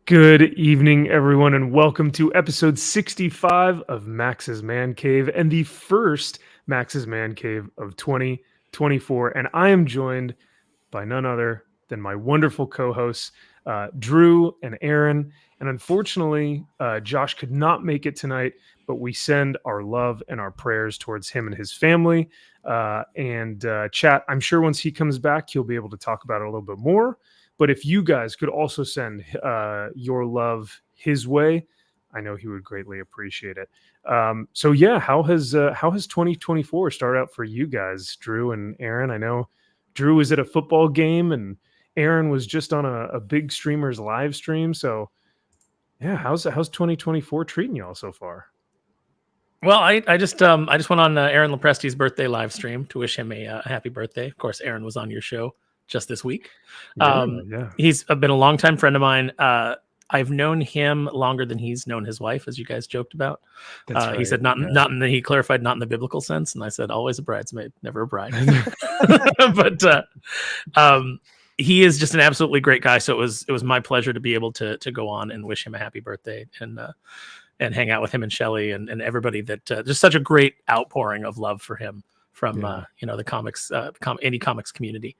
Good evening, everyone, and welcome to episode 65 of Max's Man Cave and the first Max's Man Cave of 2024. And I am joined by none other than my wonderful co-hosts, Drew and Aaron. And unfortunately, Josh could not make it tonight, but we send our love and our prayers towards him and his family. And chat, I'm sure once he comes back, he'll be able to talk about it a little bit more. But if you guys could also send your love his way, I know he would greatly appreciate it. So yeah, how has 2024 started out for you guys, Drew and Aaron? I know Drew was at a football game and Aaron was just on a big streamer's live stream. So yeah, how's 2024 treating y'all so far? Well, I just went on Aaron Lepresti's birthday live stream to wish him a happy birthday. Of course, Aaron was on your show just this week. Yeah. He's been a longtime friend of mine. I've known him longer than he's known his wife, as you guys joked about. Right. He said he clarified not in the biblical sense, and I said always a bridesmaid, never a bride. But he is just an absolutely great guy. So it was my pleasure to be able to go on and wish him a happy birthday and hang out with him and Shelly and everybody. That just such a great outpouring of love for him from the comics indie comics community.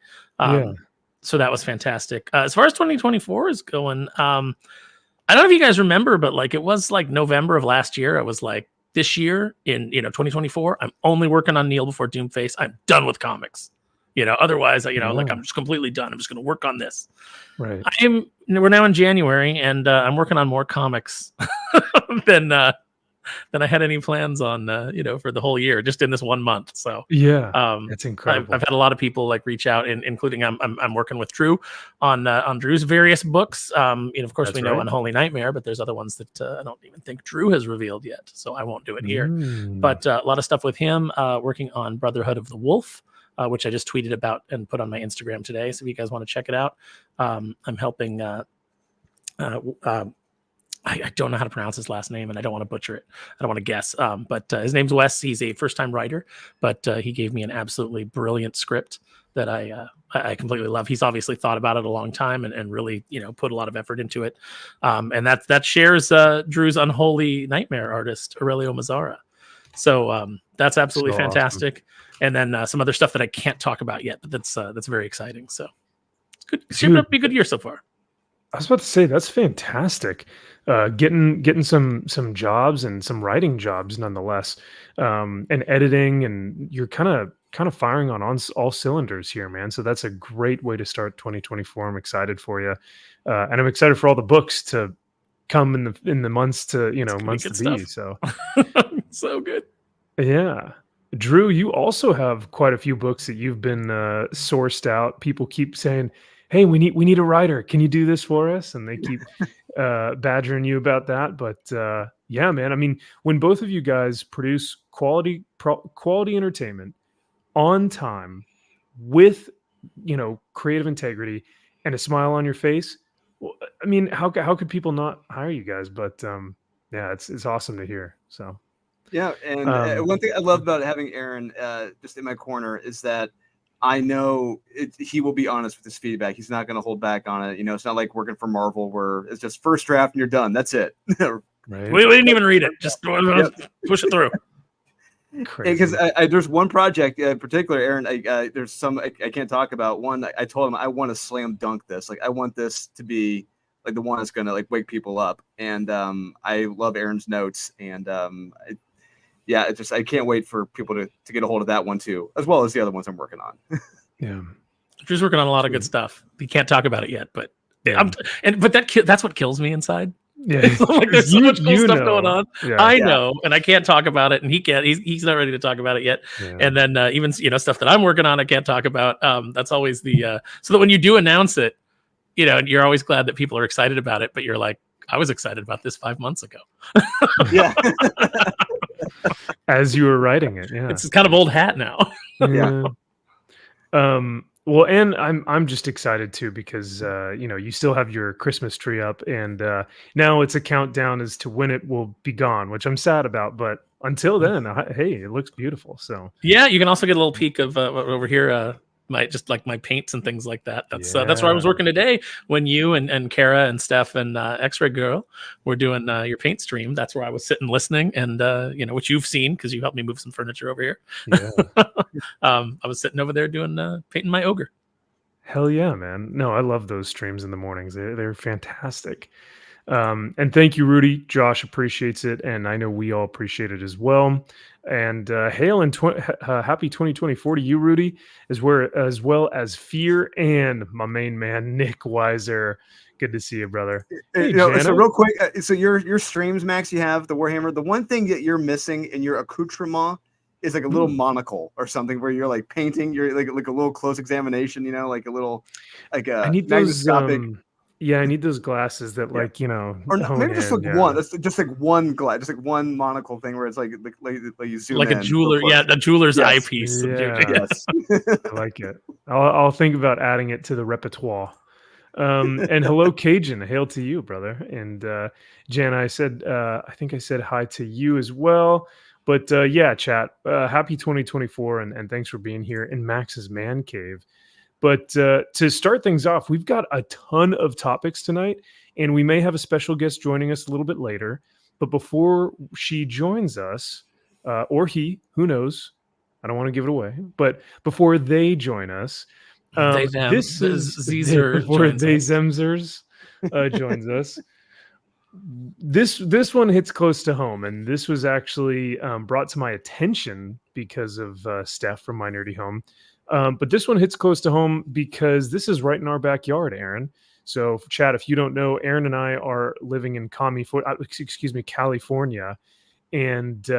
So that was fantastic. As far as 2024 is going, I don't know if you guys remember, but like it was like November of last year. I was like, this year in 2024, I'm only working on Kneel Before Doomface. I'm done with comics. Otherwise, like I'm just completely done. I'm just going to work on this. Right. We're now in January, and I'm working on more comics than I had any plans on, for the whole year, just in this 1 month. So yeah, it's incredible. I've had a lot of people like reach out, including I'm working with Drew on Drew's various books. Of course, we know Unholy Nightmare, but there's other ones that I don't even think Drew has revealed yet, so I won't do it here. But a lot of stuff with him, working on Brotherhood of the Wolf, which I just tweeted about and put on my Instagram today. So if you guys want to check it out, I'm helping. I don't know how to pronounce his last name, and I don't want to butcher it. I don't want to guess. But his name's Wes. He's a first-time writer, but he gave me an absolutely brilliant script that I completely love. He's obviously thought about it a long time and really, put a lot of effort into it. And that shares Drew's Unholy Nightmare artist, Aurelio Mazzara. So that's absolutely fantastic. Awesome. And then some other stuff that I can't talk about yet, but that's very exciting. So it's good. Shaping up to be a good year so far. I was about to say that's fantastic. Getting some jobs and some writing jobs nonetheless, and editing, and you're kind of firing on all cylinders here, man. So that's a great way to start 2024. I'm excited for you, and I'm excited for all the books to come in the months to months to be. So so good. Yeah. Drew, you also have quite a few books that you've been sourced out. People keep saying, hey, we need a writer. Can you do this for us? And they keep badgering you about that. But yeah, man, I mean, when both of you guys produce quality entertainment on time with, creative integrity and a smile on your face, well, I mean, how could people not hire you guys? But yeah, it's awesome to hear. So. Yeah, and one thing I love about having Aaron just in my corner is that I know he will be honest with his feedback. He's not going to hold back on it. It's not like working for Marvel where it's just first draft and you're done. That's it. Right. We didn't even read it. Just push it through. Because there's one project in particular, Aaron. There's some I can't talk about. One, I told him I want to slam dunk this. Like I want this to be like the one that's going to like wake people up. And I love Aaron's notes and yeah, it's just I can't wait for people to get a hold of that one too, as well as the other ones I'm working on. Yeah, Drew's working on a lot of good stuff. We can't talk about it yet, but that's what kills me inside. Yeah, like there's so much cool stuff going on. Yeah. I know, and I can't talk about it, and he can't. He's not ready to talk about it yet. Yeah. And then even stuff that I'm working on, I can't talk about. That's always the so that when you do announce it, you're always glad that people are excited about it, but you're like, I was excited about this 5 months ago. Yeah. As you were writing it, yeah, it's kind of old hat now. Yeah. Well, and I'm just excited too because you still have your Christmas tree up, and now it's a countdown as to when it will be gone, which I'm sad about. But until then, hey, it looks beautiful. So yeah, you can also get a little peek of over here. my paints and things like that. That's where I was working today when you and Kara and Steph and X-Ray Girl were doing your paint stream. That's where I was sitting listening, and which you've seen because you helped me move some furniture over here. Yeah. I was sitting over there doing painting my ogre. Hell yeah, man. No, I love those streams in the mornings. They're fantastic. And thank you, Rudy. Josh appreciates it, and I know we all appreciate it as well. And hail and happy 2024 to you, Rudy, as well as Fear and my main man, Nick Weiser. Good to see you, brother. Hey, so real quick, so your streams, Max, you have the Warhammer. The one thing that you're missing in your accoutrement is like a little monocle or something where you're like painting. You're like a little close examination, like a little like a I need magnoscopic. I need those glasses that or maybe just like one. That's just like one glass, just like one monocle thing where it's like you zoom like in. A jeweler, a jeweler's eyepiece. Yeah. Yes, I like it. I'll think about adding it to the repertoire. And hello, Cajun. Hail to you, brother. And Jan, I think I said hi to you as well. But chat. Happy 2024, and thanks for being here in Max's Man Cave. But to start things off, we've got a ton of topics tonight, and we may have a special guest joining us a little bit later. But before she joins us, or he, who knows? I don't want to give it away. But before they join us, this is before they Zemzers joins us. This one hits close to home, and this was actually brought to my attention because of Steph from My Nerdy Home. But this one hits close to home because this is right in our backyard, Aaron. So, Chad, if you don't know, Aaron and I are living in California, and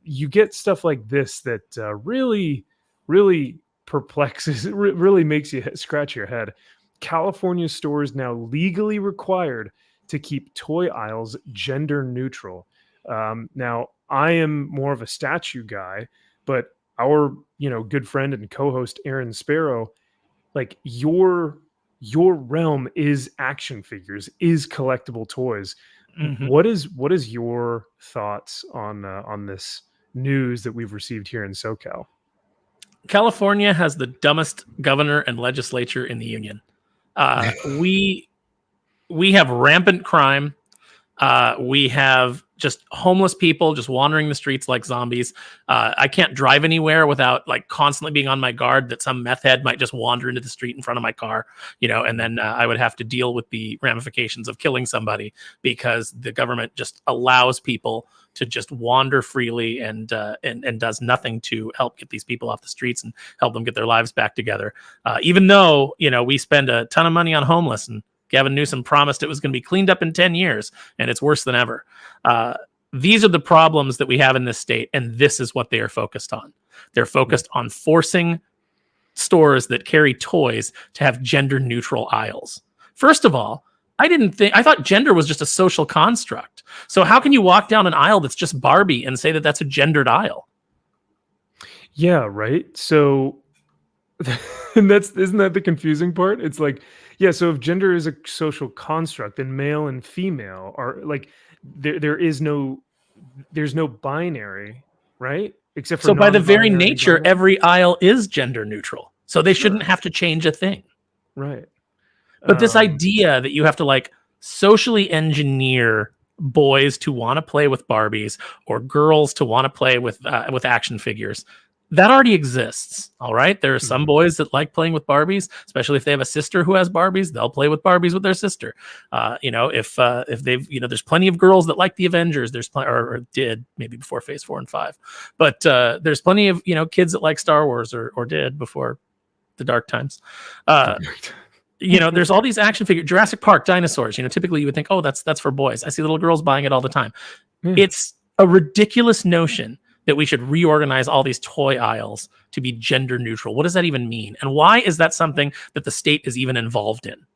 you get stuff like this that really, really perplexes, really makes you scratch your head. California stores now legally required to keep toy aisles gender neutral. Now, I am more of a statue guy, but our good friend and co-host Aaron Sparrow, like your realm is action figures, is collectible toys. Mm-hmm. What is your thoughts on this news that we've received here in SoCal? California has the dumbest governor and legislature in the union. We have rampant crime. We have just homeless people just wandering the streets like zombies. I can't drive anywhere without like constantly being on my guard that some meth head might just wander into the street in front of my car, and then I would have to deal with the ramifications of killing somebody because the government just allows people to just wander freely and does nothing to help get these people off the streets and help them get their lives back together. Even though, we spend a ton of money on homeless, and Gavin Newsom promised it was going to be cleaned up in 10 years, and it's worse than ever. These are the problems that we have in this state, and this is what they are focused on. They're focused on forcing stores that carry toys to have gender-neutral aisles. First of all, I thought gender was just a social construct. So how can you walk down an aisle that's just Barbie and say that that's a gendered aisle? Yeah, right. So, and isn't that the confusing part? It's like, yeah, so if gender is a social construct, then male and female are like, there's no binary, right? Except for so by the very nature, binary. Every aisle is gender neutral. So they shouldn't have to change a thing. Right. But this idea that you have to like socially engineer boys to want to play with Barbies or girls to want to play with action figures, that already exists. All right. There are some boys that like playing with Barbies, especially if they have a sister who has Barbies, they'll play with Barbies with their sister. If they've, there's plenty of girls that like the Avengers. There's plenty, or did maybe before Phase 4 and 5, but there's plenty of, kids that like Star Wars or did before the dark times. There's all these action figures, Jurassic Park, dinosaurs, typically you would think, oh, that's for boys. I see little girls buying it all the time. It's a ridiculous notion that we should reorganize all these toy aisles to be gender neutral. What does that even mean? And why is that something that the state is even involved in?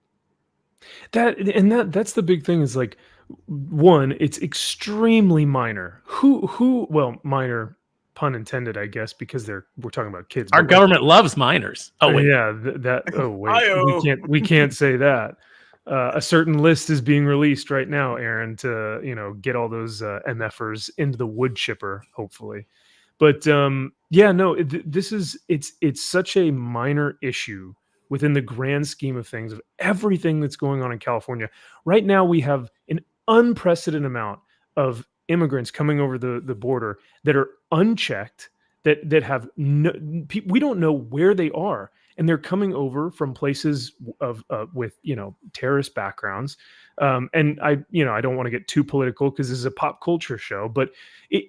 That's the big thing is like, one, it's extremely minor. Well, minor, pun intended, I guess, because we're talking about kids. Our government loves minors. Oh wait. Yeah, we can't say that. A certain list is being released right now, Aaron, to get all those MFers into the wood chipper, hopefully. But yeah, no, it's such a minor issue within the grand scheme of things, of everything that's going on in California. Right now, we have an unprecedented amount of immigrants coming over the border that are unchecked, that have we don't know where they are, and they're coming over from places of with terrorist backgrounds. And I don't want to get too political because this is a pop culture show, but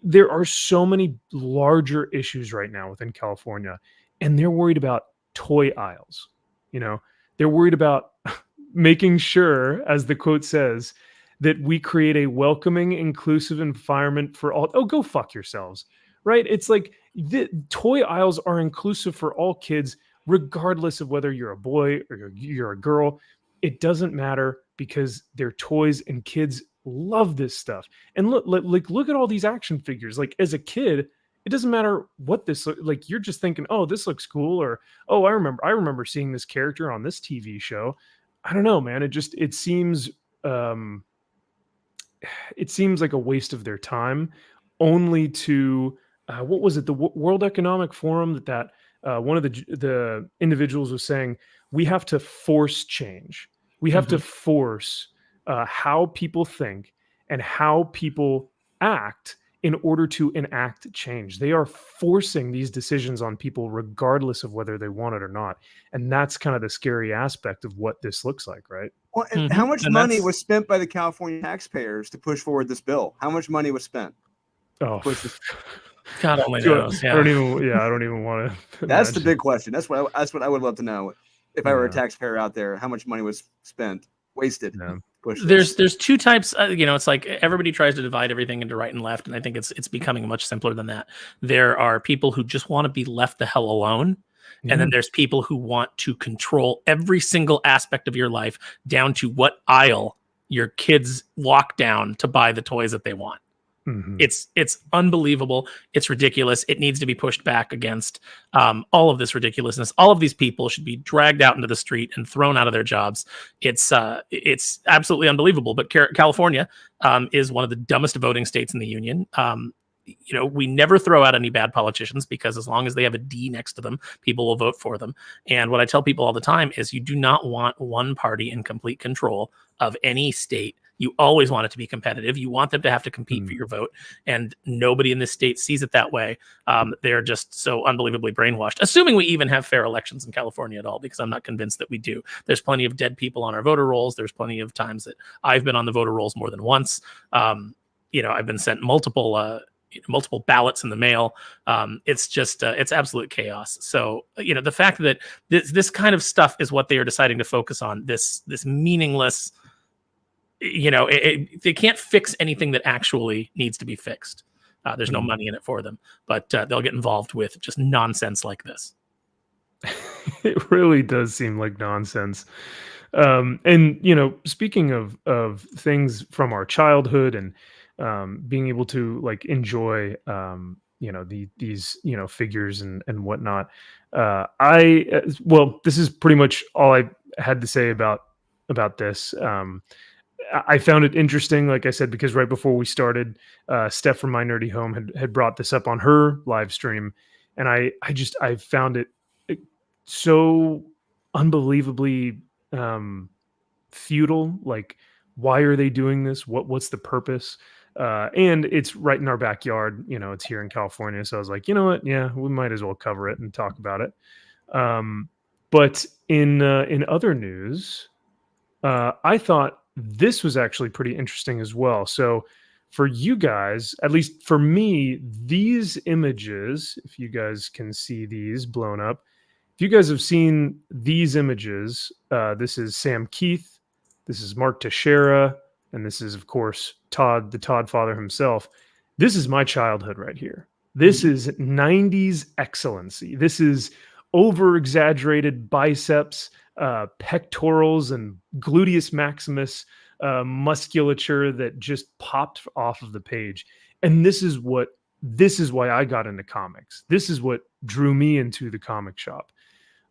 there are so many larger issues right now within California, and they're worried about toy aisles. They're worried about making sure, as the quote says, that we create a welcoming, inclusive environment for all. Oh, go fuck yourselves, right? It's like the toy aisles are inclusive for all kids, regardless of whether you're a boy or you're a girl. It doesn't matter, because they're toys and kids love this stuff. And look at all these action figures. Like, as a kid, it doesn't matter what this like. You're just thinking, oh, this looks cool, or oh, I remember seeing this character on this TV show. I don't know, man. It seems like a waste of their time, only to what was it, the World Economic Forum, that one of the individuals was saying, we have to force change. We have to force how people think and how people act in order to enact change. They are forcing these decisions on people regardless of whether they want it or not. And that's kind of the scary aspect of what this looks like, right? Well, and how much money was spent by the California taxpayers to push forward this bill? How much money was spent? Oh, God only knows. Yeah. I don't even want to. That's the big question. That's what I would love to know. If I were a taxpayer out there, how much money was spent, wasted? Yeah. There's two types. It's like everybody tries to divide everything into right and left, and I think it's becoming much simpler than that. There are people who just want to be left the hell alone. And then there's people who want to control every single aspect of your life, down to what aisle your kids walk down to buy the toys that they want. Mm-hmm. It's unbelievable. It's ridiculous. It needs to be pushed back against all of this ridiculousness. All of these people should be dragged out into the street and thrown out of their jobs. It's absolutely unbelievable. But California is one of the dumbest voting states in the union. We never throw out any bad politicians, because as long as they have a D next to them, people will vote for them. And what I tell people all the time is, you do not want one party in complete control of any state. You always want it to be competitive. You want them to have to compete for your vote. And nobody in this state sees it that way. They're just so unbelievably brainwashed, assuming we even have fair elections in California at all, because I'm not convinced that we do. There's plenty of dead people on our voter rolls. There's plenty of times that I've been on the voter rolls more than once. I've been sent multiple ballots in the mail. It's just it's absolute chaos. So the fact that this kind of stuff is what they are deciding to focus on, this meaningless, they can't fix anything that actually needs to be fixed. There's no money in it for them, but they'll get involved with just nonsense like this. It really does seem like nonsense. And speaking of things from our childhood, and being able to like enjoy these figures and whatnot, this is pretty much all I had to say about this. I found it interesting, like I said, because right before we started, Steph from My Nerdy Home had brought this up on her live stream, and I found it so unbelievably futile. Like, why are they doing this? What's the purpose? And it's right in our backyard. It's here in California, so I was like, you know what? Yeah, we might as well cover it and talk about it. But in other news, I thought this was actually pretty interesting as well. So for you guys, at least for me, these images, if you guys can see these blown up, if you guys have seen these images, this is Sam Keith, this is Mark Teixeira, and this is, of course, Todd, the Todd father himself. This is my childhood right here. This is 90s excellency. This is over-exaggerated biceps, pectorals, and gluteus maximus musculature that just popped off of the page. And this is why I got into comics. This is what drew me into the comic shop.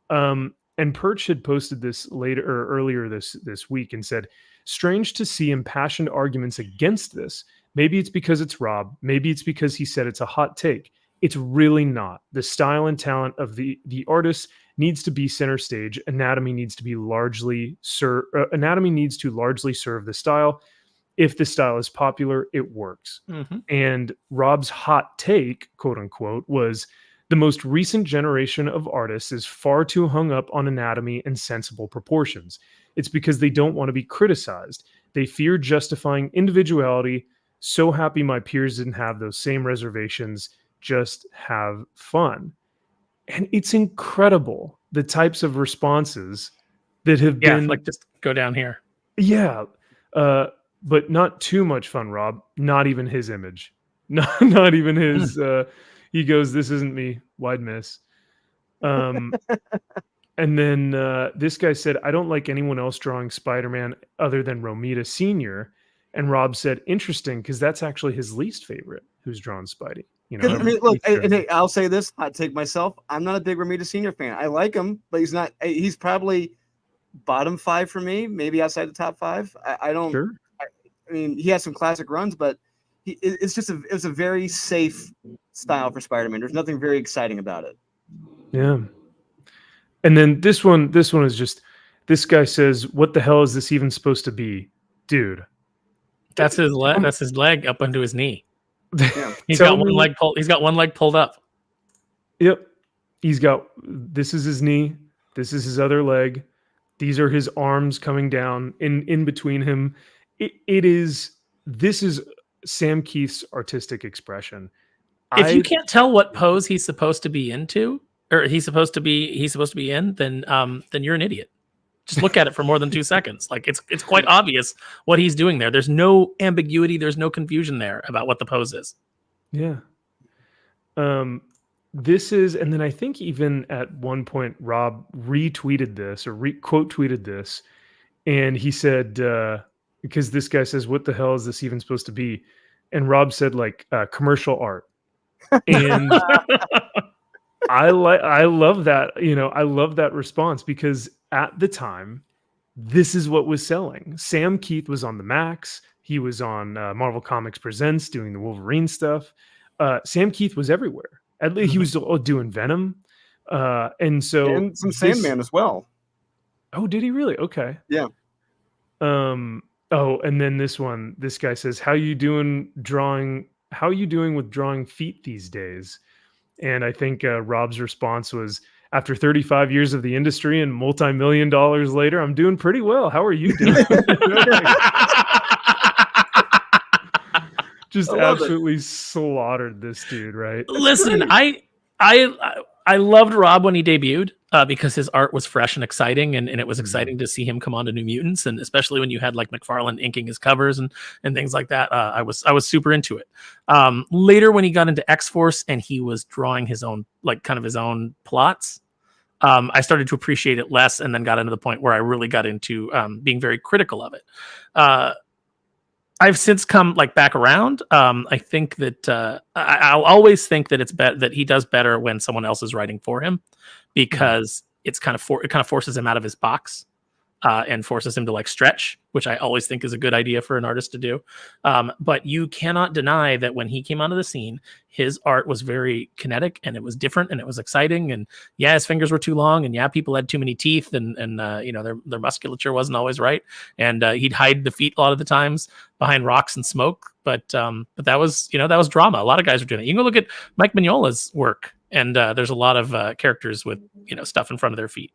And Perch had posted this earlier this week and said, strange to see impassioned arguments against this. Maybe it's because it's Rob. Maybe it's because he said it's a hot take. It's really not. The style and talent of the artist needs to be center stage. Anatomy needs to largely serve the style. If the style is popular, it works. Mm-hmm. And Rob's hot take, quote unquote, was the most recent generation of artists is far too hung up on anatomy and sensible proportions. It's because they don't want to be criticized. They fear justifying individuality. So happy my peers didn't have those same reservations. Just have fun. And it's incredible the types of responses that have been like just go down here. Yeah. But not too much fun, Rob. Not even his image. Not even his he goes, this isn't me. Wide miss. And then this guy said, I don't like anyone else drawing Spider-Man other than Romita Sr. And Rob said, interesting, because that's actually his least favorite who's drawn Spidey. You know, I mean, look, I'll say this, hot take myself. I'm not a big Romita Sr. fan. I like him, but he's probably bottom 5 for me, maybe outside the top 5. I don't. Sure. I mean, he has some classic runs, but it was a very safe style for Spider-Man. There's nothing very exciting about it. Yeah. And then this one is just, this guy says, what the hell is this even supposed to be? Dude. That's his leg. That's his leg up onto his knee. Yeah. He's got one leg pulled up. Yep. This is his knee. This is his other leg. These are his arms coming down in between him. This is Sam Keith's artistic expression. If you can't tell what pose he's supposed to be into, or he's supposed to be in, then you're an idiot. Just look at it for more than 2 seconds. Like it's quite obvious what he's doing there. There's no ambiguity. There's no confusion there about what the pose is. Yeah. This is, and then I think even at one point Rob retweeted this or quote tweeted this, and he said, because this guy says, what the hell is this even supposed to be? And Rob said, like, commercial art. And I love that, I love that response, because at the time, this is what was selling. Sam Keith was on the Max. He was on Marvel Comics Presents doing the Wolverine stuff. Sam Keith was everywhere. At least he was doing Venom. And some Sandman as well. Oh, did he really? Okay. Yeah. Oh, and then this guy says, how you doing with drawing feet these days? And I think Rob's response was, after 35 years of the industry and multi-million dollars later, I'm doing pretty well. How are you doing? Just absolutely slaughtered this dude, right? Listen, I loved Rob when he debuted because his art was fresh and exciting, and it was exciting to see him come on to New Mutants, and especially when you had like McFarlane inking his covers and things like that. I was super into it. Later, when he got into X-Force and he was drawing his own, like kind of his own plots, I started to appreciate it less, and then got into the point where I really got into being very critical of it. I've since come back around. I think that I'll always think that that he does better when someone else is writing for him, because it kind of forces him out of his box and forces him to stretch, which I always think is a good idea for an artist to do. But you cannot deny that when he came onto the scene, his art was very kinetic, and it was different, and it was exciting. And yeah, his fingers were too long, and yeah, people had too many teeth, and their musculature wasn't always right. And he'd hide the feet a lot of the times behind rocks and smoke. But that was drama. A lot of guys were doing it. You can go look at Mike Mignola's work, and there's a lot of characters with stuff in front of their feet.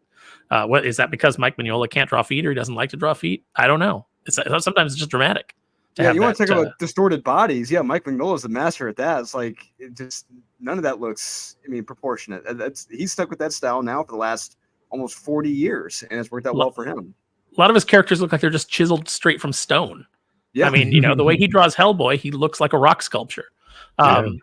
What is that? Because Mike Mignola can't draw feet, or he doesn't like to draw feet? I don't know. Sometimes it's just dramatic. Yeah, you want to talk about distorted bodies? Yeah, Mike Mignola's the master at that. It's none of that looks, proportionate. He's stuck with that style now for the last almost 40 years, and it's worked out well for him. A lot of his characters look like they're just chiseled straight from stone. Yeah, the way he draws Hellboy, he looks like a rock sculpture. But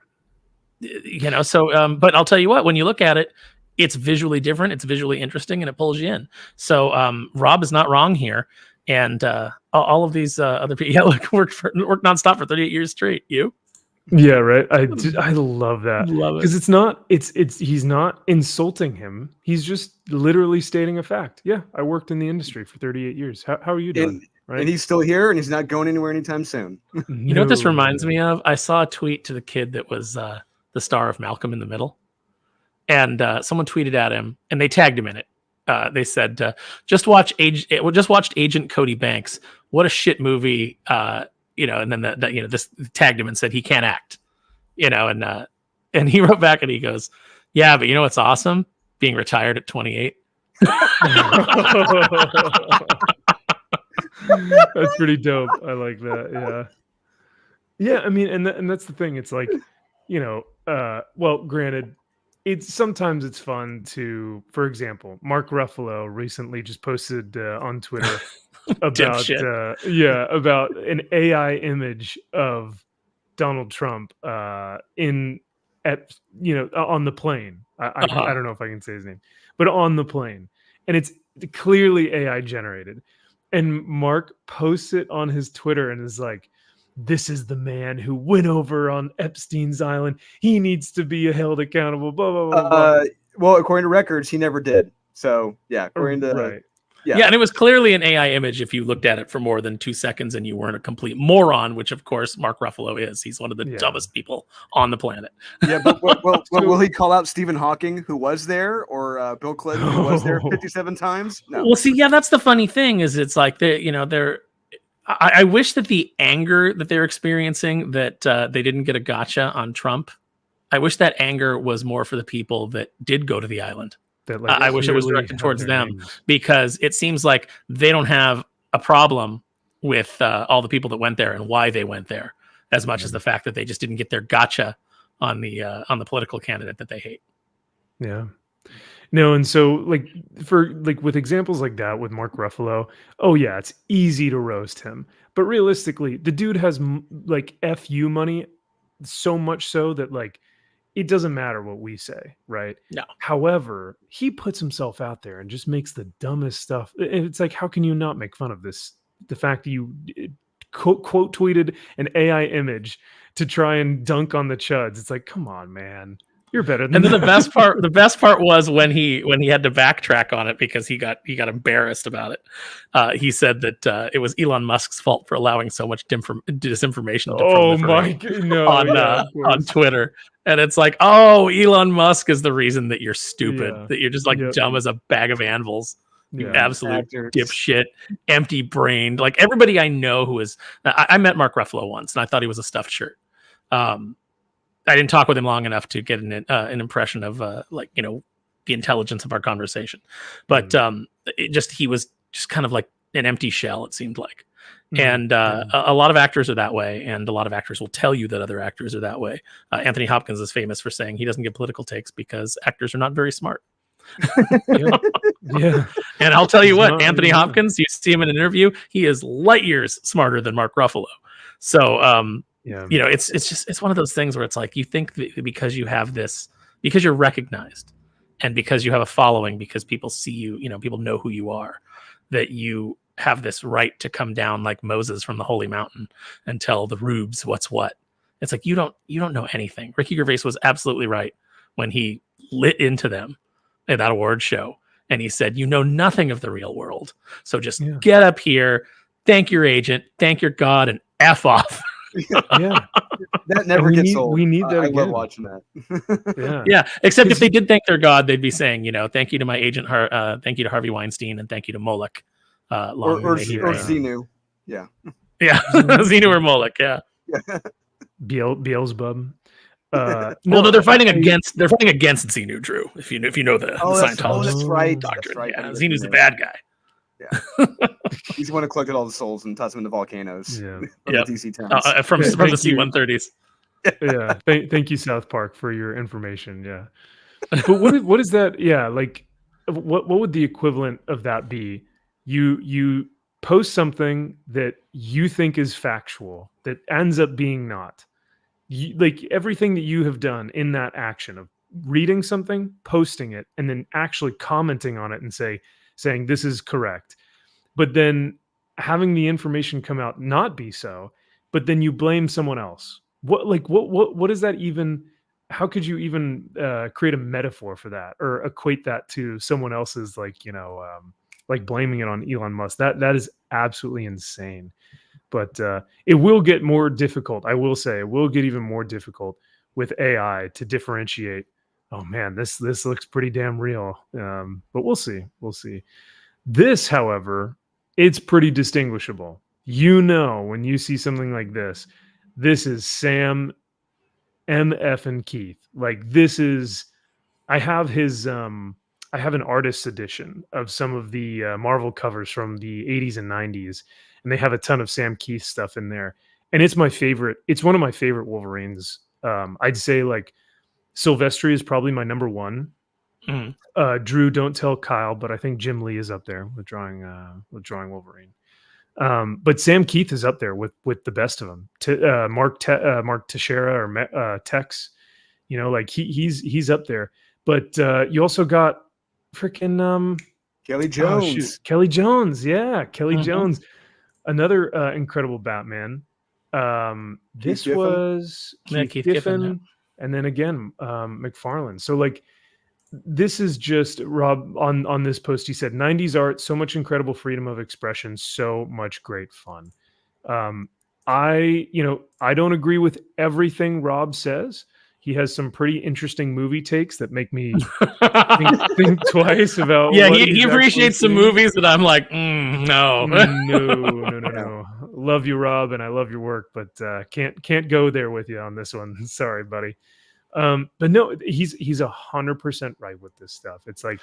I'll tell you what, when you look at it, it's visually different, it's visually interesting, and it pulls you in. So Rob is not wrong here. And all of these other people, worked nonstop for 38 years straight. You? Yeah, right. I love that. Love it. Because he's not insulting him. He's just literally stating a fact. Yeah, I worked in the industry for 38 years. How are you doing? Right? And he's still here, and he's not going anywhere anytime soon. You know what this reminds me of? I saw a tweet to the kid that was the star of Malcolm in the Middle. And someone tweeted at him, and they tagged him in it. They said, just watched Agent Cody Banks. What a shit movie. And then this tagged him and said he can't act. And he wrote back and he goes, yeah, but you know what's awesome? Being retired at 28. That's pretty dope. I like that. Yeah. I mean, and that's the thing. It's like, well, granted, sometimes it's fun to, for example, Mark Ruffalo recently just posted on Twitter about about an AI image of Donald Trump on the plane. I don't know if I can say his name, but on the plane, and it's clearly AI generated. And Mark posts it on his Twitter and is like, this is the man who went over on Epstein's island. He needs to be held accountable. Blah, blah, blah, blah. Well, according to records, he never did. So, yeah, according to... Right. Yeah, and it was clearly an AI image if you looked at it for more than 2 seconds and you weren't a complete moron, which, of course, Mark Ruffalo is. He's one of the dumbest people on the planet. Yeah, but will he call out Stephen Hawking, who was there, or Bill Clinton, who was there 57 times? No. Well, see, yeah, that's the funny thing is it's like, I wish that the anger that they're experiencing, that they didn't get a gotcha on Trump, I wish that anger was more for the people that did go to the island. I wish it was directed towards them, because it seems like they don't have a problem with all the people that went there and why they went there, as much as the fact that they just didn't get their gotcha on the political candidate that they hate. Yeah. No, and so with examples like that with Mark Ruffalo, it's easy to roast him, but realistically, the dude has FU money, so much so that it doesn't matter what we say, right? No. However, he puts himself out there and just makes the dumbest stuff. It's like, how can you not make fun of this? The fact that you quote tweeted an AI image to try and dunk on the chuds. It's like, come on, man. You're better than and then that. The best part was when he had to backtrack on it because he got embarrassed about it. He said that it was Elon Musk's fault for allowing so much disinformation on Twitter. And it's like, Elon Musk is the reason that you're stupid, that you're just dumb as a bag of anvils. You absolute dipshit, empty brained. Like everybody I know who is, I met Mark Ruffalo once and I thought he was a stuffed shirt. I didn't talk with him long enough to get an impression of the intelligence of our conversation, but he was just kind of like an empty shell. It seemed like, and a lot of actors are that way, and a lot of actors will tell you that other actors are that way. Anthony Hopkins is famous for saying he doesn't give political takes because actors are not very smart. Yeah. And I'll tell you what, Anthony Hopkins, you see him in an interview, he is light years smarter than Mark Ruffalo. So, it's one of those things where it's like, you think that because you have this, because you're recognized and because you have a following, because people see you, people know who you are, that you have this right to come down like Moses from the holy mountain and tell the rubes what's what. It's like, you don't know anything. Ricky Gervais was absolutely right when he lit into them at that award show. And he said, you know nothing of the real world. So just get up here, thank your agent, thank your God, and F off. That never gets old. We need that. I love watching that. Yeah. Except if they did thank their God, they'd be saying, thank you to my agent, thank you to Harvey Weinstein, and thank you to Moloch. Or Xenu. Yeah. Yeah. Xenu or Moloch. Yeah. Beelzebub. No, they're fighting against Xenu, Drew. If you know the Scientologist. That's right. Doctrine. That's right. Yeah, Xenu's the bad guy. Yeah. He's the one who collected all the souls and tossed them into volcanoes. Yeah. From the DC-10s. From the C-130s. Yeah. Thank you, South Park, for your information. Yeah. But what is that? Yeah. Like, what would the equivalent of that be? You post something that you think is factual that ends up being not. Like everything that you have done in that action of reading something, posting it, and then actually commenting on it and saying this is correct, but then having the information come out not be so, but then you blame someone else. What is that even? How could you even create a metaphor for that or equate that to someone else's like blaming it on Elon Musk? That is absolutely insane. But it will get more difficult. I will say it will get even more difficult with AI to differentiate. Oh man, this looks pretty damn real. But we'll see. We'll see. This, however, it's pretty distinguishable. You know, when you see something like this is Sam MF and Keith. Like this is, I have his, I have an artist's edition of some of the Marvel covers from the 80s and 90s, and they have a ton of Sam Keith stuff in there. And it's my favorite. It's one of my favorite Wolverines. I'd say like Silvestri is probably my number one. Drew, don't tell Kyle, but I think Jim Lee is up there with drawing Wolverine. But Sam Keith is up there with the best of them. Mark Teixeira or Tex, you know, like he's up there. But you also got freaking Kelly Jones. Kelly Jones, yeah, Kelly Jones, another incredible Batman. This was Keith Giffen, yeah. And then again McFarlane. So like this is just Rob on this post. He said 90s art, so much incredible freedom of expression, so much great fun. I don't agree with everything Rob says. He has some pretty interesting movie takes that make me think twice about. Yeah, he appreciates some movies that I'm like, no. Love you, Rob, and I love your work, but can't go there with you on this one. Sorry, buddy. But no, he's 100% right with this stuff. It's like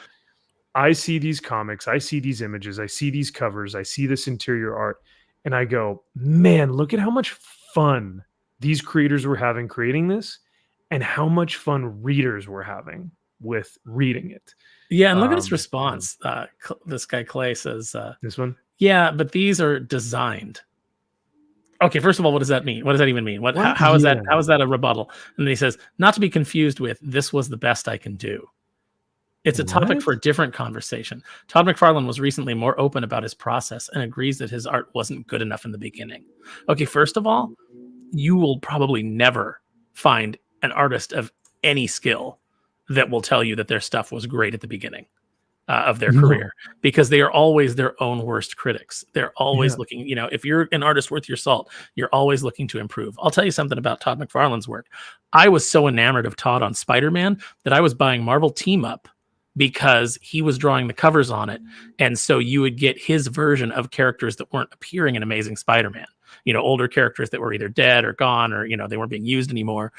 I see these comics, I see these images, I see these covers, I see this interior art, and I go, man, look at how much fun these creators were having creating this, and how much fun readers were having with reading it. Yeah, and look at his response. This guy Clay says, "This one, yeah, but these are designed." Okay, first of all, what does that mean? What does that even mean? How is that? How is that a rebuttal? And then he says, not to be confused with, this was the best I can do. It's a topic for a different conversation. Todd McFarlane was recently more open about his process and agrees that his art wasn't good enough in the beginning. Okay, first of all, you will probably never find an artist of any skill that will tell you that their stuff was great at the beginning of their career, because they are always their own worst critics. They're always looking, you know, if you're an artist worth your salt, you're always looking to improve. I'll tell you something about Todd McFarlane's work. I was so enamored of Todd on Spider-Man that I was buying Marvel Team Up because he was drawing the covers on it. And so you would get his version of characters that weren't appearing in Amazing Spider-Man. You know, older characters that were either dead or gone, or, you know, they weren't being used anymore.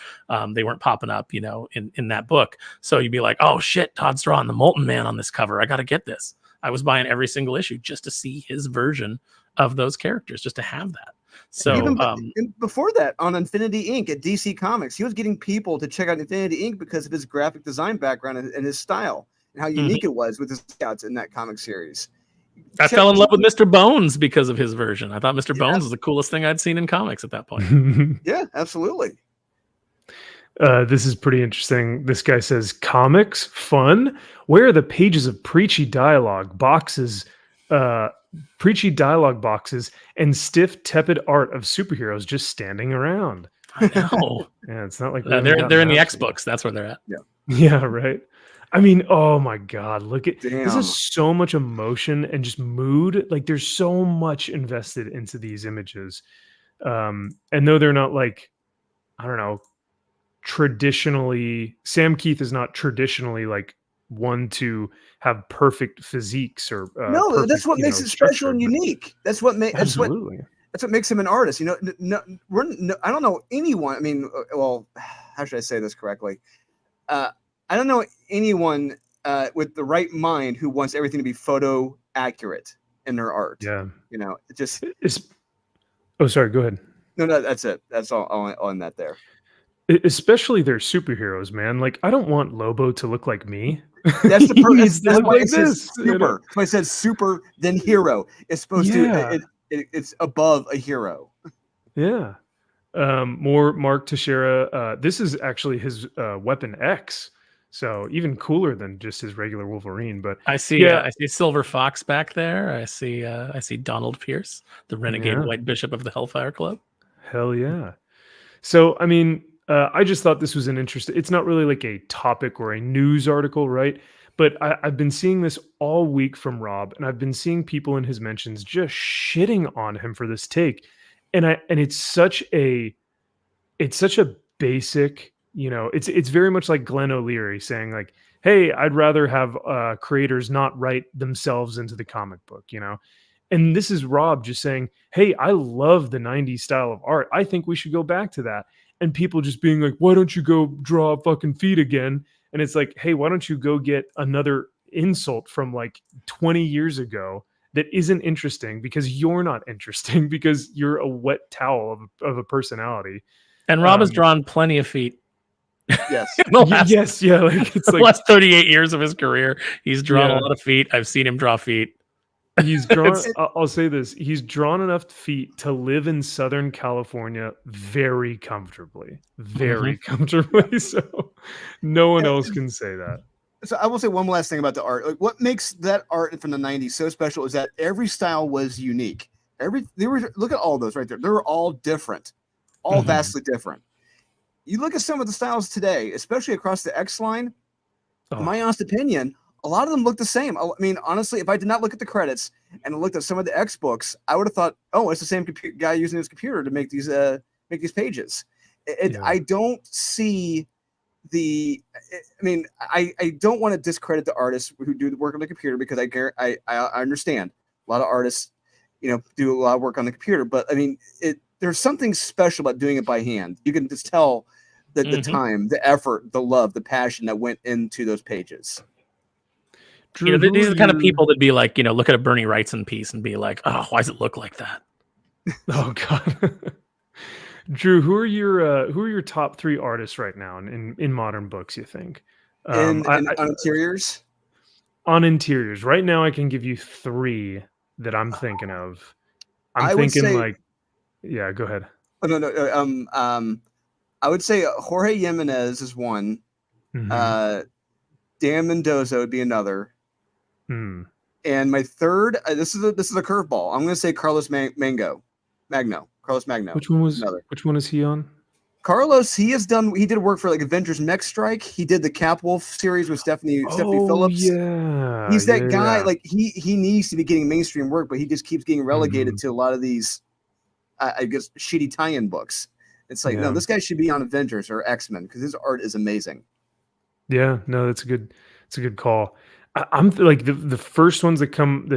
They weren't popping up, you know, in that book. So you'd be like, oh shit, Todd's drawing the Molten Man on this cover. I got to get this. I was buying every single issue just to see his version of those characters, just to have that. So even before that, on Infinity Inc. at DC Comics, he was getting people to check out Infinity Inc. because of his graphic design background and his style and how unique it was with his scouts in that comic series. I fell in love with Mr. Bones because of his version. I thought Mr. Bones was the coolest thing I'd seen in comics at that point. Yeah, absolutely. This is pretty interesting. This guy says, comics, fun? Where are the pages of preachy dialogue boxes, and stiff, tepid art of superheroes just standing around? I know. Yeah, it's not like they're in the X books. That's where they're at. Yeah, right. I mean, oh my God, look at this is so much emotion and just mood. Like there's so much invested into these images. And though they're not like, I don't know, traditionally, Sam Keith is not traditionally like one to have perfect physiques or no, perfect, that's what makes it special and unique. That's what makes absolutely. That's what makes him an artist. You know, I don't know anyone. I mean, well, how should I say this correctly? I don't know anyone with the right mind who wants everything to be photo accurate in their art. Yeah. You know, it just oh, sorry, go ahead. No, that's it. That's all on that there. Especially their superheroes, man. Like, I don't want Lobo to look like me. That's the that's why it says super. You know? That's why it says super then hero. It's supposed to it's above a hero. Yeah. More Mark Teixeira. This is actually his Weapon X. So even cooler than just his regular Wolverine. But I see I see Silver Fox back there. I see Donald Pierce, the renegade White Bishop of the Hellfire Club. Hell yeah. So I mean, I just thought this was an interesting. It's not really like a topic or a news article, right? But I've been seeing this all week from Rob, and I've been seeing people in his mentions just shitting on him for this take. And it's such a basic you know, it's very much like Glenn O'Leary saying like, hey, I'd rather have creators not write themselves into the comic book, you know. And this is Rob just saying, hey, I love the 90s style of art. I think we should go back to that. And people just being like, why don't you go draw fucking feet again? And it's like, hey, why don't you go get another insult from like 20 years ago that isn't interesting because you're not interesting because you're a wet towel of a personality. And Rob has drawn plenty of feet. Yes. Yes. Yeah. Like it's the like last 38 years of his career, he's drawn a lot of feet. I've seen him draw feet. He's drawn, I'll say this, he's drawn enough feet to live in Southern California very comfortably. Very comfortably. So no one else can say that. So I will say one last thing about the art. Like, what makes that art from the 90s so special is that every style was unique. Look at all those right there. They were all different, all vastly different. You look at some of the styles today, especially across the X line, in my honest opinion, a lot of them look the same. I mean, honestly, if I did not look at the credits and looked at some of the X books, I would have thought, oh, it's the same guy using his computer to make these pages. I don't see I don't want to discredit the artists who do the work on the computer because I understand a lot of artists, you know, do a lot of work on the computer, but I mean, there's something special about doing it by hand. You can just tell the time, the effort, the love, the passion that went into those pages. Drew, you know, these are the kind of people that be like, you know, look at a Bernie Wrightson piece and be like, oh, why does it look like that? Oh God. Drew, who are your top 3 artists right now in modern books, you think? On interiors? On interiors. Right now I can give you 3 that I'm thinking of. I'm thinking like, yeah, go ahead. Oh, no. I would say Jorge Jimenez is one. Dan Mendoza would be another. And my third, this is a curveball. I'm going to say Carlos Magno. Carlos Magno. Which one is he on? Carlos, he did work for like Avengers Next Strike. He did the Capwolf series with Stephanie Phillips. Yeah. He's that guy. Yeah. Like he needs to be getting mainstream work, but he just keeps getting relegated to a lot of these I guess shitty tie-in books. It's like, no, this guy should be on Avengers or X-Men because his art is amazing. Yeah, no, it's a good call. I'm like the first ones that come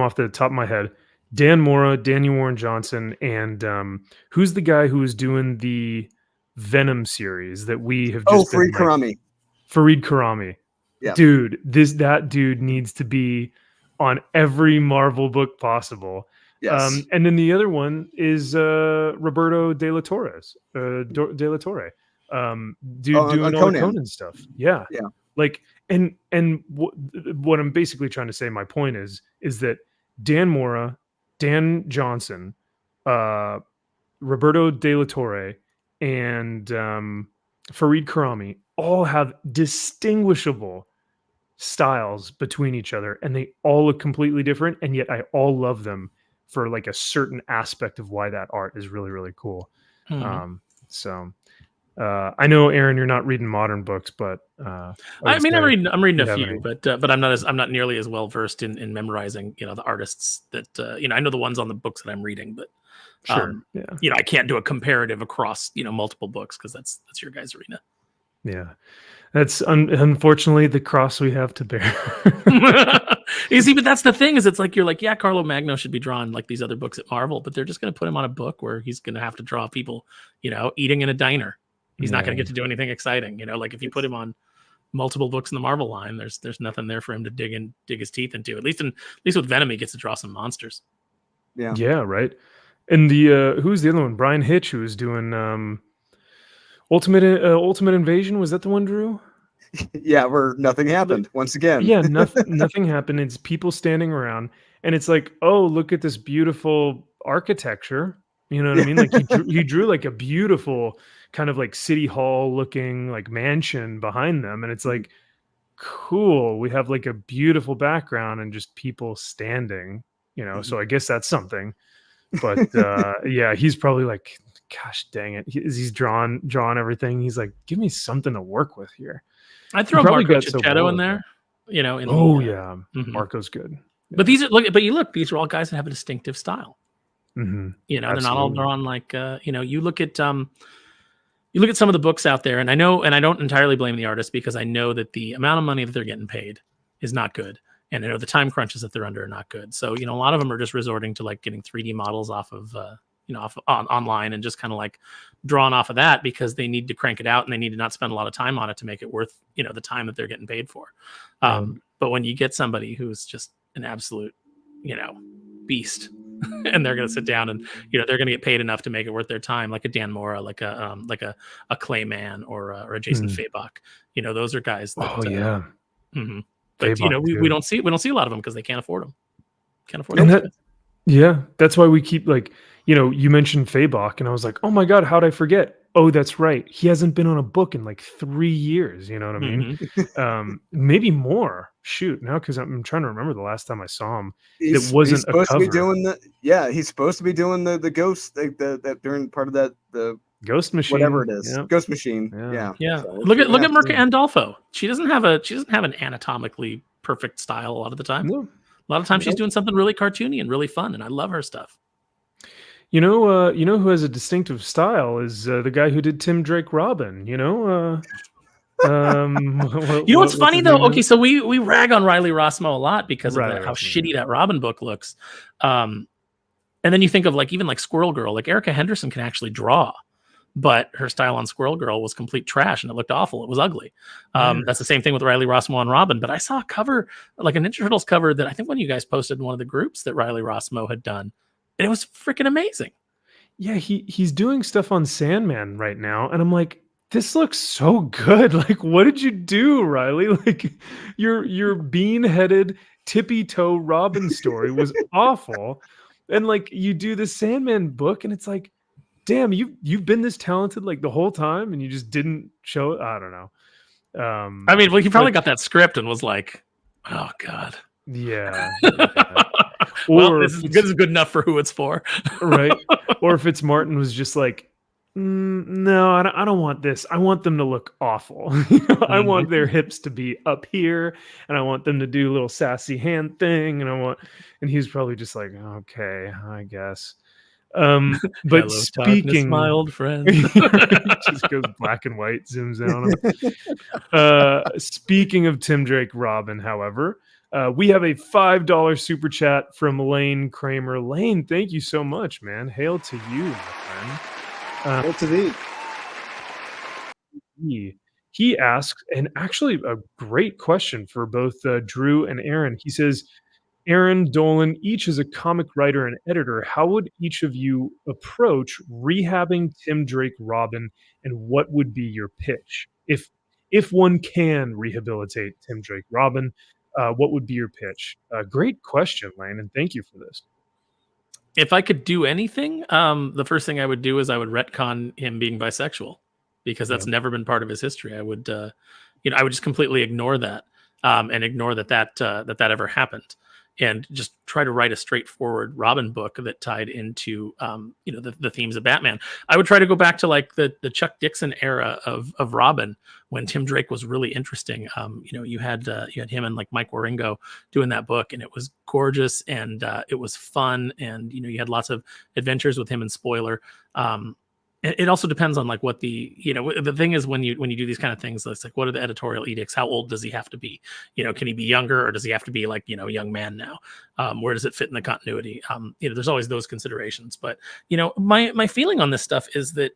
off the top of my head: Dan Mora, Daniel Warren Johnson, and who's the guy who was doing the Venom series that we have just Fareed Karami. Fareed Karami. Yeah. Dude, that dude needs to be on every Marvel book possible. Yes. And then the other one is Roberto De La Torre. Doing all the Conan stuff. Yeah. Yeah. Like, and what I'm basically trying to say, my point is that Dan Mora, Dan Johnson, Roberto De La Torre, and Fareed Karami all have distinguishable styles between each other, and they all look completely different, and yet I all love them for like a certain aspect of why that art is really, really cool. So I know, Aaron, you're not reading modern books, but I mean, I'm reading a few, but I'm not nearly as well versed in memorizing, you know, the artists that you know. I know the ones on the books that I'm reading, but you know, I can't do a comparative across, you know, multiple books because that's your guys' arena. Yeah, that's unfortunately the cross we have to bear. You see, but that's the thing, is it's like, you're like, yeah, Carlo Magno should be drawn like these other books at Marvel, but they're just going to put him on a book where he's going to have to draw people, you know, eating in a diner. He's not going to get to do anything exciting, you know. Like if you put him on multiple books in the Marvel line, there's nothing there for him to dig his teeth into. At least with Venom, he gets to draw some monsters. Yeah, right. And the who's the other one? Brian Hitch, who was doing Ultimate Invasion. Was that the one, Drew? Yeah, where nothing happened once again. Yeah, nothing happened. It's people standing around, and it's like, oh, look at this beautiful architecture. You know what I mean? Like he drew like a beautiful kind of like city hall looking like mansion behind them, and it's like, cool. We have like a beautiful background and just people standing. You know, so I guess that's something. But yeah, he's probably like, gosh dang it, he's drawn everything. He's like, give me something to work with here. I'd throw Marco Cicchetto in there, you know. Marco's good. Yeah. But these are these are all guys that have a distinctive style. You know, they're not all drawn like you know. You look at you look at some of the books out there, and I don't entirely blame the artist, because I know that the amount of money that they're getting paid is not good. And I know the time crunches that they're under are not good. So, a lot of them are just resorting to like getting 3D models off of, online, and just kind of like drawing off of that, because they need to crank it out and they need to not spend a lot of time on it to make it worth, the time that they're getting paid for. But when you get somebody who's just an absolute, beast, and they're going to sit down and, they're going to get paid enough to make it worth their time, like a Dan Mora, like a Clayman, or a Jason Fabok. Those are guys that, but we don't see a lot of them because they can't afford them. Yeah, that's why we keep like, you mentioned Fabok, and I was like, oh my god, how'd I forget? Oh, that's right, he hasn't been on a book in like 3 years. You know what I mean? Maybe more. Shoot, now, because I'm trying to remember the last time I saw him. It wasn't he's supposed a cover. To be doing he's supposed to be doing the ghost, like that during part of the Ghost Machine, whatever it is. Yep. Ghost Machine. Yeah. So look at Mirka Andolfo. She doesn't have an anatomically perfect style a lot of the time. No. A lot of times she's doing something really cartoony and really fun, and I love her stuff. You know who has a distinctive style is the guy who did Tim Drake Robin. What's funny though? Okay, so we rag on Riley Rossmo a lot because of how shitty that Robin book looks. And then you think of even like Squirrel Girl. Like Erica Henderson can actually draw, but her style on Squirrel Girl was complete trash and it looked awful. It was ugly. That's the same thing with Riley Rossmo on Robin. But I saw a cover, like a Ninja Turtles cover, that I think one of you guys posted in one of the groups that Riley Rossmo had done, and it was freaking amazing. Yeah, he's doing stuff on Sandman right now, and I'm like, this looks so good. Like, what did you do, Riley? Like, your bean-headed, tippy-toe Robin story was awful, and like you do the Sandman book, and it's like, damn, you've been this talented like the whole time, and you just didn't show it. I don't know. I mean, well, he probably got that script and was like, oh god, yeah. Well, this is good enough for who it's for. Right. Or if it's Martin was just like, no, I don't want this. I want them to look awful. I want their hips to be up here, and I want them to do a little sassy hand thing, and he's probably just like, okay, I guess. But speaking, my old friend, just goes black and white, zooms in on him. Speaking of Tim Drake Robin, however, we have a $5 super chat from Lane Kramer. Lane, thank you so much, man. Hail to you, my friend. Hail to thee. He asks, and actually a great question for both Drew and Aaron. He says, Aaron, Dolan, each is a comic writer and editor. How would each of you approach rehabbing Tim Drake Robin, and what would be your pitch? If one can rehabilitate Tim Drake Robin, what would be your pitch? Great question, Lane, and thank you for this. If I could do anything, the first thing I would do is I would retcon him being bisexual, because that's never been part of his history. I would, I would just completely ignore that, and ignore that ever happened, and just try to write a straightforward Robin book that tied into, the themes of Batman. I would try to go back to like the Chuck Dixon era of Robin, when Tim Drake was really interesting. You had him and like Mike Waringo doing that book, and it was gorgeous, and it was fun, and you had lots of adventures with him and Spoiler. It also depends on like what the thing is when you do these kind of things. It's like, what are the editorial edicts? How old does he have to be? Can he be younger, or does he have to be like a young man now? Where does it fit in the continuity? There's always those considerations. But my feeling on this stuff is that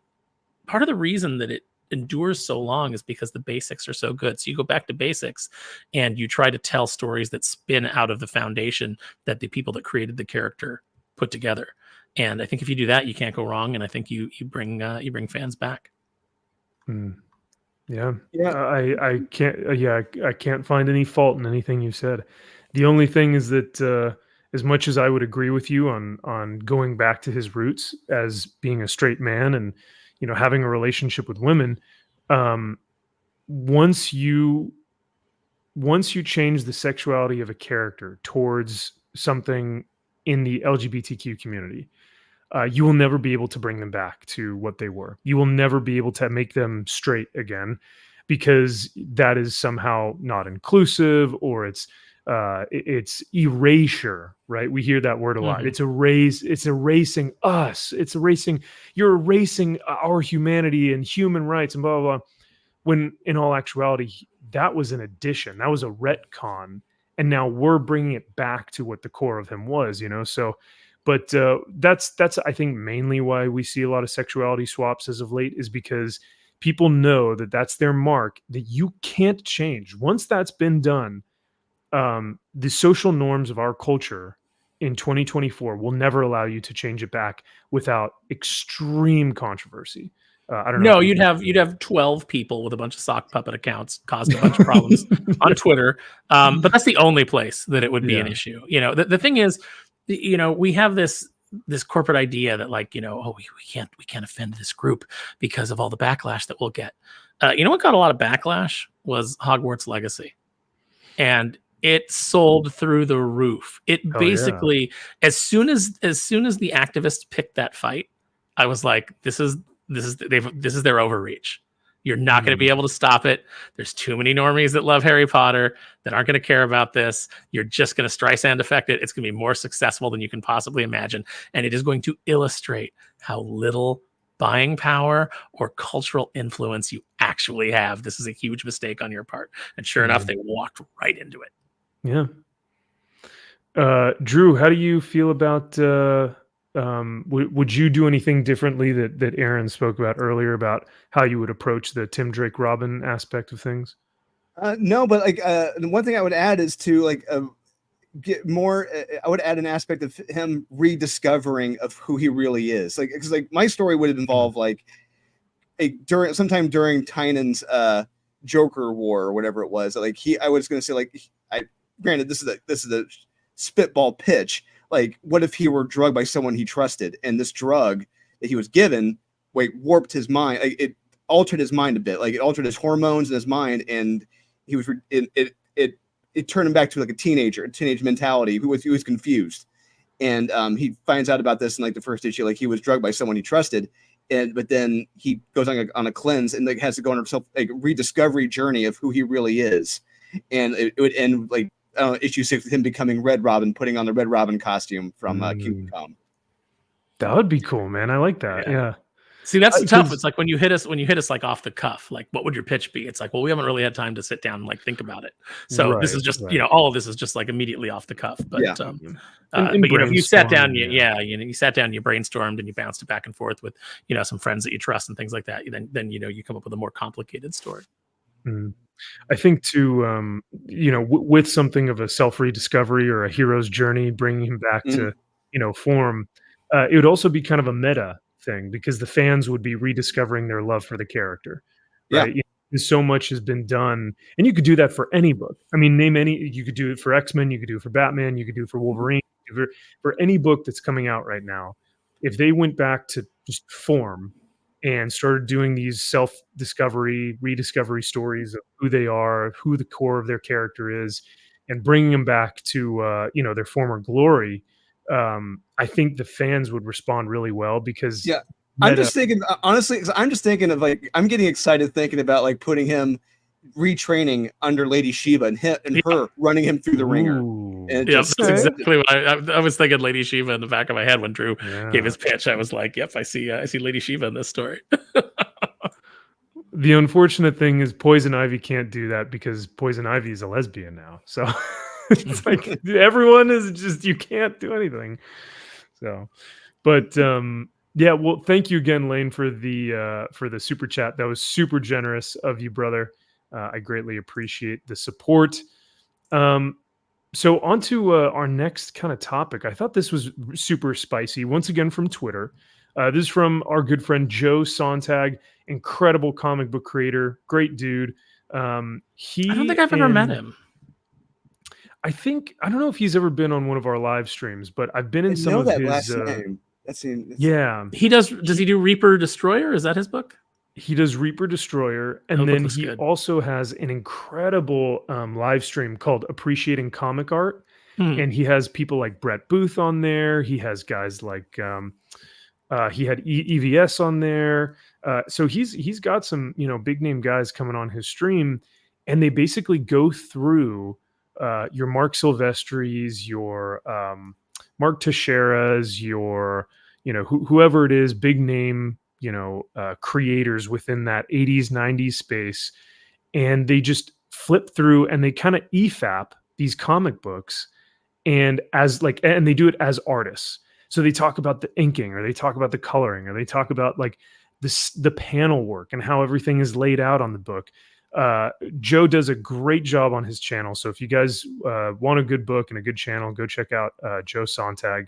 part of the reason that it endures so long is because the basics are so good. So you go back to basics and you try to tell stories that spin out of the foundation that the people that created the character put together. And I think if you do that, you can't go wrong. And I think you bring fans back. Yeah. I can't find any fault in anything you said. The only thing is that as much as I would agree with you on going back to his roots as being a straight man and having a relationship with women, once you change the sexuality of a character towards something in the LGBTQ community, you will never be able to bring them back to what they were. You will never be able to make them straight again, because that is somehow not inclusive, or it's It's erasure, right? We hear that word a lot. It's erasing us. You're erasing our humanity and human rights and blah, blah, blah. When in all actuality, that was an addition. That was a retcon. And now we're bringing it back to what the core of him was, So, but that's I think mainly why we see a lot of sexuality swaps as of late, is because people know that that's their mark that you can't change. Once that's been done, the social norms of our culture in 2024 will never allow you to change it back without extreme controversy. I don't know. No, you'd have 12 people with a bunch of sock puppet accounts causing a bunch of problems on Twitter. But that's the only place that it would be an issue. The thing is, we have this corporate idea that we can't offend this group because of all the backlash that we'll get. What got a lot of backlash was Hogwarts Legacy, and it sold through the roof. It basically, as soon as the activists picked that fight, I was like, this is their overreach. You're not going to be able to stop it. There's too many normies that love Harry Potter that aren't going to care about this. You're just going to Streisand affect it. It's going to be more successful than you can possibly imagine. And it is going to illustrate how little buying power or cultural influence you actually have. This is a huge mistake on your part. And sure enough, they walked right into it. Yeah. Drew, how do you feel about would you do anything differently that Aaron spoke about earlier about how you would approach the Tim Drake Robin aspect of things? No, but the one thing I would add is to get more. I would add an aspect of him rediscovering of who he really is. Because my story would involve sometime during Tynan's Joker War or whatever it was. I was going to say granted this is a spitball pitch. What if he were drugged by someone he trusted, and this drug that he was given, warped his mind? It altered his mind a bit. It altered his hormones in his mind, and he was it turned him back to a teenage mentality. He was confused, and he finds out about this in the first issue. He was drugged by someone he trusted, but then he goes on a cleanse and has to go on himself a rediscovery journey of who he really is, and it would end issue 6 with him becoming Red Robin, putting on the Red Robin costume from Kingdom Come. That would be cool, man. I like that. Yeah. See, that's tough. It's when you hit us off the cuff, what would your pitch be? It's we haven't really had time to sit down and think about it. So this is just, all of this is just immediately off the cuff. But, but if you sat down, you sat down, you brainstormed and you bounced it back and forth with, some friends that you trust and things like that. Then you come up with a more complicated story. Mm. I think too, with something of a self-rediscovery or a hero's journey, bringing him back to, form, it would also be kind of a meta thing because the fans would be rediscovering their love for the character. Right? Yeah. So much has been done, and you could do that for any book. I mean, name any. You could do it for X-Men. You could do it for Batman. You could do it for Wolverine. For any book that's coming out right now, if they went back to just form and started doing these self-discovery, rediscovery stories of who they are, who the core of their character is, and bringing them back to their former glory, I think the fans would respond really well because I'm just thinking honestly. I'm just thinking of I'm getting excited thinking about putting him retraining under Lady Shiva and her running him through the ringer. And that's exactly what I was thinking. Lady Shiva in the back of my head when Drew gave his pitch. I was like, "Yep, I see Lady Shiva in this story." The unfortunate thing is Poison Ivy can't do that because Poison Ivy is a lesbian now. So it's everyone is just, you can't do anything. So, but well, thank you again, Lane, for the super chat. That was super generous of you, brother. I greatly appreciate the support. So on to our next kind of topic. I thought this was super spicy. Once again from Twitter. This is from our good friend Joe Sontag, incredible comic book creator, great dude. I don't think I've ever met him. I don't know if he's ever been on one of our live streams, but I've been in some of his. Last name. He does. Does he do Reaper Destroyer? Is that his book? He does Reaper Destroyer, and then he also has an incredible live stream called Appreciating Comic Art, and he has people like Brett Booth on there. He has guys like he had EVS on there, so he's got some big name guys coming on his stream, and they basically go through Mark Silvestris, your Mark Teixeira's, your whoever it is, big name creators within that 80s 90s space, and they just flip through and they kind of EFAP these comic books, and they do it as artists. So they talk about the inking, or they talk about the coloring, or they talk about like the panel work and how everything is laid out on the book. Joe does a great job on his channel. So if you guys want a good book and a good channel, go check out Joe Sontag.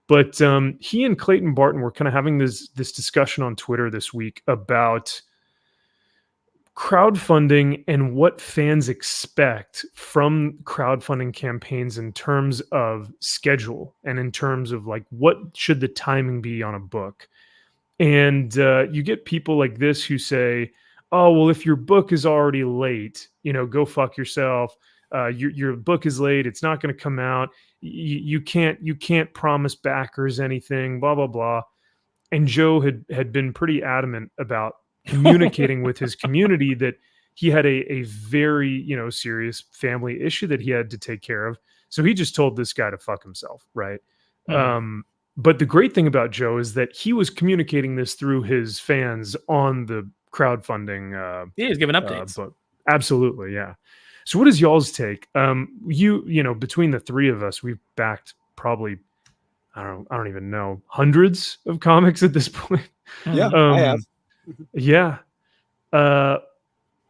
But he and Clayton Barton were kind of having this discussion on Twitter this week about crowdfunding and what fans expect from crowdfunding campaigns in terms of schedule and in terms of like what should the timing be on a book. And you get people like this who say, oh, well, if your book is already late, go fuck yourself. Your book is late. It's not going to come out. You can't promise backers anything, blah, blah, blah. And Joe had been pretty adamant about communicating with his community that he had a very, serious family issue that he had to take care of. So he just told this guy to fuck himself. Right. Mm-hmm. But the great thing about Joe is that he was communicating this through his fans on the crowdfunding. He's giving updates. Book. Absolutely. Yeah. So what is y'all's take? Between the three of us, we've backed probably, I don't even know, hundreds of comics at this point. Yeah, I have. Yeah.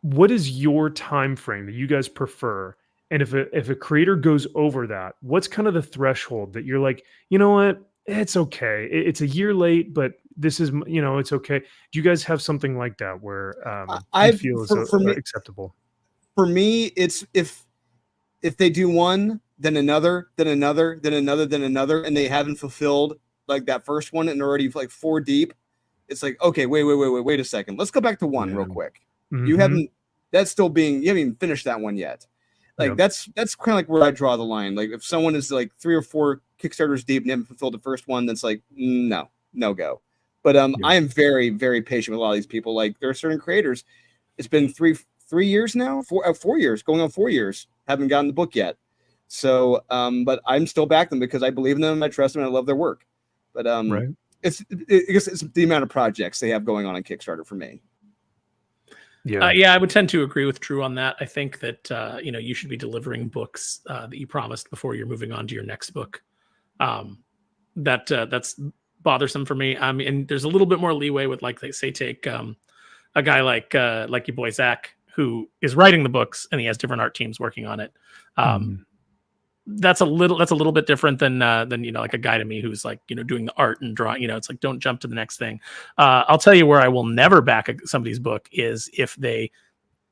What is your time frame that you guys prefer? And if a creator goes over that, what's kind of the threshold that you're like, you know what? It's okay. It's a year late, but this is, it's okay. Do you guys have something like that where you feel is acceptable? For me, it's if they do one, then another, then another, then another, then another, and they haven't fulfilled like that first one and already like 4 deep. It's like, okay, wait a second. Let's go back to one real quick. Mm-hmm. You haven't even finished that one yet. Like that's kind of like where I draw the line. Like if someone is like 3 or 4 Kickstarters deep and haven't fulfilled the first one, that's like, no go. But I am very, very patient with a lot of these people. Like there are certain creators. It's been 3 years now, 4 years, going on 4 years, haven't gotten the book yet. So, but I'm still back them because I believe in them, I trust them, and I love their work. But I guess it's the amount of projects they have going on Kickstarter for me. I would tend to agree with Drew on that. I think that you should be delivering books that you promised before you're moving on to your next book. That's bothersome for me. I mean, and there's a little bit more leeway with, like, they say, take a guy like your boy Zach, who is writing the books and he has different art teams working on it. That's a little bit different than like a guy to me who's like, doing the art and drawing. It's like, don't jump to the next thing. I'll tell you where I will never back somebody's book is if they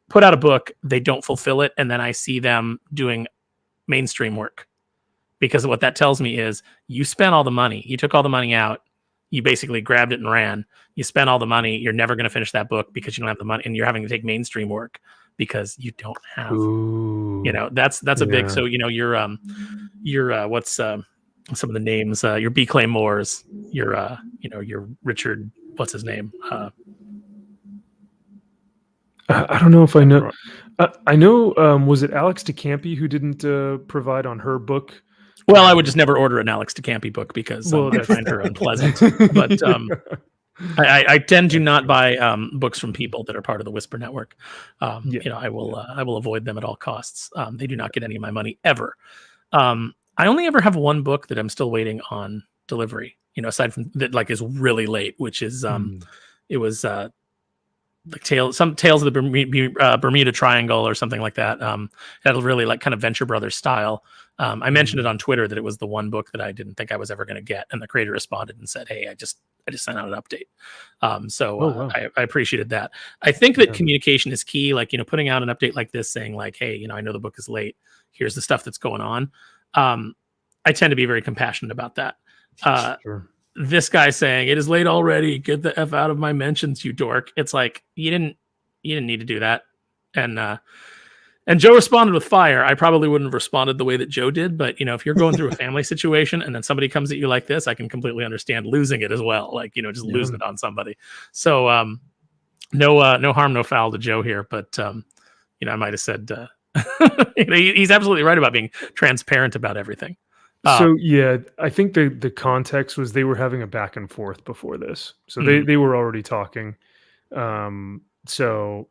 put out a book, they don't fulfill it, and then I see them doing mainstream work. Because what that tells me is you spent all the money, you took all the money out, you basically grabbed it and ran. You spent all the money, you're never going to finish that book because you don't have the money, and you're having to take mainstream work because you don't have. Ooh. That's a big. So your what's some of the names? Your B. Clay Moores, your Richard. What's his name? I don't know if I know. I know. Was it Alex DeCampi who didn't provide on her book? Well, I would just never order an Alex DeCampi book because I find her unpleasant. But I tend to not buy books from people that are part of the Whisper Network. I will avoid them at all costs. They do not get any of my money ever. I only ever have one book that I'm still waiting on delivery. Aside from that, like, is really late, which is it was like Tales of the Bermuda Triangle or something like that. Had a really like kind of Venture Brothers style. I mentioned it on Twitter that it was the one book that I didn't think I was ever going to get, and the creator responded and said, "Hey, I just sent out an update." Wow. I appreciated that. I think that communication is key. Like, putting out an update like this, saying like, "Hey, I know the book is late. Here's the stuff that's going on." I tend to be very compassionate about that. Sure. This guy saying it is late already, get the F out of my mentions, you dork. It's like, you didn't need to do that. And Joe responded with fire. I probably wouldn't have responded the way that Joe did, but if you're going through a family situation and then somebody comes at you like this, I can completely understand losing it as well. Like, just losing it on somebody. So no harm, no foul to Joe here, but I might have said He's absolutely right about being transparent about everything. So yeah, I think the context was they were having a back and forth before this, so they were already talking. So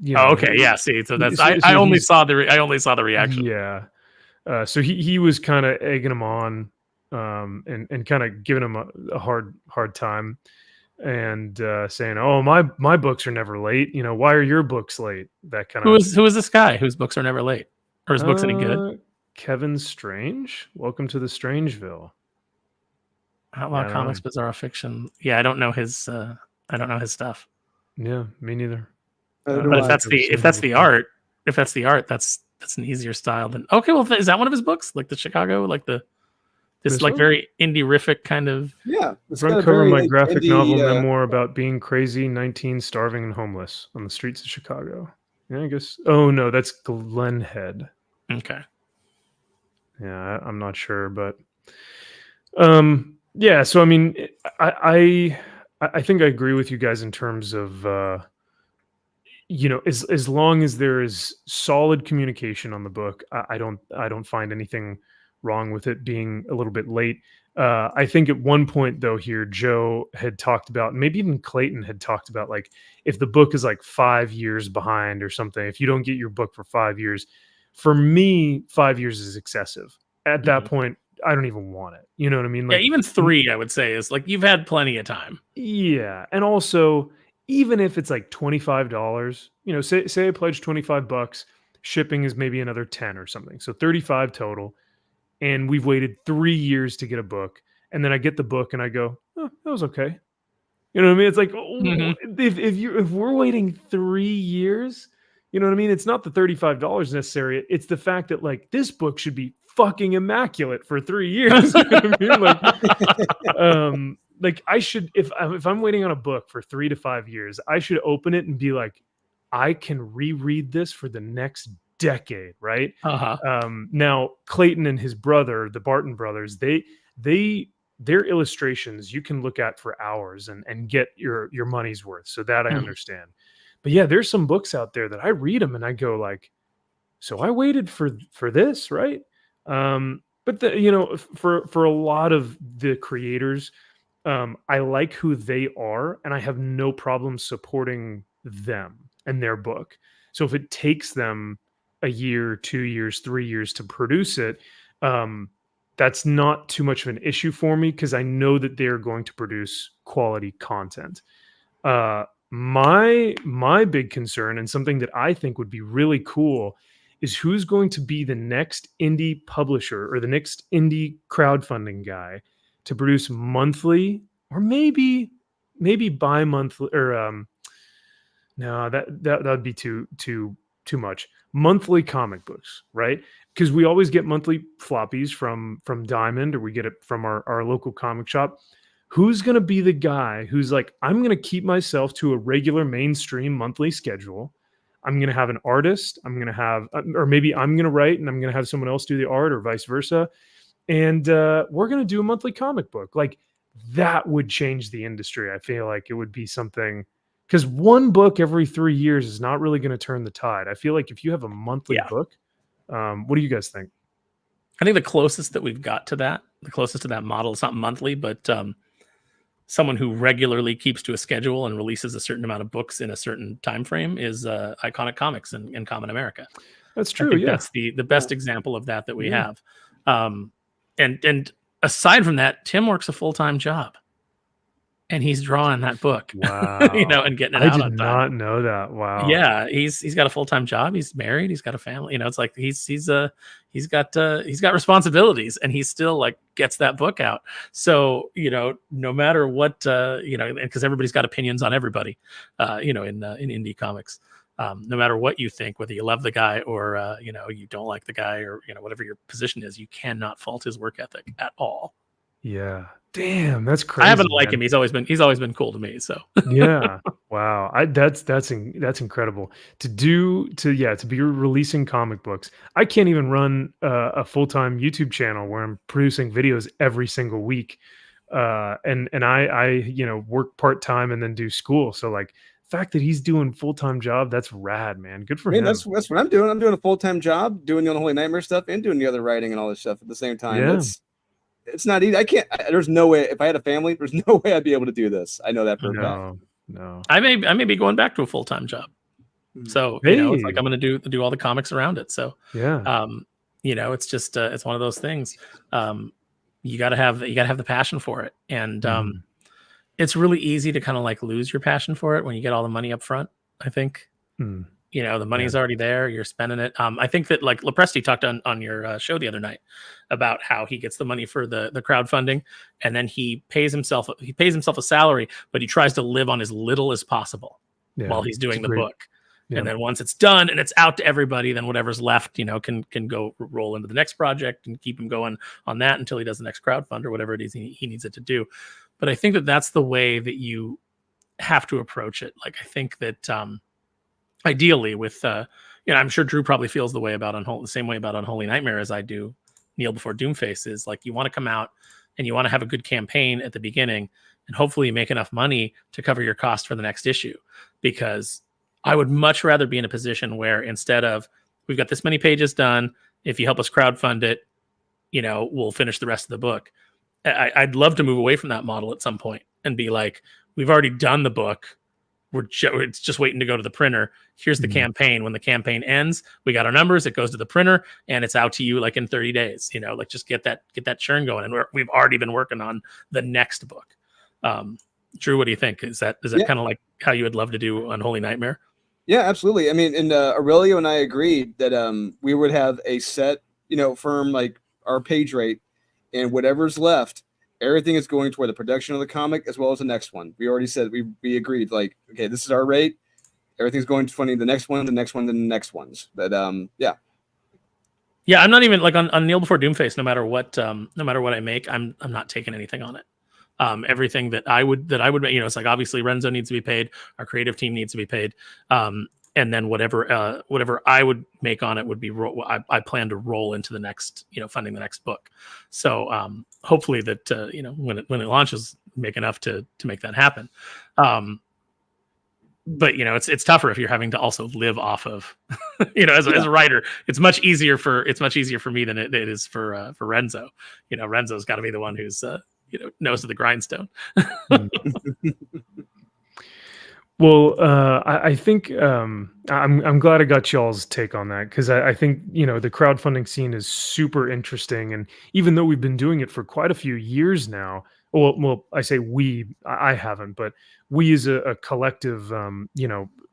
okay, yeah. See, so that's so I only saw the reaction. Yeah. So he was kind of egging him on, and kind of giving him a hard time, and saying, "Oh, my books are never late. Why are your books late?" That kind of. Who is this guy whose books are never late? Or his books any good? Kevin Strange. Welcome to the Strangeville. Outlaw Comics, Bizarre Fiction. Yeah, I don't know his stuff. Yeah, me neither. But if that's the art, that's an easier style than. Okay, well, is that one of his books? Like the Chicago, like this like very indie-rific kind of. Yeah. Front cover of my graphic novel memoir about being crazy, 19, starving, and homeless on the streets of Chicago. Yeah, I guess. Oh no, that's Glenhead. Okay. Yeah, I'm not sure, but yeah. So I mean, I think I agree with you guys in terms of as long as there is solid communication on the book, I don't find anything wrong with it being a little bit late. I think at one point though here, Joe had talked about, maybe even Clayton had talked about, like if the book is like 5 years behind or something, if you don't get your book for 5 years, for me, 5 years is excessive. At that point, I don't even want it. You know what I mean? Like, yeah, even 3, I would say, is like you've had plenty of time. Yeah, and also even if it's like $25, say I pledge $25, shipping is maybe another 10 or something, so 35 total, and we've waited 3 years to get a book, and then I get the book and I go, oh, that was okay. You know what I mean? It's like, if we're waiting 3 years, you know what I mean? It's not the $35 necessary. It's the fact that like this book should be fucking immaculate for 3 years. You know what I mean? Like I should, if I'm waiting on a book for 3 to 5 years, I should open it and be like, I can reread this for the next decade, right? Now Clayton and his brother, the Barton brothers, their illustrations you can look at for hours and get your money's worth. So that I understand. But yeah, there's some books out there that I read them and I go like, so I waited for this, right? But for a lot of the creators, I like who they are and I have no problem supporting them and their book. So if it takes them a year, 2 years, 3 years to produce it, that's not too much of an issue for me because I know that they're going to produce quality content. My big concern, and something that I think would be really cool, is who's going to be the next indie publisher or the next indie crowdfunding guy to produce monthly or maybe bi-monthly, or no, that'd be too much. Monthly comic books, right? Because we always get monthly floppies from Diamond, or we get it from our local comic shop. Who's going to be the guy who's like, I'm going to keep myself to a regular mainstream monthly schedule. I'm going to have an artist. I'm going to have, or maybe I'm going to write and I'm going to have someone else do the art, or vice versa. And we're going to do a monthly comic book. Like that would change the industry. I feel like it would be something, because one book every 3 years is not really going to turn the tide. I feel like if you have a monthly book, what do you guys think? I think the closest that we've got to that, model, it's not monthly, but someone who regularly keeps to a schedule and releases a certain amount of books in a certain time frame is Iconic Comics in Common America. That's true. I think that's the best example of that we have. And aside from that, Tim works a full-time job. And he's drawing that book, wow. And getting it out on time. I did not know that. Wow. Yeah, he's got a full-time job. He's married. He's got a family. It's like he's got responsibilities, and he still like gets that book out. So no matter what, because everybody's got opinions on everybody, in indie comics. No matter what you think, whether you love the guy or you don't like the guy, or whatever your position is, you cannot fault his work ethic at all. Yeah. Damn, that's crazy. I haven't liked him. He's always been cool to me. So yeah, wow. That's incredible to be releasing comic books. I can't even run a full-time YouTube channel where I'm producing videos every single week, and I work part-time and then do school. So like fact that he's doing full-time job, that's rad, man. Good for him. That's what I'm doing. I'm doing a full-time job, doing the Unholy Nightmare stuff and doing the other writing and all this stuff at the same time. Yeah. It's not easy. There's no way, if I had a family, there's no way I'd be able to do this. I know that for a fact. No. I may be going back to a full-time job. So, it's like I'm going to do all the comics around it. So, yeah. It's just, it's one of those things. You gotta have the passion for it. And, it's really easy to kind of like lose your passion for it when you get all the money up front. I think, the money's already there. You're spending it. I think that like Lopresti talked on your show the other night about how he gets the money for the crowdfunding, and then he pays himself a salary, but he tries to live on as little as possible while he's doing the book. Yeah. And then once it's done and it's out to everybody, then whatever's left, can go roll into the next project and keep him going on that until he does the next crowdfund or whatever it is he needs it to do. But I think that that's the way that you have to approach it. Like, I think that ideally with, I'm sure Drew probably feels the same way about Unholy Nightmare as I do Kneel Before Doomface, is like, you want to come out and you want to have a good campaign at the beginning and hopefully make enough money to cover your cost for the next issue. Because I would much rather be in a position where instead of, we've got this many pages done, if you help us crowdfund it, we'll finish the rest of the book. I'd love to move away from that model at some point and be like, we've already done the book. It's just waiting to go to the printer. Here's the campaign. When the campaign ends, we got our numbers. It goes to the printer and it's out to you like in 30 days. Like just get that churn going. And we've already been working on the next book. Drew, what do you think? Is that kind of like how you would love to do Unholy Nightmare? Yeah, absolutely. I mean, and Aurelio and I agreed that we would have a set, firm, like our page rate, and whatever's left, everything is going toward the production of the comic as well as the next one. We already said we agreed, like, okay, this is our rate. Everything's going to funding the next one, then the next ones. But yeah. Yeah, I'm not even like on Kneel Before Doomface. No matter what I make, I'm not taking anything on it. Everything that I would make, it's like, obviously Renzo needs to be paid, our creative team needs to be paid, and then whatever I would make on it would be I plan to roll into the next, funding the next book. So hopefully that when it launches, make enough to make that happen. But it's tougher if you're having to also live off of as a writer. It's much easier for me than it is for Renzo. Renzo's got to be the one who's nose to the grindstone. Well, I think I'm glad I got y'all's take on that, because I think the crowdfunding scene is super interesting, and even though we've been doing it for quite a few years now, well, I say I haven't, but we as a collective,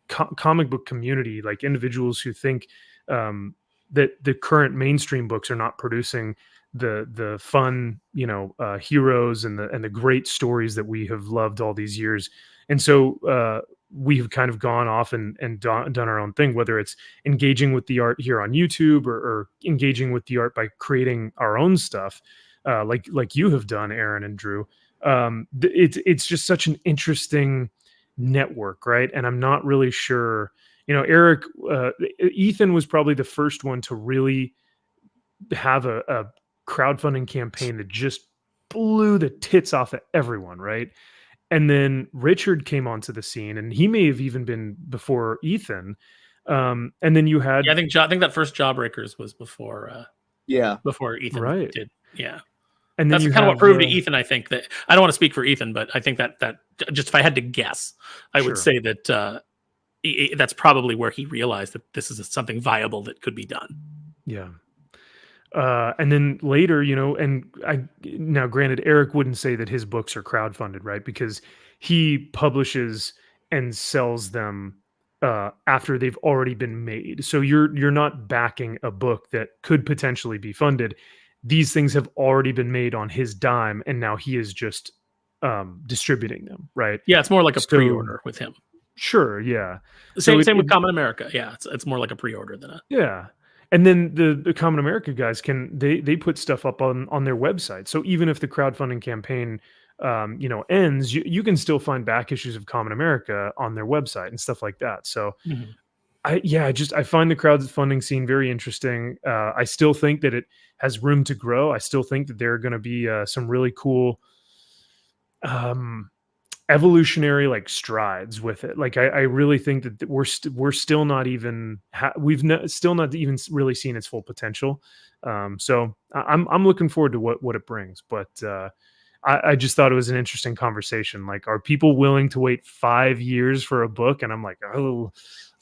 comic book community, like individuals who think that the current mainstream books are not producing the fun, heroes and the great stories that we have loved all these years. And so we've kind of gone off and done our own thing, whether it's engaging with the art here on YouTube or engaging with the art by creating our own stuff, like you have done, Aaron and Drew. It's just such an interesting network, right? And I'm not really sure, Eric, Ethan was probably the first one to really have a crowdfunding campaign that just blew the tits off of everyone, right? And then Richard came onto the scene, and he may have even been before Ethan. And then you had, I think that first Jawbreakers was before Ethan did. Yeah. And then that's kind of what proved to Ethan, I think, that I don't want to speak for Ethan, but I think that just, if I had to guess, I would say that that's probably where he realized that this is something viable that could be done. Yeah. And then later, now granted, Eric wouldn't say that his books are crowdfunded, right? Because he publishes and sells them after they've already been made. So you're not backing a book that could potentially be funded. These things have already been made on his dime, and now he is just distributing them, right? Yeah, it's more like a pre-order with him. Sure, yeah. Same with Common America. Yeah, it's more like a pre-order than a... Yeah. And then the Common America guys they put stuff up on their website. So even if the crowdfunding campaign ends, you can still find back issues of Common America on their website and stuff like that. So I find the crowdfunding scene very interesting. I still think that it has room to grow. I still think that there are going to be some really cool evolutionary like strides with it. Like I really think that we're still not even still not even really seen its full potential. So I'm looking forward to what it brings. But I just thought it was an interesting conversation. Like, are people willing to wait 5 years for a book? And I'm like, oh,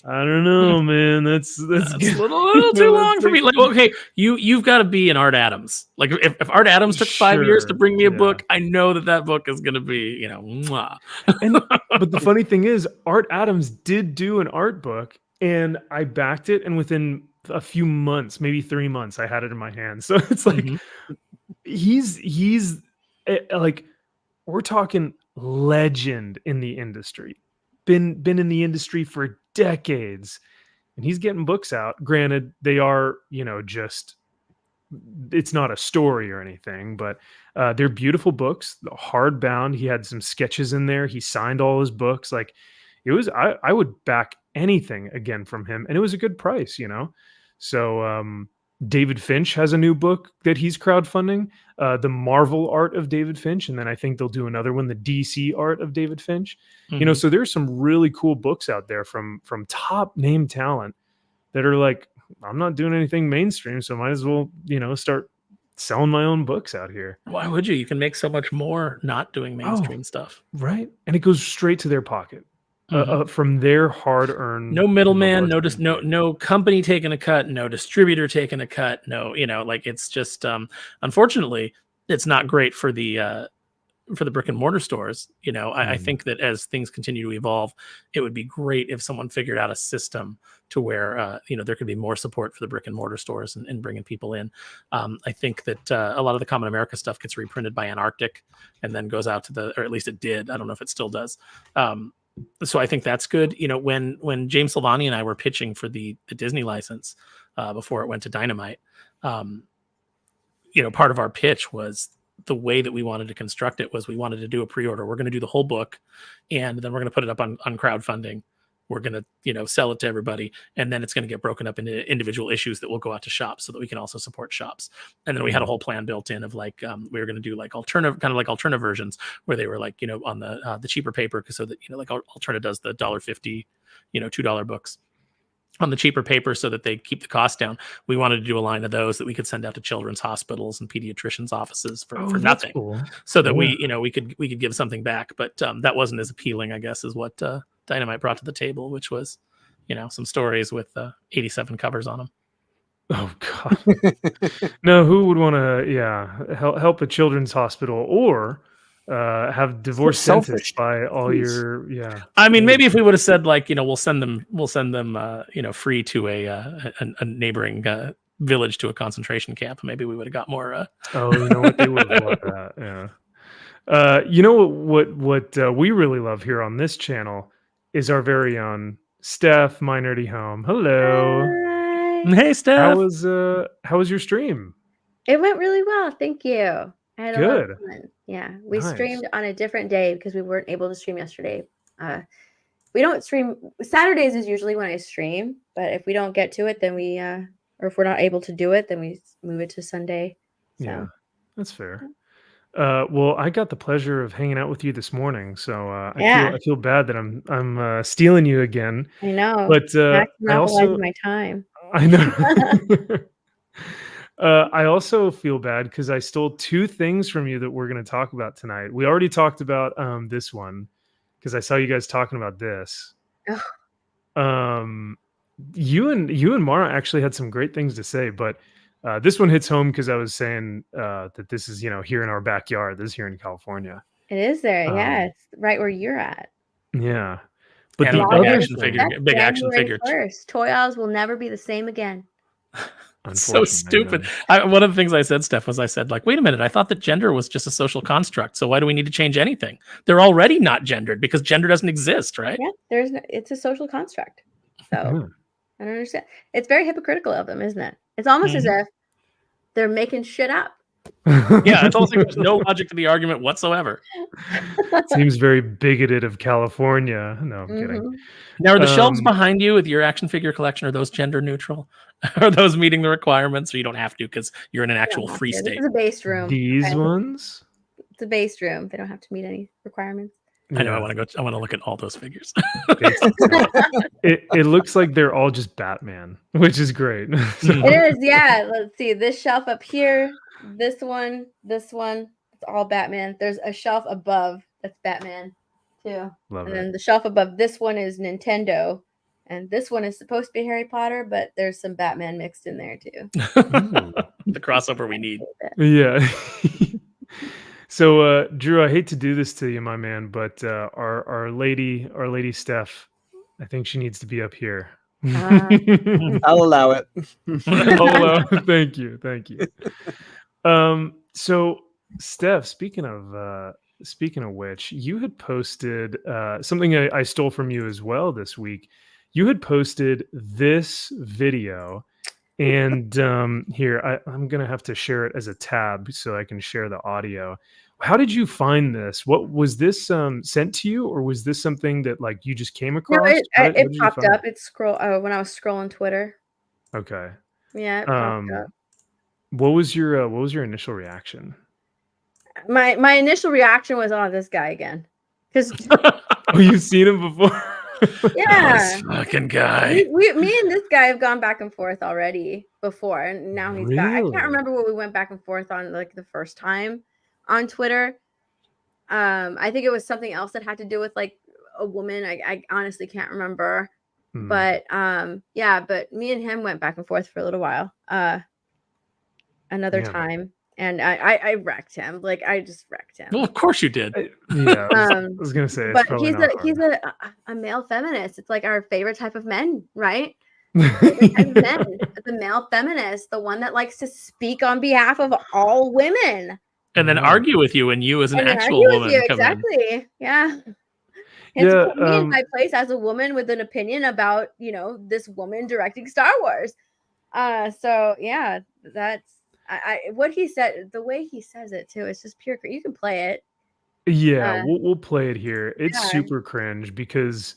I don't know, man. That's a little too long for me. Like, okay, you've got to be an Art Adams. Like, if Art Adams took 5 years to bring me a book, I know that book is going to be, mwah. But the funny thing is, Art Adams did do an art book, and I backed it, and within a few months, maybe 3 months, I had it in my hand. So it's like he's like, we're talking legend in the industry. Been in the industry for decades, and he's getting books out. Granted, they are, just, it's not a story or anything, but they're beautiful books, hardbound. He had some sketches in there. He signed all his books. Like, it was, I would back anything again from him, and it was a good price, So David Finch has a new book that he's crowdfunding, the Marvel art of David Finch, and then I think they'll do another one, the DC art of David Finch. So there's some really cool books out there from top name talent that are like, I'm not doing anything mainstream, so might as well, start selling my own books out here. Why would you? You can make so much more not doing mainstream stuff. Right. And it goes straight to their pocket. From their hard-earned, no middleman, no company taking a cut, no distributor taking a cut, no, like, it's just unfortunately it's not great for the brick and mortar stores. I think that as things continue to evolve, it would be great if someone figured out a system to where there could be more support for the brick and mortar stores and bringing people in. I think that a lot of the Common America stuff gets reprinted by Antarctic and then goes out to or at least it did. I don't know if it still does. So I think that's good. When James Silvani and I were pitching for the Disney license before it went to Dynamite, part of our pitch was the way that we wanted to construct it was we wanted to do a pre-order. We're going to do the whole book, and then we're going to put it up on crowdfunding. We're going to, sell it to everybody, and then it's going to get broken up into individual issues that will go out to shops so that we can also support shops. And then we had a whole plan built in of like, we were going to do like alternative versions where they were like, on the cheaper paper. So that, like Alterna does the $1.50, $2 books on the cheaper paper so that they keep the cost down. We wanted to do a line of those that we could send out to children's hospitals and pediatricians' offices for nothing. Cool. So that we could give something back. But that wasn't as appealing, I guess, as what Dynamite brought to the table, which was, some stories with 87 covers on them. Oh God. No, who would want to, help a children's hospital or have divorce sentenced by all your, I mean, maybe if we would have said like, we'll send them free to a neighboring village to a concentration camp, maybe we would have got more. What they would have loved that. Yeah. What we really love here on this channel is our very own Steph, My Nerdy Home. Hello. Hi. Hey, Steph. How was your stream? It went really well. Thank you. I had Good. A lot of fun. Yeah. We Nice. streamed on a different day because we weren't able to stream yesterday. We don't stream. Saturdays is usually when I stream, but if we don't get to it, then we, or if we're not able to do it, then we move it to Sunday. So. Yeah, that's fair. Well, I got the pleasure of hanging out with you this morning, so I feel bad that I'm stealing you again. I know, but I also my time. I know. I also feel bad because I stole two things from you that we're going to talk about tonight. We already talked about this one because I saw you guys talking about this. Oh. You and Mara actually had some great things to say, but. This one hits home because I was saying that this is, here in our backyard. This is here in California. It is there. Yeah, it's right where you're at. Yeah. But and the big other action figure. First, Toy Aisles will never be the same again. So stupid. One of the things I said, Steph, was I said, like, wait a minute. I thought that gender was just a social construct. So why do we need to change anything? They're already not gendered because gender doesn't exist, right? Yeah, it's a social construct. So I don't understand. It's very hypocritical of them, isn't it? It's almost as if they're making shit up. Yeah, it's almost like there's no logic to the argument whatsoever. Seems very bigoted of California. No, I'm kidding. Now, are the shelves behind you with your action figure collection, are those gender neutral? Are those meeting the requirements? Or you don't have to because you're in an actual free state? It's a based room. These ones? It's a based room. They don't have to meet any requirements. I know. I want to look at all those figures. It looks like they're all just Batman, which is great. It is, yeah. Let's see. This shelf up here, this one, it's all Batman. There's a shelf above that's Batman too. Then the shelf above this one is Nintendo. And this one is supposed to be Harry Potter, but there's some Batman mixed in there too. The crossover we need. Yeah. So, Drew, I hate to do this to you, my man, but our lady Steph, I think she needs to be up here. I'll allow it. Thank you. So, Steph, speaking of which, you had posted something I stole from you as well this week. You had posted this video, and here I'm gonna have to share it as a tab so I can share the audio. How did you find this? What was this sent to you, or was this something that like you just came across? No, it popped up. It when I was scrolling Twitter. Okay. Yeah, it popped up. What was your initial reaction? My initial reaction was, "Oh, this guy again," because oh, you've seen him before. Yeah, this fucking guy. Me and this guy have gone back and forth already before, and now he's back. I can't remember what we went back and forth on like the first time on Twitter. I think it was something else that had to do with like a woman. I honestly can't remember, but yeah. But me and him went back and forth for a little while. Another time. And I wrecked him. Like I just wrecked him. Well, of course you did. Yeah, I was gonna say. But he's a male feminist. It's like our favorite type of men, right? The male feminist, the one that likes to speak on behalf of all women, and then argue with you, and you as an actual woman. Exactly. Yeah. And to put me in my place as a woman with an opinion about this woman directing Star Wars. So yeah, that's. What he said, the way he says it too, it's just pure. You can play it. Yeah, we'll play it here. It's super cringe because,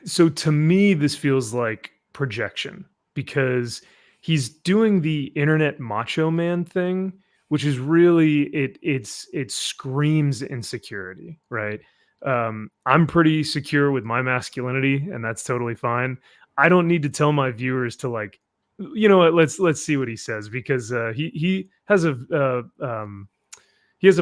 so to me, this feels like projection because he's doing the internet macho man thing, which is really it screams insecurity, right? I'm pretty secure with my masculinity, and that's totally fine. I don't need to tell my viewers to like. You know what? Let's see what he says because he has a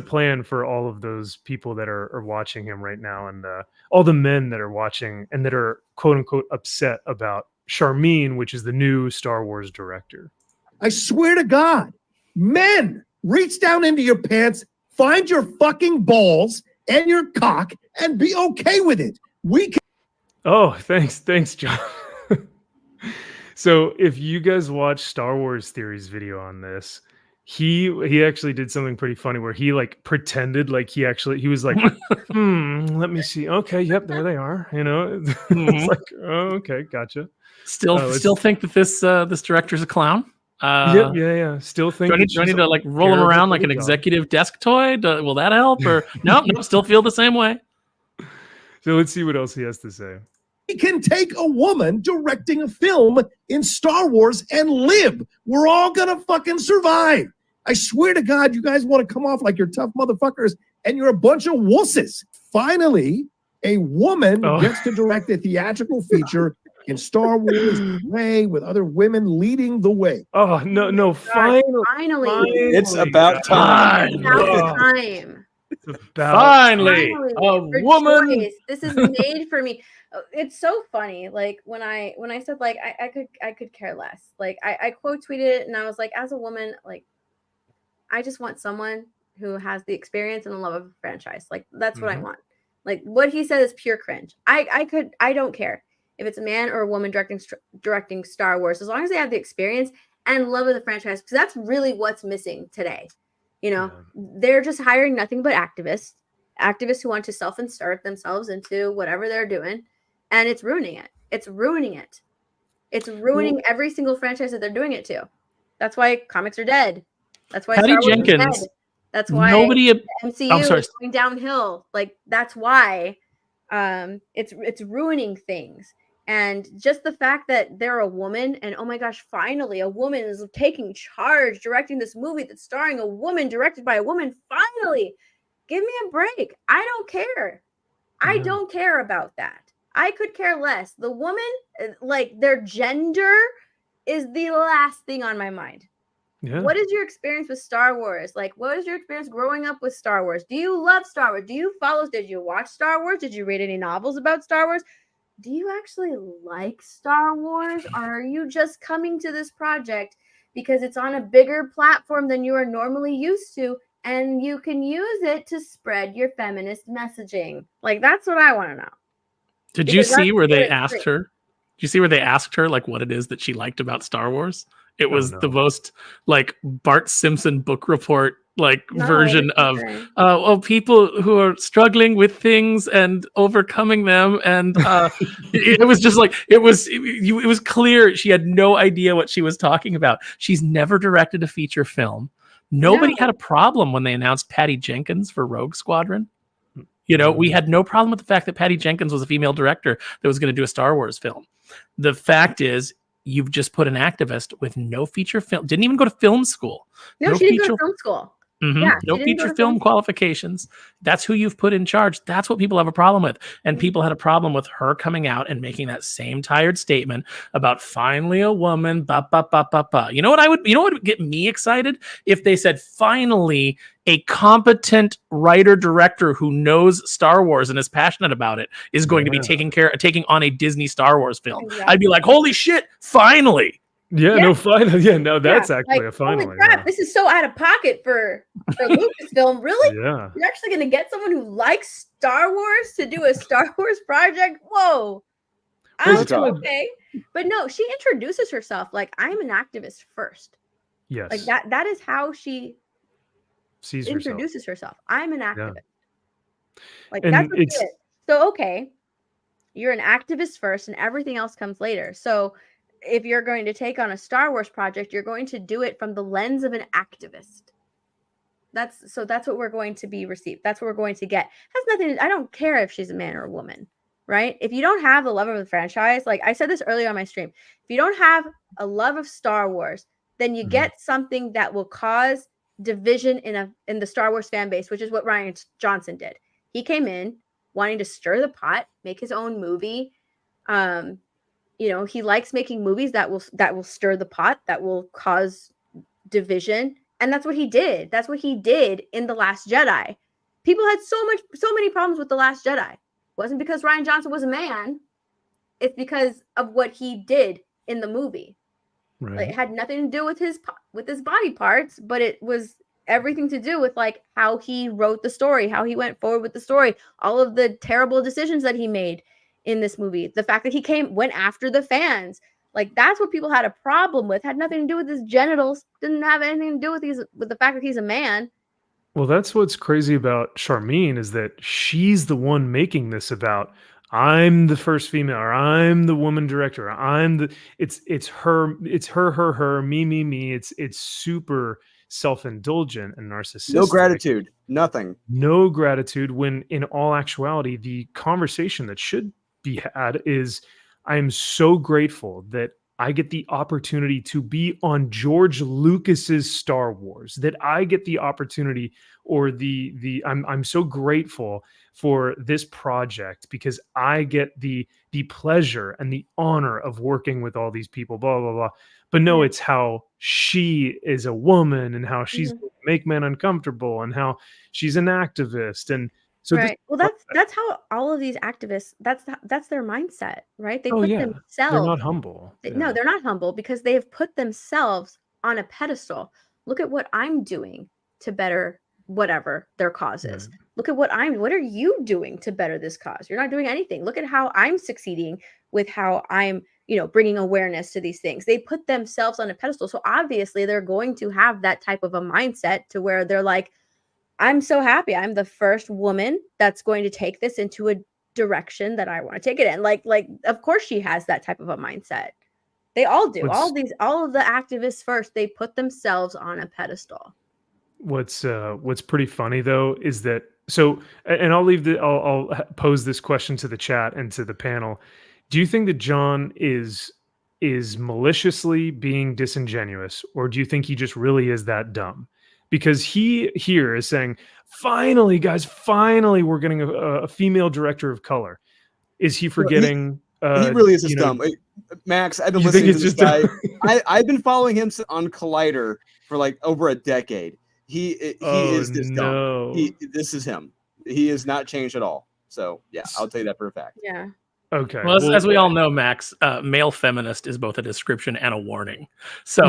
plan for all of those people that are watching him right now and all the men that are watching and that are quote unquote upset about Charmin, which is the new Star Wars director. I swear to God, men, reach down into your pants, find your fucking balls and your cock, and be okay with it. We can. Oh, thanks, John. So if you guys watch Star Wars Theory's video on this, he actually did something pretty funny where he like pretended like he was like, let me see. Okay, yep, there they are. It's like, oh, okay, gotcha. Still think that this director's a clown? Yeah. Still think. Do I need to like roll him around like an executive desk toy? Will that help? Or no, still feel the same way. So let's see what else he has to say. We can take a woman directing a film in Star Wars and live. We're all gonna fucking survive. I swear to God, you guys want to come off like you're tough motherfuckers, and you're a bunch of wusses. Finally, a woman gets to direct a theatrical feature in Star Wars way with other women leading the way. Oh, no, finally. It's about time. Finally, a woman. Choice. This is made for me. It's so funny. Like when I said like I could care less. Like I quote tweeted it and I was like, as a woman, like I just want someone who has the experience and the love of a franchise. Like that's what I want. Like what he said is pure cringe. I don't care if it's a man or a woman directing Star Wars, as long as they have the experience and love of the franchise, because that's really what's missing today. They're just hiring nothing but activists who want to self-insert themselves into whatever they're doing, and it's ruining it. It's ruining every single franchise that they're doing it to. That's why comics are dead. That's why Patty Star Wars Jenkins. is dead. That's why the MCU is going downhill. Like that's why it's ruining things. And just the fact that they're a woman and oh my gosh, finally a woman is taking charge, directing this movie that's starring a woman, directed by a woman. Finally, give me a break. I don't care. I don't care about that. I could care less. The woman, like their gender is the last thing on my mind. Yeah. What is your experience with Star Wars? Like, what is your experience growing up with Star Wars? Do you love Star Wars? Do you follow? Did you watch Star Wars? Did you read any novels about Star Wars? Do you actually like Star Wars? Or are you just coming to this project because it's on a bigger platform than you are normally used to, and you can use it to spread your feminist messaging? Like, that's what I want to know. Did you see where they asked her? Did you see where they asked her like what it is that she liked about Star Wars? It was the most like Bart Simpson book report version of people who are struggling with things and overcoming them, and it was just like it was clear she had no idea what she was talking about. She's never directed a feature film. Nobody had a problem when they announced Patty Jenkins for Rogue Squadron. You know, we had no problem with the fact that Patty Jenkins was a female director that was going to do a Star Wars film. The fact is, you've just put an activist with no feature film, didn't even go to film school. No, she didn't go to film school. Mm-hmm. Yeah, no feature film qualifications. That's who you've put in charge. That's what people have a problem with. And people had a problem with her coming out and making that same tired statement about finally a woman, You know what would get me excited? If they said finally a competent writer director who knows Star Wars and is passionate about it is going to be taking on a Disney Star Wars film. Exactly. I'd be like, holy shit, finally. Finally. That's actually a finally. Holy crap, this is so out of pocket for Lucasfilm. Really? Yeah. You're actually going to get someone who likes Star Wars to do a Star Wars project? Whoa. Okay. But no, she introduces herself like, I'm an activist first. Yes. Like that is how she introduces herself. I'm an activist. Like, and that's what it is. So, okay, you're an activist first and everything else comes later. So if you're going to take on a Star Wars project, you're going to do it from the lens of an activist. That's what we're going to be received. That's what we're going to get. Has nothing. I don't care if she's a man or a woman, right? If you don't have the love of the franchise, like I said this earlier on my stream, if you don't have a love of Star Wars, then you get something that will cause division in the Star Wars fan base, which is what Rian Johnson did. He came in wanting to stir the pot, make his own movie. He likes making movies that will stir the pot, that will cause division. And that's what he did. That's what he did in The Last Jedi. People had so many problems with The Last Jedi. It wasn't because Rian Johnson was a man. It's because of what he did in the movie. Right. Like, it had nothing to do with his body parts, but it was everything to do with like how he wrote the story, how he went forward with the story, all of the terrible decisions that he made in this movie, the fact that he went after the fans. Like, that's what people had a problem with. Had nothing to do with his genitals. Didn't have anything to do with the fact that he's a man. Well, that's what's crazy about Charmine, is that she's the one making this about, I'm the first female, or I'm the woman director. It's her, me. It's super self-indulgent and narcissistic. No gratitude, nothing. No gratitude, when in all actuality, the conversation that should be had is, I am so grateful that I get the opportunity to be on George Lucas's Star Wars, that I get the opportunity, or I'm so grateful for this project because I get the pleasure and the honor of working with all these people, blah, blah, blah. But no, it's how she is a woman and how she's going to make men uncomfortable and how she's an activist. And so right. Well, that's how all of these activists, that's their mindset, right? They put themselves. They're not humble. No, they're not humble because they have put themselves on a pedestal. Look at what I'm doing to better whatever their cause is. Right. Look at what are you doing to better this cause? You're not doing anything. Look at how I'm succeeding with how I'm, bringing awareness to these things. They put themselves on a pedestal. So obviously they're going to have that type of a mindset to where they're like, I'm so happy. I'm the first woman that's going to take this into a direction that I want to take it in. Like, of course she has that type of a mindset. They all do. All of the activists first, they put themselves on a pedestal. What's pretty funny though is that, and I'll pose this question to the chat and to the panel. Do you think that John is maliciously being disingenuous, or do you think he just really is that dumb? because he here is saying, finally, guys, finally, we're getting a female director of color. Is he forgetting? He really is just dumb. Max, I've been listening to this guy. I've been following him on Collider for like over a decade. He is just dumb. This is him. He has not changed at all. So yeah, I'll tell you that for a fact. Yeah. Okay. Well, as we all know, Max, male feminist is both a description and a warning. So,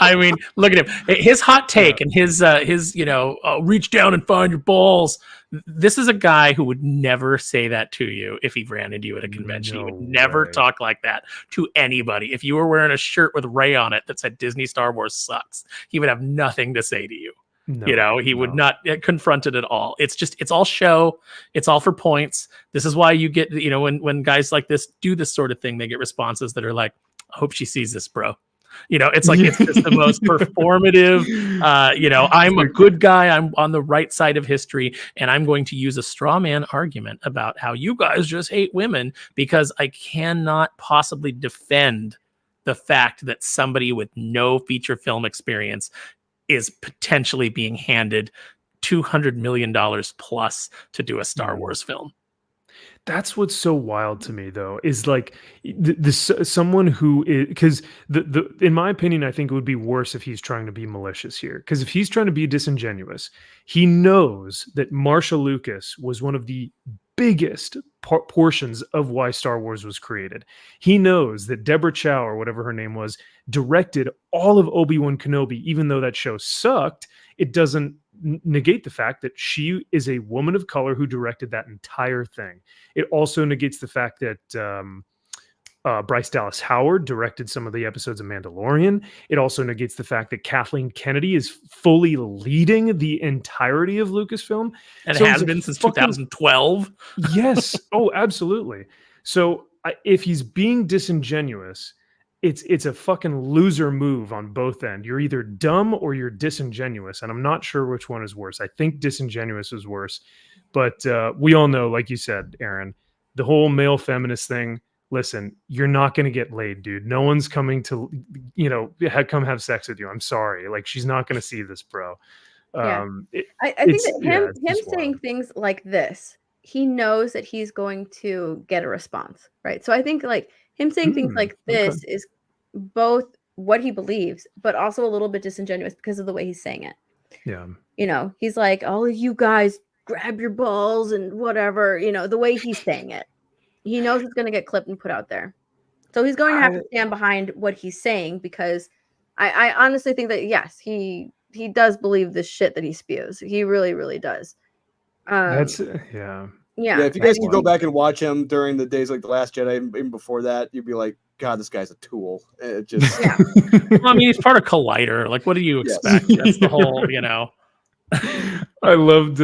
I mean, look at him. His hot take and his reach down and find your balls. This is a guy who would never say that to you if he ran into you at a convention. He would never talk like that to anybody. If you were wearing a shirt with Ray on it that said Disney Star Wars sucks, he would have nothing to say to you. He would not confront it at all. It's all show. It's all for points. This is why you get, when guys like this do this sort of thing, they get responses that are like, I hope she sees this, bro. It's like, it's just the most performative, I'm a good guy. I'm on the right side of history. And I'm going to use a straw man argument about how you guys just hate women because I cannot possibly defend the fact that somebody with no feature film experience is potentially being handed $200 million plus to do a Star Wars film. That's what's so wild to me, though, is like this someone who is, because in my opinion, I think it would be worse if he's trying to be malicious here. Because if he's trying to be disingenuous, he knows that Marsha Lucas was one of the biggest portions of why Star Wars was created. He knows that Deborah Chow, or whatever her name was, directed all of Obi-Wan Kenobi. Even though that show sucked, it doesn't negate the fact that she is a woman of color who directed that entire thing. It also negates the fact that Bryce Dallas Howard directed some of the episodes of Mandalorian. It also negates the fact that Kathleen Kennedy is fully leading the entirety of Lucasfilm. And so has been since 2012. Yes. Oh, absolutely. So if he's being disingenuous, it's a fucking loser move on both ends. You're either dumb or you're disingenuous. And I'm not sure which one is worse. I think disingenuous is worse. But we all know, like you said, Aaron, the whole male feminist thing. Listen, you're not going to get laid, dude. No one's coming to, come have sex with you. I'm sorry. Like, she's not going to see this, bro. I think that him saying things like this, he knows that he's going to get a response, right? So I think like him saying things like this is both what he believes, but also a little bit disingenuous because of the way he's saying it. Yeah. He's like, all of you guys grab your balls and whatever, the way he's saying it. He knows it's going to get clipped and put out there. So he's going to have to stand behind what he's saying because I honestly think that, yes, he does believe this shit that he spews. He really, really does. Yeah. If you guys can go back and watch him during the days like The Last Jedi, even before that, you'd be like, God, this guy's a tool. It just, Well, I mean, he's part of Collider. Like, what do you expect? That's the whole, I loved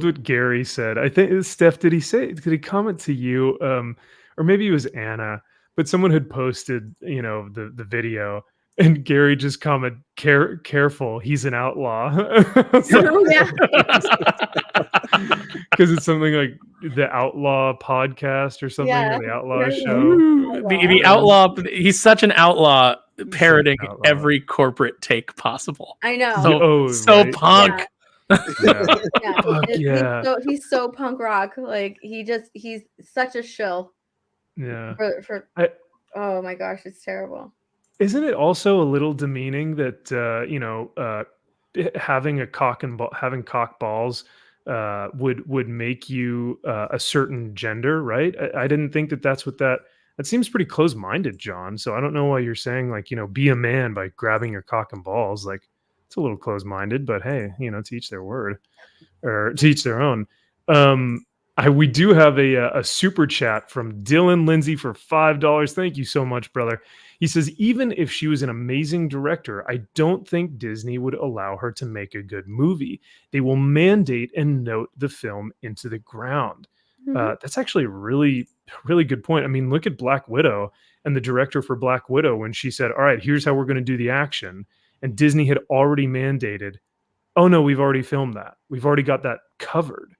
what Gary said. I think, Steph, did he comment to you? Or maybe it was Anna, but someone had posted, the video, and Gary just commented, careful, he's an outlaw. Because it's something like the Outlaw podcast or something, or the Outlaw show. The Outlaw, he's such an outlaw, parroting every corporate take possible. I know. So punk. He's so punk rock. Like he's such a shill. Yeah. Oh my gosh, it's terrible. Isn't it also a little demeaning that having having cock balls would make you a certain gender, right? I didn't think that's what that seems pretty close-minded, John. So I don't know why you're saying like, be a man by grabbing your cock and balls. Like, it's a little close-minded, but hey, to each their word, or to each their own. We do have a super chat from Dylan Lindsay for $5. Thank you so much, brother. He says, even if she was an amazing director, I don't think Disney would allow her to make a good movie. They will mandate and note the film into the ground. That's actually a really, really good point. I mean, look at Black Widow and the director for Black Widow when she said, all right, here's how we're going to do the action. And Disney had already mandated, oh no, we've already filmed that. We've already got that covered.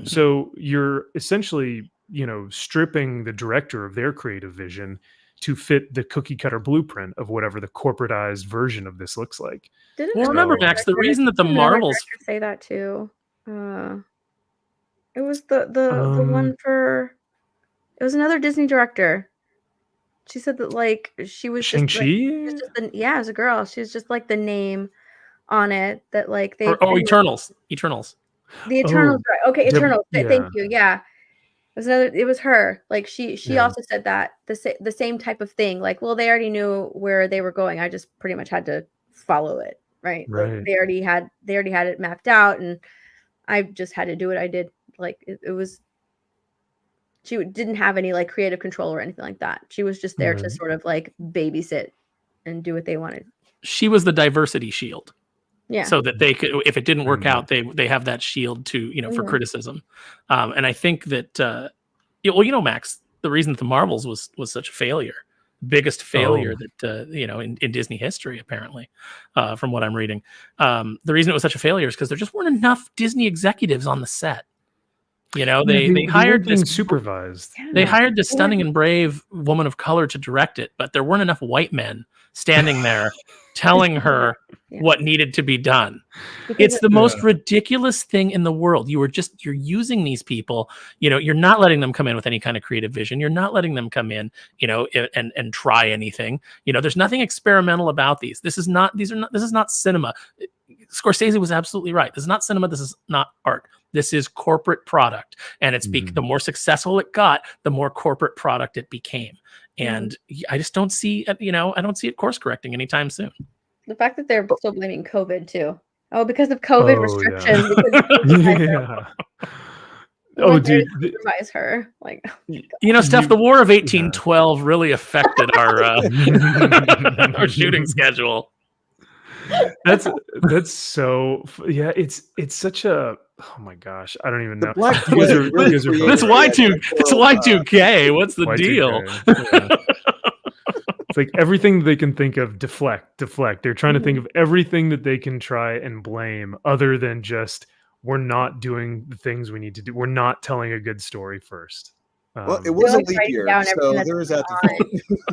So you're essentially, stripping the director of their creative vision to fit the cookie cutter blueprint of whatever the corporatized version of this looks like. Well, remember, Max, the reason that the Marvels say that too. It was the one for. It was another Disney director. She said that like she was just Shang-Chi? like, yeah, it was a girl. She was just like the name on it that like they. Eternals. The Eternals, right? Okay, Eternals. Thank you. Yeah, it was her. Like she also said that the same type of thing. Like, well, they already knew where they were going. I just pretty much had to follow it, right? Like they already had it mapped out, and I just had to do what I did. Like it was. She didn't have any like creative control or anything like that. She was just there to sort of like babysit and do what they wanted. She was the diversity shield. Yeah. So that they could, if it didn't work out, they have that shield to, for criticism. And I think that, Max, the reason that the Marvels was such a failure, biggest failure that, in Disney history, apparently, from what I'm reading. The reason it was such a failure is because there just weren't enough Disney executives on the set. They hired this supervised. They hired this stunning and brave woman of color to direct it, but there weren't enough white men standing there telling her what needed to be done. It's the most ridiculous thing in the world. You're using these people, you're not letting them come in with any kind of creative vision. You're not letting them come in, and try anything. There's nothing experimental about these. This is not cinema. Scorsese was absolutely right. This is not cinema. This is not art. This is corporate product. And it's the more successful it got, the more corporate product it became. And I just don't see, I don't see it course correcting anytime soon. The fact that they're still blaming COVID too. Oh, because of COVID restrictions. Dude. Supervise her. Like, Steph, the War of 1812 really affected our our shooting schedule. That's so it's such a, oh my gosh, I don't even know. That's Y2K. What's the deal? It's like everything they can think of, deflect. They're trying to think of everything that they can try and blame other than just, we're not doing the things we need to do. We're not telling a good story first. Well, it was a leap year, so there is that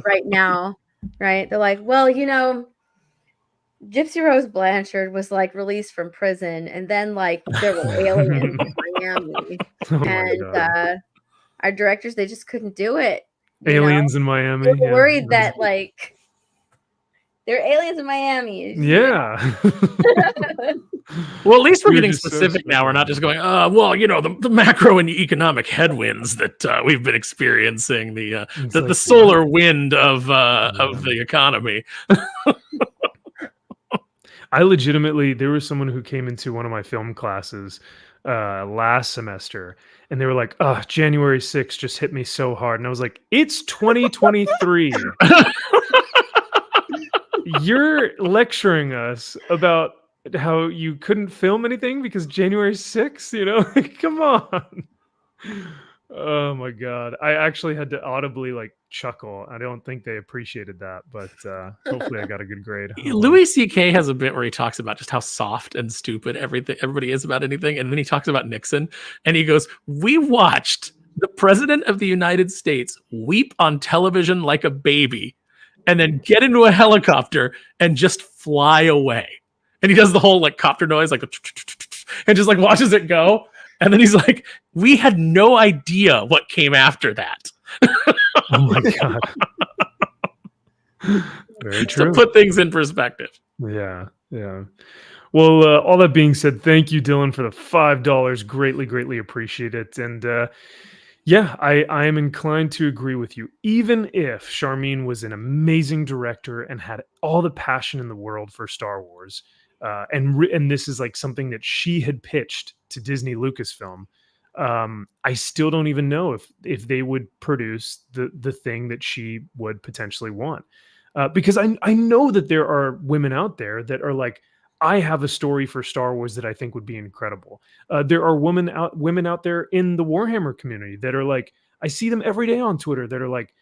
right now, right? They're like, well, Gypsy Rose Blanchard was like released from prison, and then like there were aliens in Miami, and our directors, they just couldn't do it. Aliens in Miami. They were worried that like there are aliens in Miami. Yeah. Well, at least we're getting specific now. We're not just going, the macro and economic headwinds that we've been experiencing, the solar wind of the economy. I legitimately, there was someone who came into one of my film classes last semester, and they were like, January 6th just hit me so hard. And I was like, it's 2023. You're lecturing us about how you couldn't film anything because January 6th, like, come on. Oh my God. I actually had to audibly like chuckle. I don't think they appreciated that, but hopefully I got a good grade. Louis C.K. has a bit where he talks about just how soft and stupid everybody is about anything. And then he talks about Nixon and he goes, we watched the president of the United States weep on television like a baby and then get into a helicopter and just fly away. And he does the whole like copter noise, like, and just like watches it go. And then he's like, we had no idea what came after that. Oh my God. Very true. To put things in perspective. Yeah. Well, all that being said, thank you, Dylan, for the $5. Greatly appreciate it. And I am inclined to agree with you. Even if Charmin was an amazing director and had all the passion in the world for Star Wars, and this is like something that she had pitched to Disney Lucasfilm, I still don't even know if they would produce the thing that she would potentially want, because I know that there are women out there that are like, I have a story for Star Wars that I think would be incredible. There are women out there in the Warhammer community that are like, I see them every day on Twitter that are like,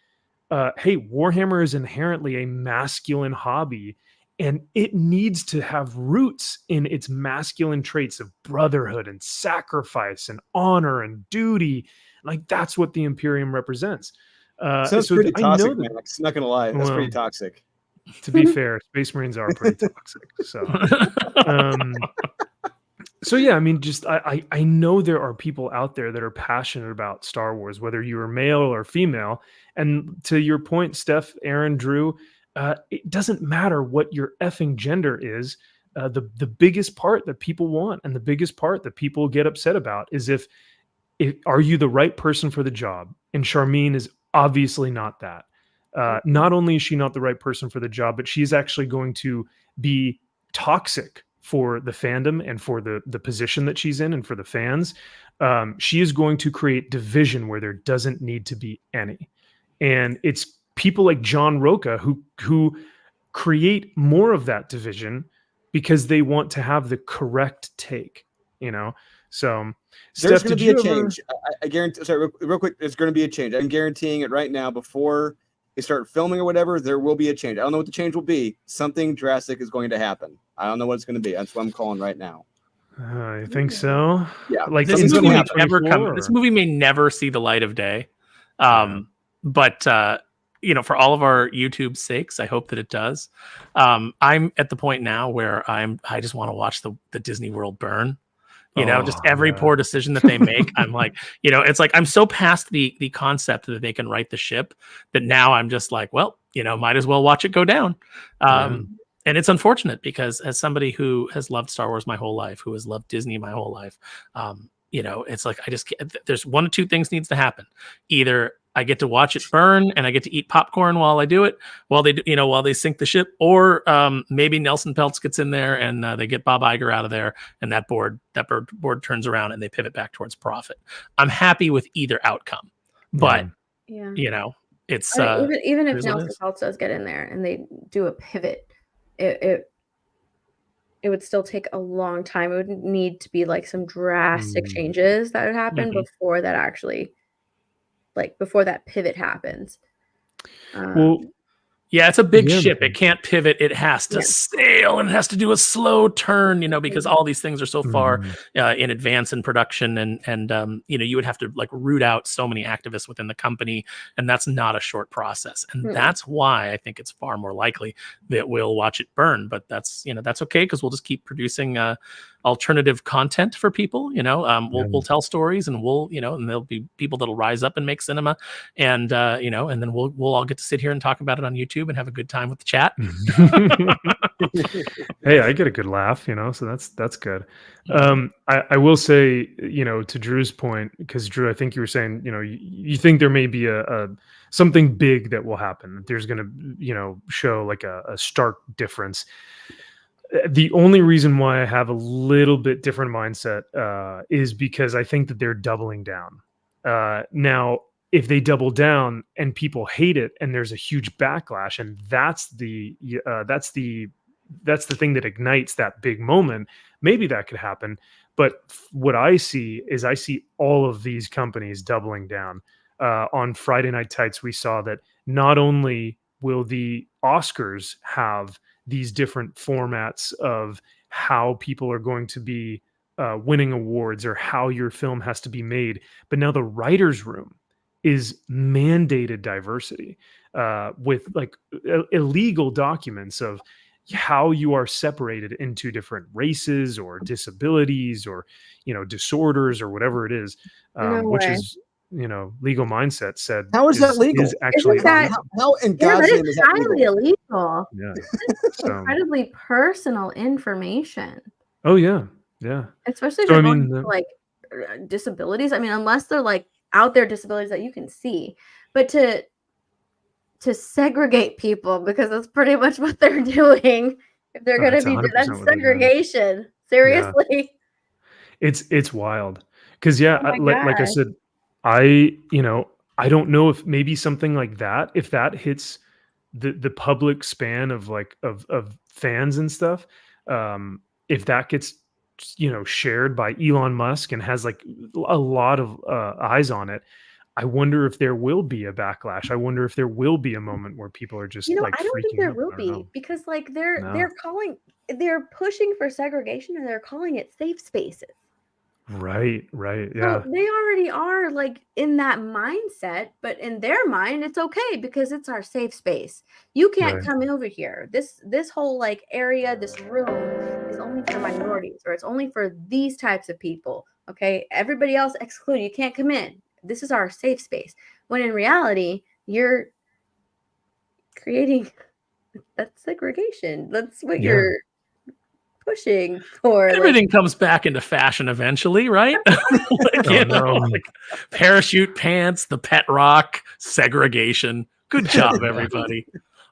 hey, Warhammer is inherently a masculine hobby, and it needs to have roots in its masculine traits of brotherhood and sacrifice and honor and duty. Like, that's what the Imperium represents. Sounds so pretty I know toxic, that, Max. Not gonna lie, that's well, pretty toxic. to be fair, Space Marines are pretty toxic. So yeah, I mean, just I know there are people out there that are passionate about Star Wars, whether you are male or female. And to your point, Steph, Aaron, Drew, it doesn't matter what your effing gender is. The biggest part that people want and the biggest part that people get upset about is if are you the right person for the job? And Charmene is obviously not that. Not only is she not the right person for the job, but she's actually going to be toxic for the fandom and for the position that she's in and for the fans. She is going to create division where there doesn't need to be any. And it's people like John Roca who create more of that division because they want to have the correct take, So There's Steph, going to did be you a ever... change. I guarantee. Sorry, real quick. There's going to be a change. I'm guaranteeing it right now. Before they start filming or whatever, there will be a change. I don't know what the change will be. Something drastic is going to happen. I don't know what it's going to be. That's what I'm calling right now. I think so. Yeah, Like this something's movie gonna may happen. never come. Or... This movie may never see the light of day. But for all of our YouTube sakes, I hope that it does. I'm at the point now where I just want to watch the Disney World burn. Just every poor decision that they make. I'm like, it's like I'm so past the concept that they can right the ship that now I'm just like, well, might as well watch it go down. And it's unfortunate because as somebody who has loved Star Wars my whole life, who has loved Disney my whole life, it's like I just can't, there's one of two things needs to happen. Either I get to watch it burn and I get to eat popcorn while I do it, while they sink the ship, or maybe Nelson Peltz gets in there and they get Bob Iger out of there, and that board turns around and they pivot back towards profit. I'm happy with either outcome, but it's even if Nelson Peltz does get in there and they do a pivot, it would still take a long time. It would need to be like some drastic changes that would happen before that actually. Before that pivot happens. It's a big ship. It can't pivot. It has to sail, and it has to do a slow turn, because all these things are so far in advance in production, and you would have to root out so many activists within the company, and that's not a short process. And that's why I think it's far more likely that we'll watch it burn. But that's okay, because we'll just keep producing alternative content for people. We'll tell stories, and and there'll be people that'll rise up and make cinema, and and then we'll all get to sit here and talk about it on YouTube and have a good time with the chat. Hey, I get a good laugh, so that's good. I will say, to Drew's point, because Drew, I think you were saying, you think there may be a something big that will happen. There's going to, show like a stark difference. The only reason why I have a little bit different mindset is because I think that they're doubling down. Now, if they double down and people hate it and there's a huge backlash, and that's the thing that ignites that big moment, maybe that could happen. But what I see all of these companies doubling down. On Friday Night Tights, we saw that not only will the Oscars have these different formats of how people are going to be winning awards or how your film has to be made, but now the writer's room is mandated diversity with illegal documents of how you are separated into different races or disabilities or disorders or whatever it is, which is legal mindset said. How is that legal? Is actually how in God's name is that highly illegal? Yeah, incredibly personal information. Oh yeah, especially if you're going to, disabilities. I mean, unless they're out there disabilities that you can see, but to segregate people, because that's pretty much what they're doing. If they're going to be doing that, segregation, seriously, it's wild. Because like I said, I don't know if maybe something like that, if that hits the public span of of fans and stuff, if that gets shared by Elon Musk and has a lot of eyes on it, I wonder if there will be a backlash. I wonder if there will be a moment where people are just I don't think there will be, because they're pushing for segregation and they're calling it safe spaces. Right. So they already are like in that mindset, but in their mind, it's okay because it's our safe space. You can't Right. come over here. This whole like area, this room is only for minorities, or it's only for these types of people. Okay, everybody else excluded. You can't come in. This is our safe space. When in reality, you're creating that segregation. That's what you're pushing for. Everything comes back into fashion eventually, right? Like parachute pants, the pet rock, segregation. Good job, everybody.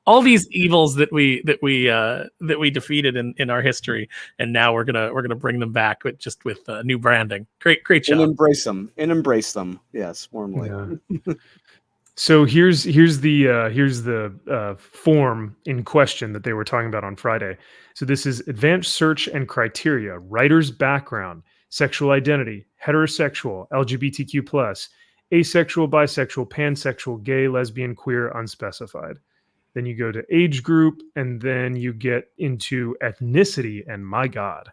All these evils that we defeated in our history, and now we're gonna bring them back with new branding. Great job. And embrace them. Yes, warmly. Yeah. So here's the form in question that they were talking about on Friday. So this is advanced search and criteria: writer's background, sexual identity, heterosexual, LGBTQ+, asexual, bisexual, pansexual, gay, lesbian, queer, unspecified. Then you go to age group, and then you get into ethnicity. And my God,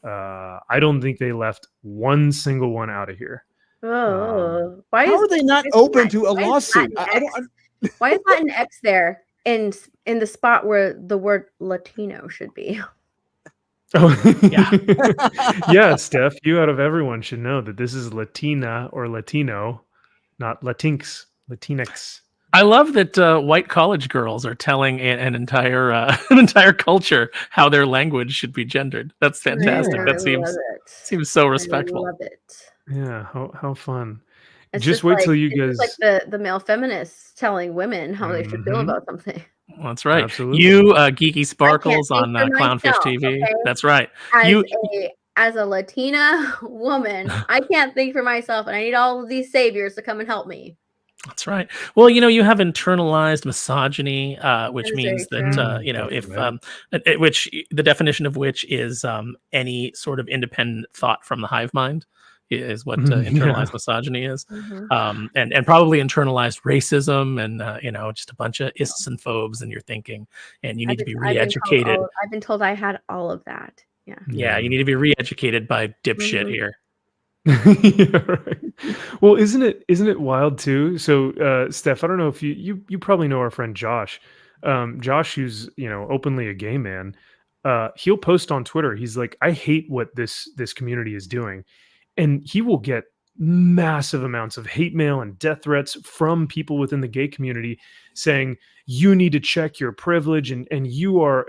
I don't think they left one single one out of here. Oh, how are they not open to a lawsuit? Why is that an X there in the spot where the word Latino should be? Oh, yeah, Steph, you out of everyone should know that this is Latina or Latino, not Latinx. I love that white college girls are telling an entire culture how their language should be gendered. That's fantastic. That seems so respectful. I love it. Yeah, how fun. It's just wait till you guys like the male feminists telling women how they should feel about something. Well, that's right. Absolutely. You Geeky Sparkles on Clownfish TV. Okay? That's right. As a Latina woman, I can't think for myself, and I need all of these saviors to come and help me. That's right. Well, you have internalized misogyny, which means that which the definition of which is any sort of independent thought from the hive mind is what internalized misogyny is, and probably internalized racism and just a bunch of ists and phobes in your thinking, and you need to be re-educated. I've been told I had all of that. Yeah, you need to be re-educated by dipshit here. Yeah, right. Well, isn't it wild too? So, Steph, I don't know if you probably know our friend Josh. Josh, who's openly a gay man. He'll post on Twitter. He's like, I hate what this community is doing, and he will get massive amounts of hate mail and death threats from people within the gay community saying you need to check your privilege and you are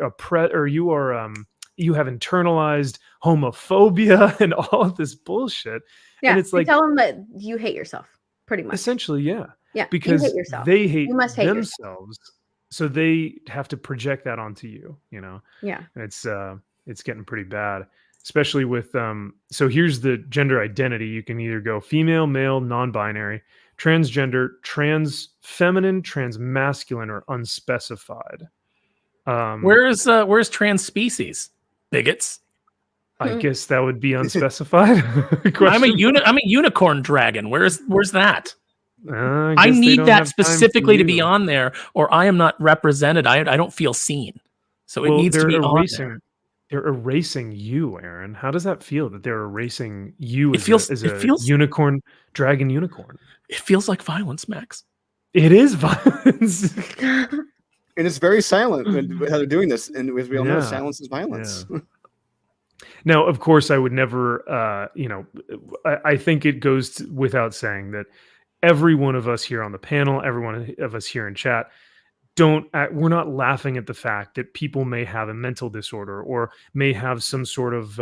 you have internalized homophobia and all of this bullshit. Yeah, and it's like, tell them that you hate yourself, pretty much. Essentially, yeah. Yeah, because you hate yourself. They hate, you must hate themselves, so they have to project that onto you. Yeah, and it's getting pretty bad, especially with So here's the gender identity. You can either go female, male, non-binary, transgender, trans feminine, trans masculine, or unspecified. Where's trans species? Bigots. I guess that would be unspecified. I'm a unicorn dragon. Where's that? I need that specifically to be on there, or I am not represented. I don't feel seen. So it needs to be on there. They're erasing you, Aaron. How does that feel that they're erasing you as a unicorn, dragon unicorn? It feels like violence, Max. It is violence. And it's very silent how they're doing this. And as we all know, silence is violence. Yeah. Now, of course, I would never, I think it goes without saying that every one of us here on the panel, every one of us here in chat, we're not laughing at the fact that people may have a mental disorder or may have some sort of,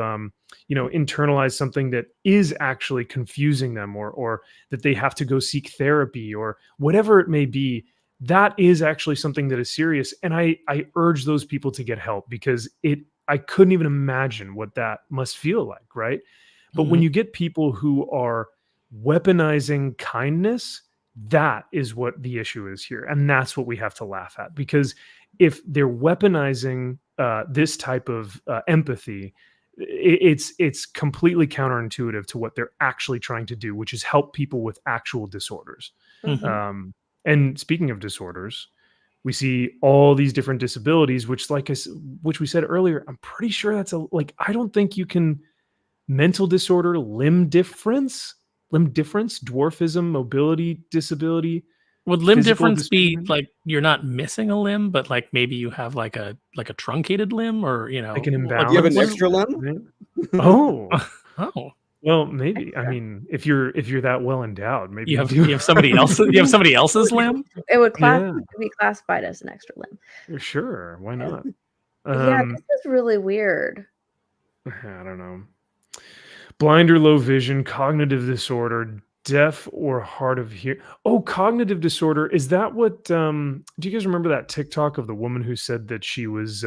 internalize something that is actually confusing them or that they have to go seek therapy or whatever it may be. That is actually something that is serious. And I urge those people to get help because I couldn't even imagine what that must feel like, right? But when you get people who are weaponizing kindness, that is what the issue is here. And that's what we have to laugh at. Because if they're weaponizing this type of empathy, it's completely counterintuitive to what they're actually trying to do, which is help people with actual disorders. And speaking of disorders, we see all these different disabilities, which we said earlier, I'm pretty sure that's I don't think you can mental disorder, limb difference, dwarfism, mobility disability. Would limb physical difference be discriminant? like you're not missing a limb, but like maybe you have like a truncated limb, or Like an imbalance? You have an what is- extra limb? Oh, Oh, well, maybe. I mean, if you're that well endowed, maybe you have do. you have somebody else. You have somebody else's limb. It would Yeah. be classified as an extra limb. Sure, why not? Yeah, this is really weird. I don't know. Blind or low vision, cognitive disorder, deaf or hard of hearing. Oh, cognitive disorder. Is that what do you guys remember that TikTok of the woman who said that she was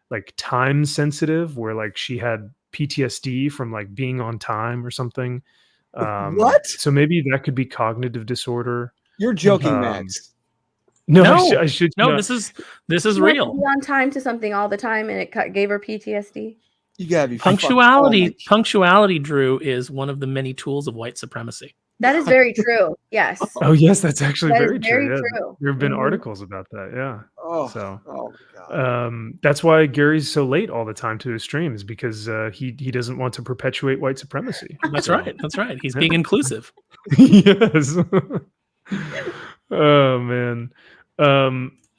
like time sensitive, where like she had PTSD from like being on time or something? What? So maybe that could be cognitive disorder. You're joking, Max. No, No, I should No, not. this is She real. wanted to be on time to something all the time, and it gave her PTSD. You gotta be Punctuality. Punctuality, Drew, is one of the many tools of white supremacy. That is very true. Yes. Oh yes, that's actually That is very very true. Yeah. true. There have been Mhm. articles about that. Yeah. Oh, So, oh my god. that's why Gary's so late all the time to his streams, because he doesn't want to perpetuate white supremacy. That's So, right. That's right. He's Yeah. being inclusive. yes. Oh man.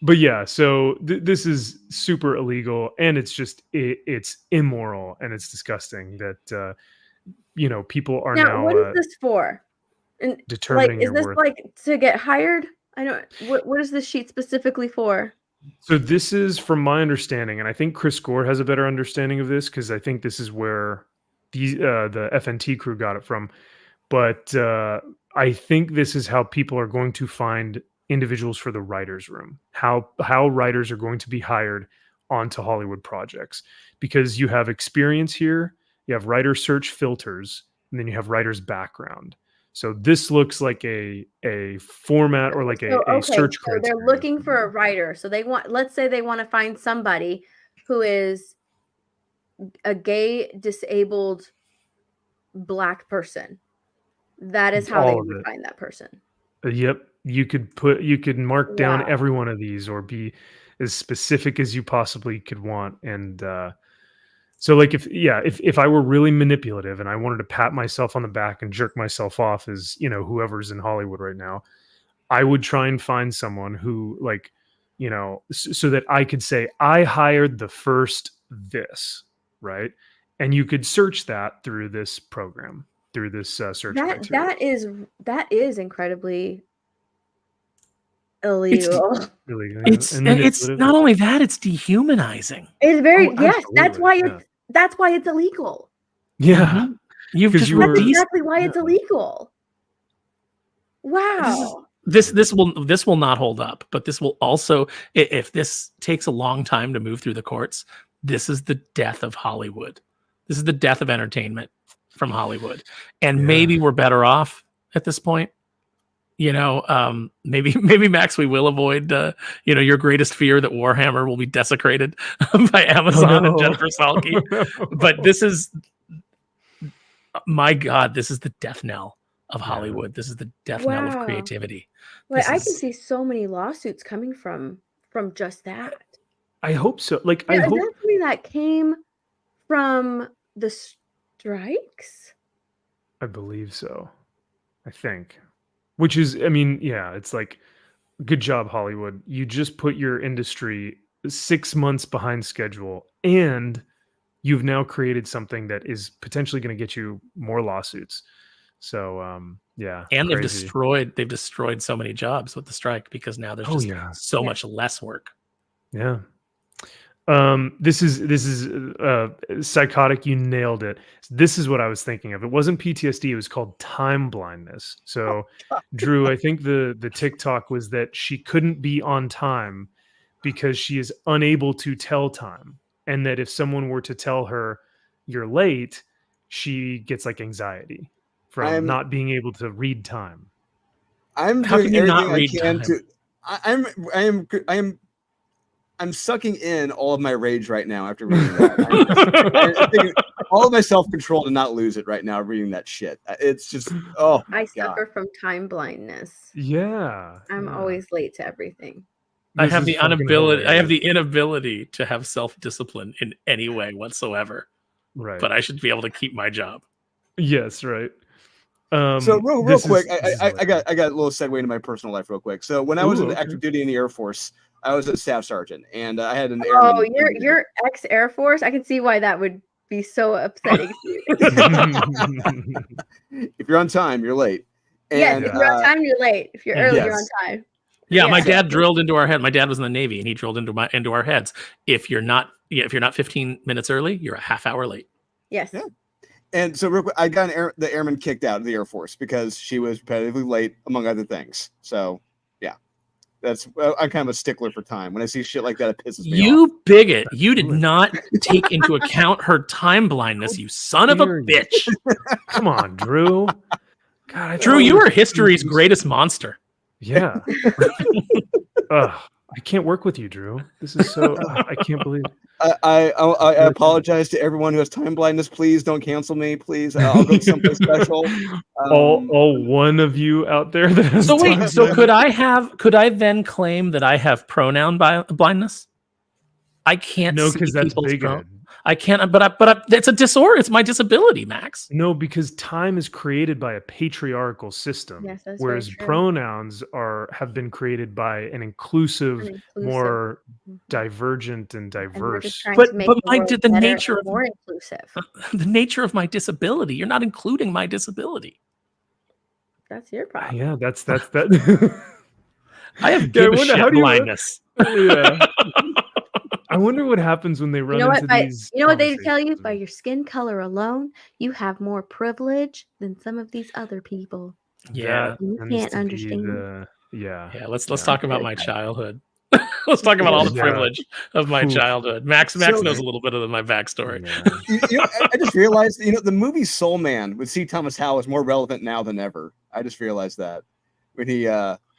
But yeah, so this is super illegal, and it's just it's immoral, and it's disgusting that people are Now, now what is this for? And like, determining is your this worth. like to get hired? I don't. What is this sheet specifically for? So this is, from my understanding, and I think Chris Gore has a better understanding of this, because I think this is where the FNT crew got it from. But I think this is how people are going to find individuals for the writers' room. How writers are going to be hired onto Hollywood projects, because you have experience here, you have writer search filters, and then you have writer's background. So this looks like a format, or like a search So criteria. they're looking for a writer. So they want, let's say they want to find somebody who is a gay, disabled, Black person. That is how they All of would it. find that person. Yep. You could mark down Wow. every one of these, or be as specific as you possibly could want. And so like if I were really manipulative and I wanted to pat myself on the back and jerk myself off as, whoever's in Hollywood right now, I would try and find someone who, like, so that I could say, I hired the first this, right? And you could search that through this program, through this search criteria. That is incredibly illegal. Really, It's not only that; it's dehumanizing. It's very yes. Absolutely, That's why it's illegal. yeah. You've 'Cause just you were- That's released exactly why it's illegal. Wow. this will not hold up, but this will also, if this takes a long time to move through the courts, this is the death of Hollywood. This is the death of entertainment from Hollywood. And maybe we're better off at this point. Maybe Max, we will avoid your greatest fear that Warhammer will be desecrated by Amazon and Jennifer Salke. But this is, my God, this is the death knell of Hollywood. This is the death knell of creativity. Like, I can see so many lawsuits coming from just that. I hope so. Like, Now, I is hope that something that came from the strikes? I believe so. I think. Which is, I mean, yeah, it's like, good job, Hollywood. You just put your industry 6 months behind schedule, and you've now created something that is potentially going to get you more lawsuits. So, yeah. And crazy. they've destroyed so many jobs with the strike, because now there's so much less work. Yeah. This is psychotic. You nailed it. This is what I was thinking of. It wasn't PTSD. It was called time blindness. So, Drew, I think the TikTok was that she couldn't be on time because she is unable to tell time, and that if someone were to tell her you're late, she gets like anxiety from not being able to read time. I'm How doing can you not everything I read can time? to. I'm sucking in all of my rage right now after reading that. I'm thinking all of my self-control to not lose it right now reading that shit. It's just, oh my I God. suffer from time blindness. Yeah. I'm always late to everything. I have the inability to have self-discipline in any way whatsoever. Right. but I should be able to keep my job. Yes, right. So real quick, I got a little segue into my personal life real quick. So when I was in active duty in the Air Force, I was a staff sergeant, and I had an airman. Oh, you're ex Air Force. I can see why that would be so upsetting to you. If you're on time, you're late. And if you're on time, you're late. If you're early, you're on time. Yeah, my dad drilled into our head. My dad was in the Navy, and he drilled into our heads. If you're not 15 minutes early, you're a half hour late. Yes. Yeah. And so real quick, I got the airman kicked out of the Air Force because she was repetitively late, among other things. So, yeah, I'm kind of a stickler for time. When I see shit like that, it pisses me off. You bigot! You did not take into account her time blindness. You son of a bitch! Come on, Drew. God, Drew, you are history's greatest monster. Yeah. I can't work with you, Drew. This is so. I can't believe. I apologize to everyone who has time blindness. Please don't cancel me. Please, I'll go someplace special. All one of you out there that has. So wait. So could I then claim that I have pronoun blindness? I can't. No, because that's bigoted. I can't. But it's a disorder. It's my disability, Max. No, because time is created by a patriarchal system, yes, that's whereas pronouns have been created by an inclusive, more divergent and diverse. But the nature of more inclusive. The nature of my disability. You're not including my disability. That's your problem. Yeah, that's that. I have give a shit blindness. Yeah. I wonder what happens when they run into these. You know what they tell you? By your skin color alone, you have more privilege than some of these other people. Yeah, you can't understand. Yeah. Let's talk about my childhood. Let's talk about all the privilege of my childhood. Max knows a little bit of my backstory. Yeah. I just realized, the movie Soul Man with C. Thomas Howell is more relevant now than ever. I just realized that when he.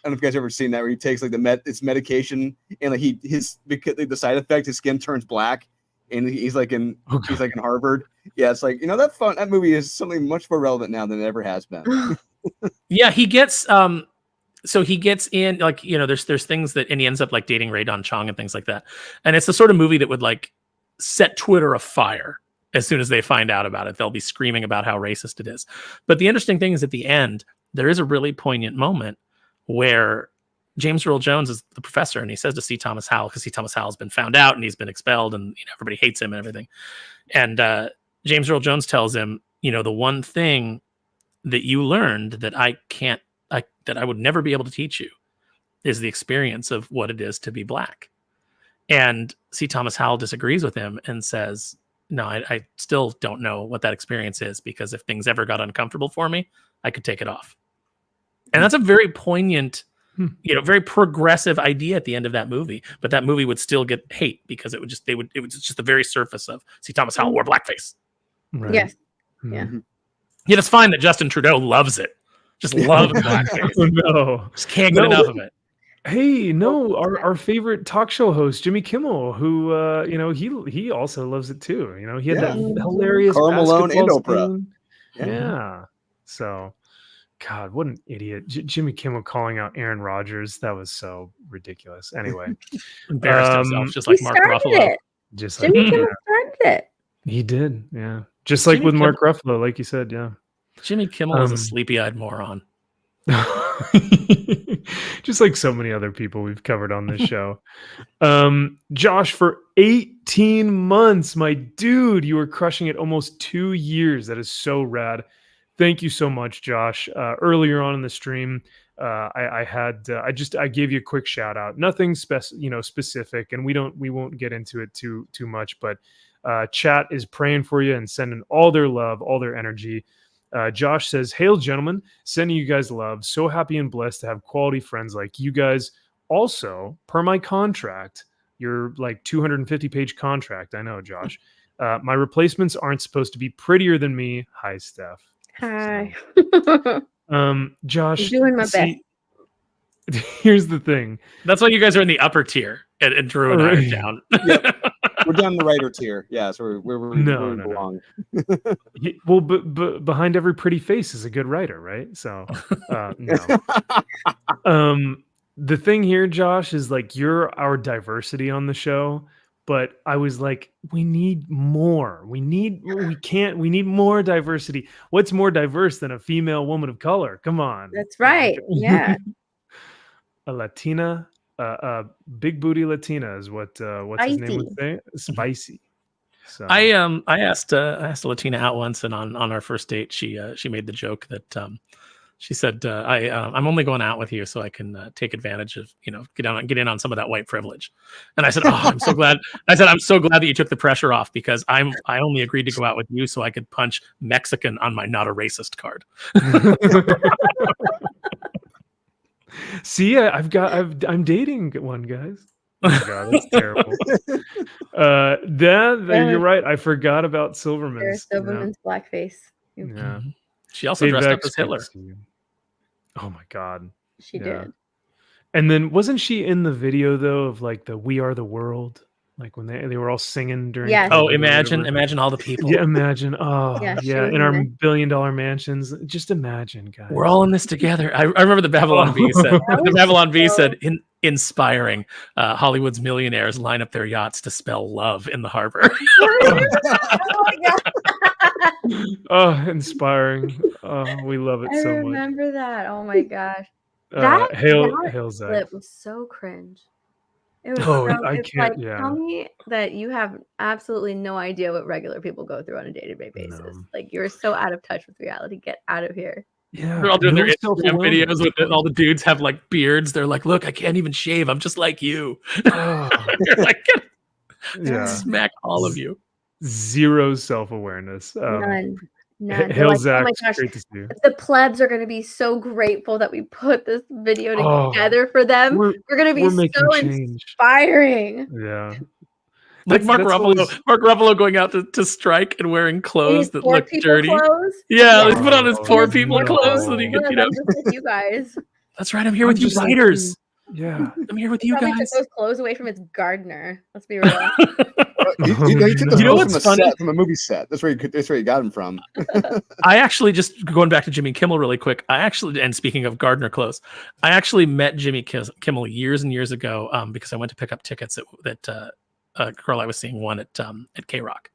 I don't know if you guys ever seen that where he takes like it's medication and like because the side effect, his skin turns black and he's like in Harvard. Yeah, it's like that movie is something much more relevant now than it ever has been. Yeah, he gets so he gets in like there's things that and he ends up like dating Ray Don Chong and things like that. And it's the sort of movie that would like set Twitter afire as soon as they find out about it. They'll be screaming about how racist it is. But the interesting thing is at the end, there is a really poignant moment where James Earl Jones is the professor and he says to C. Thomas Howell, because C. Thomas Howell has been found out and he's been expelled and everybody hates him and everything. And James Earl Jones tells him, the one thing that you learned that that I would never be able to teach you is the experience of what it is to be black. And C. Thomas Howell disagrees with him and says, no, I still don't know what that experience is, because if things ever got uncomfortable for me, I could take it off. And that's a very poignant, very progressive idea at the end of that movie. But that movie would still get hate because it was just the very surface of C. Thomas Howell wore blackface. Right. Yes. Mm-hmm. Yeah. Yet it's fine that Justin Trudeau loves it. Just loves blackface. Oh, no. Just can't get enough of it. Hey, no, our favorite talk show host, Jimmy Kimmel, who he also loves it too. He had that hilarious Karl Malone and Oprah. Yeah. So God, what an idiot. Jimmy Kimmel calling out Aaron Rodgers. That was so ridiculous. Anyway. Embarrassed himself, just like Mark Ruffalo. Jimmy Kimmel started it. He did, yeah. Just like with Mark Ruffalo, like you said, yeah. Jimmy Kimmel is a sleepy-eyed moron. Just like so many other people we've covered on this show. Josh, for 18 months, my dude, you were crushing it. Almost 2 years. That is so rad. Thank you so much, Josh. Earlier on in the stream, I gave you a quick shout out. Nothing specific, and we won't get into it too much. But chat is praying for you and sending all their love, all their energy. Josh says, "Hail, gentlemen, sending you guys love. So happy and blessed to have quality friends like you guys. Also, per my contract, your like 250-page contract. I know, Josh. My replacements aren't supposed to be prettier than me. Hi, Steph." Hi. Josh, I'm doing my best. Here's the thing. That's why you guys are in the upper tier, and Drew and I are down. Yep. We're down the writer tier. Yeah, so we're belong. Well, but behind every pretty face is a good writer, right? So, no. The thing here, Josh, is like you're our diversity on the show, but I was like, we need more. We need more diversity. What's more diverse than a female woman of color? Come on. That's right. Yeah. A Latina, big booty Latina is what what's his name would say? Spicy. So I asked a Latina out once, and on our first date, she made the joke that she said, I'm only going out with you so I can take advantage of, get in on some of that white privilege. And I said, oh, I'm so glad. I said, I'm so glad that you took the pressure off, because I only agreed to go out with you so I could punch Mexican on my not a racist card. See, I'm dating one, guys. Oh my God, that's terrible. You're right. I forgot about Silverman's. Silverman's blackface. Yeah. She also dressed up as Hitler. Oh my God. She did. And then wasn't she in the video though of like the "We Are the World"? Like when they were all singing during. Yes. Oh, imagine all the people. Yeah, imagine. Oh, Yeah, in our $1 billion mansions. Just imagine, guys. We're all in this together. I remember the Babylon Bee said. The Babylon Bee said, inspiring. Hollywood's millionaires line up their yachts to spell love in the harbor. Oh my God. Oh, inspiring. Oh, we love it I so much. remember that. Oh my gosh. Hail Zach. Clip was so cringe. It was I it's can't. like, Yeah. tell me that you have absolutely no idea what regular people go through on a day-to-day basis. No. Like, you're so out of touch with reality. Get out of here. Yeah. They're all doing their No Instagram self-awareness. videos with all the dudes have like beards. They're like, look, I can't even shave. I'm just like you. Oh, You're like, yeah. smack all of you. Zero self-awareness. None. Hail Like, Zach. oh my gosh, Great to see you. the plebs are going to be so grateful that we put this video Oh, together for them. We're going to be we're making so change. inspiring. Yeah. Like Mark that's Ruffalo, always- Mark Ruffalo going out to strike and wearing In clothes his that poor look people dirty. clothes. Yeah, Yeah. he put on his poor Oh, people no. clothes so that he could, I'm just with you guys. That's right. I'm here with you just like writers. Yeah. I'm here with you Probably guys. took those clothes away from its gardener. Let's be real. He took those You know clothes what's from a funny? set, from a movie set. That's where he got them from. I actually, just going back to Jimmy Kimmel really quick. And speaking of gardener clothes, I actually met Jimmy Kimmel years and years ago because I went to pick up tickets that a girl I was seeing won at K-Rock.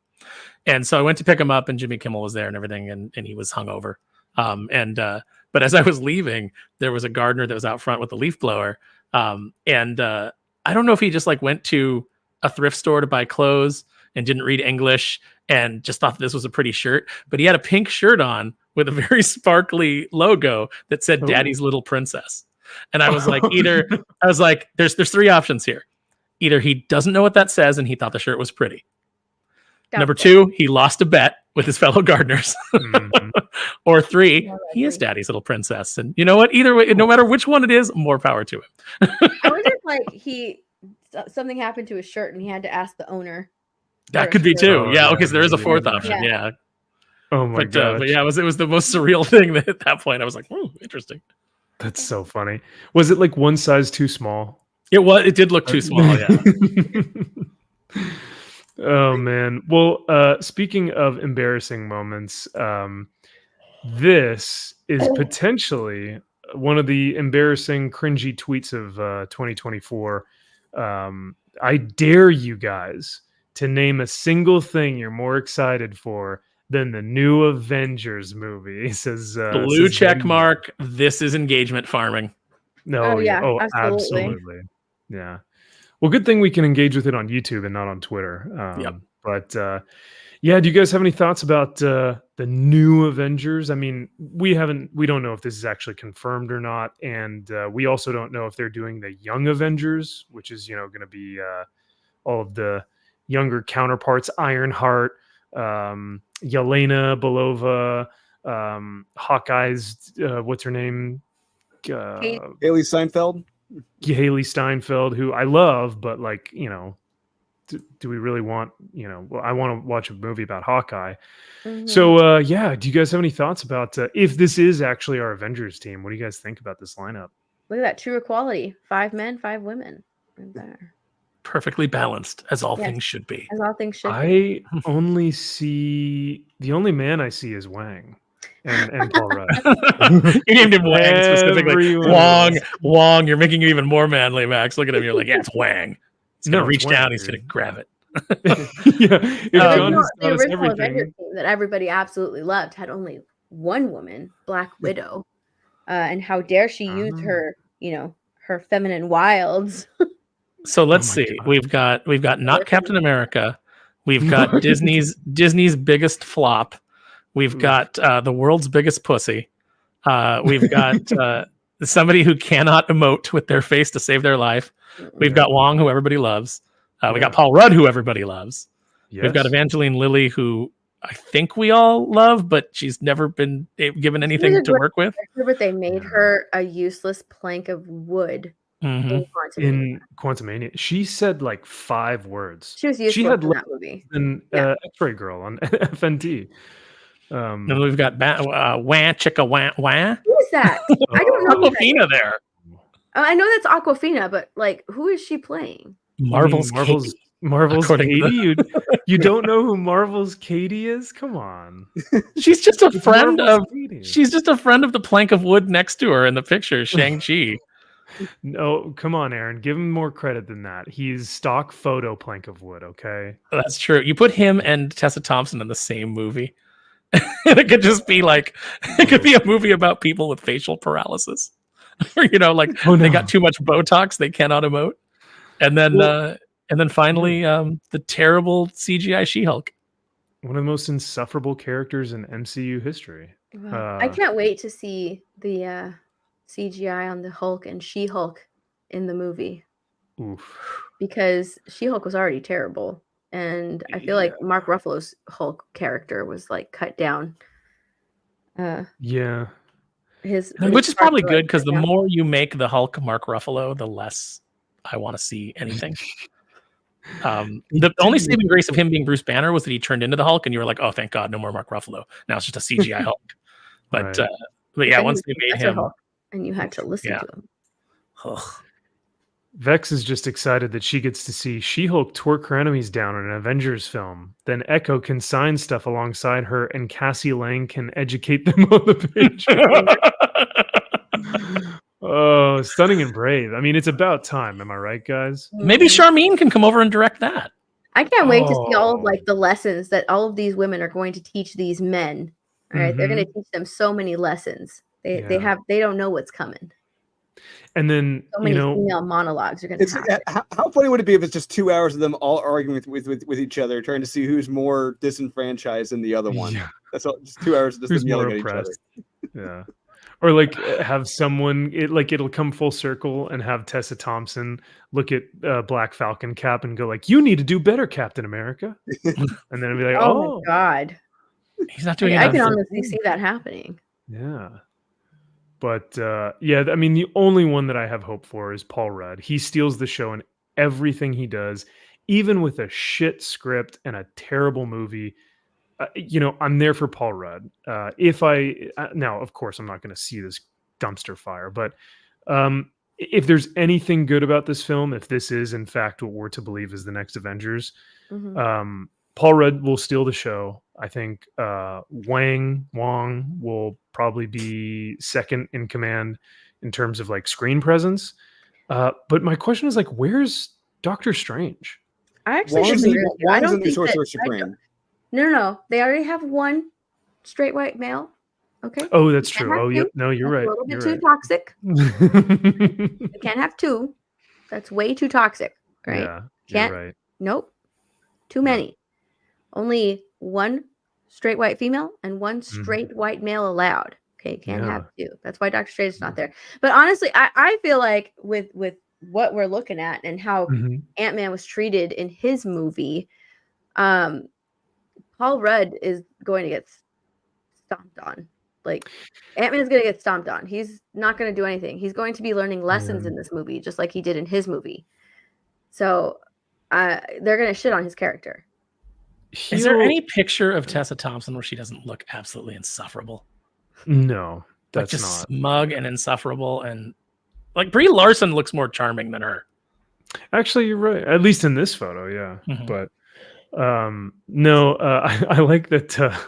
And so I went to pick him up, and Jimmy Kimmel was there and everything, and he was hungover. But as I was leaving, there was a gardener that was out front with a leaf blower. I don't know if he just like went to a thrift store to buy clothes and didn't read English and just thought this was a pretty shirt, but he had a pink shirt on with a very sparkly logo that said Daddy's Little Princess. And I was like, there's three options here. Either he doesn't know what that says and he thought the shirt was pretty. Number two, he lost a bet with his fellow gardeners. Mhm. Or three, he is Daddy's Little Princess. And you know what? Either way, no matter which one it is, more power to him. I wonder if like something happened to his shirt and he had to ask the owner. That could be shirt. too. Oh, Yeah, yeah, okay, so there is a fourth yeah. option. Yeah. Oh my God. But yeah, it was the most surreal thing that at that point I was like, oh, interesting. That's so funny. Was it like one size too small? It did look too small, yeah. Oh man. Well, speaking of embarrassing moments, this is potentially one of the embarrassing, cringy tweets of 2024. I dare you guys to name a single thing you're more excited for than the new Avengers movie. Says Blue says check Ben. mark. This is engagement farming. No, Oh, yeah, oh, absolutely. absolutely. Yeah. Well, good thing we can engage with it on YouTube and not on Twitter. Yep. But yeah, do you guys have any thoughts about the new Avengers? I mean, we don't know if this is actually confirmed or not, and we also don't know if they're doing the Young Avengers, which is going to be all of the younger counterparts: Ironheart, Yelena Belova, Hawkeye's what's her name? Kate. Haley Seinfeld. Haley Steinfeld, who I love, but like, do we really want, well, I want to watch a movie about Hawkeye. Mhm. So, yeah, do you guys have any thoughts about if this is actually our Avengers team? What do you guys think about this lineup? Look at that true equality: 5 men, 5 women. Right there, Perfectly balanced, as all Yes. things should be. as all things should be. I only see, the only man I see is Wang and Paul Rudd. You named him Wang specifically. Everyone Wong. You're making it even more manly, Max. Look at him. You're like, yeah, it's Wang. He's gonna No, it's reach Wang, down. He's dude. gonna grab it. Yeah, if John has the taught us original Avengers everything. team that everybody absolutely loved had only one woman, Black Widow, and how dare she use her, her feminine wilds. So let's my see. God. We've got not Captain America. We've got Disney's biggest flop. We've got the world's biggest pussy. We've got somebody who cannot emote with their face to save their life. We've got Wong, who everybody loves. We got Paul Rudd, who everybody loves. Yes. We've got Evangeline Lilly, who I think we all love, but she's never been given anything to work with. But they made her a useless plank of wood Mm-hmm. in Quantumania. She said like 5 words. She was useless in that movie. An X-Ray Girl on FNT. And we've got Wah Chicka Wah Wah. Who is that? I don't know. Awkwafina there. I know that's Awkwafina, but like, who is she playing? Marvel's Katie. You don't know who Marvel's Katie is? Come on. She's just a friend of. She's just a friend of the plank of wood next to her in the picture, Shang-Chi. No, come on, Aaron. Give him more credit than that. He's stock photo plank of wood. Okay, that's true. You put him and Tessa Thompson in the same movie, it could just be like it could be a movie about people with facial paralysis. They got too much Botox, they cannot emote, and then finally the terrible CGI She-Hulk, one of the most insufferable characters in MCU history. I can't wait to see the CGI on the Hulk and She-Hulk in the movie. Oof. Because She-Hulk was already terrible, and I feel like Mark Ruffalo's Hulk character was like cut down. Which is probably good, because the more you make the Hulk Mark Ruffalo, the less I want to see anything. The only saving grace of him being Bruce Banner was that he turned into the Hulk, and you were like, "Oh, thank God, no more Mark Ruffalo. Now it's just a CGI Hulk." But once they made him, Hulk, and you had to listen to him. Ugh. Vex is just excited that she gets to see She-Hulk twerk her enemies down in an Avengers film. Then Echo can sign stuff alongside her, and Cassie Lang can educate them on the page. Oh, stunning and brave. I mean, it's about time. Am I right, guys? Maybe Charmine can come over and direct that. I can't wait to see all of the lessons that all of these women are going to teach these men. All right, they're going to teach them so many lessons. They don't know what's coming. And then so many female monologues are going to happen. How funny would it be if it's just 2 hours of them all arguing with each other, trying to see who's more disenfranchised than the other one? Yeah. That's all. Just 2 hours of just them yelling at each other. Yeah. Or like have someone it'll come full circle and have Tessa Thompson look at Black Falcon Cap and go like, "You need to do better, Captain America." And then it'll be like, "Oh my God, he's not doing it." I can honestly see that happening. Yeah. But I mean, the only one that I have hope for is Paul Rudd. He steals the show in everything he does, even with a shit script and a terrible movie. I'm there for Paul Rudd. Now, of course, I'm not going to see this dumpster fire, but if there's anything good about this film, if this is in fact what we're to believe is the next Avengers, Paul Rudd will steal the show. I think Wong will probably be second in command in terms of like screen presence. But my question is like, where's Doctor Strange? I actually I don't think that, No. They already have one straight white male. Okay. Oh, that's true. Oh, yep. No, you're right. A little bit too toxic. You can't have two. That's way too toxic, right? Yeah, can't. You're right. Nope. Too many. Only one straight white female and one straight white male allowed. Okay, can't have two. That's why Dr. Strange is not there. But honestly, I feel like with what we're looking at and how Ant-Man was treated in his movie, Paul Rudd is going to get stomped on. Like, Ant-Man is going to get stomped on. He's not going to do anything. He's going to be learning lessons in this movie, just like he did in his movie. So they're going to shit on his character. Is there any picture of Tessa Thompson where she doesn't look absolutely insufferable? No, that's like just not smug and insufferable, and like Brie Larson looks more charming than her. Actually, you're right. At least in this photo, yeah. But no, I like that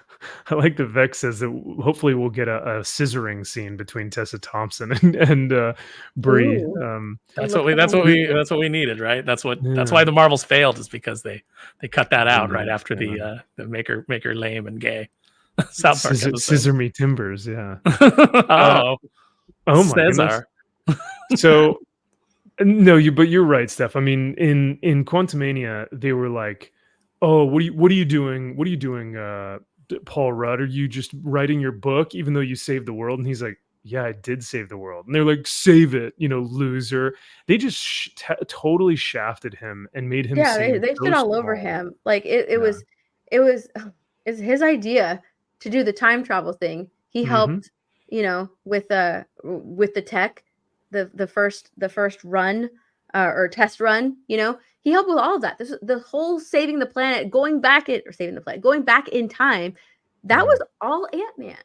I like that Vex says that hopefully we'll get a scissoring scene between Tessa Thompson and Brie. Ooh. That's what we needed, right? That's why the Marvels failed, is because they cut that out right after the make her lame and gay South Park episode. Scissor me timbers, yeah. Oh my Cesar. goodness. So no, but you're right, Steph. I mean, in Quantumania, they were like, "Oh, what are you doing? What are you doing, Paul Rudd? Are you just writing your book, even though you saved the world?" And he's like, "Yeah, I did save the world." And they're like, "Save it, loser." They just totally shafted him and made him. Yeah, seem they so shit all over small. him. Like it was it's his idea to do the time travel thing. He helped, with the tech, the first run or test run. He helped with all of that. The whole saving the planet, going back in time. That was all Ant-Man.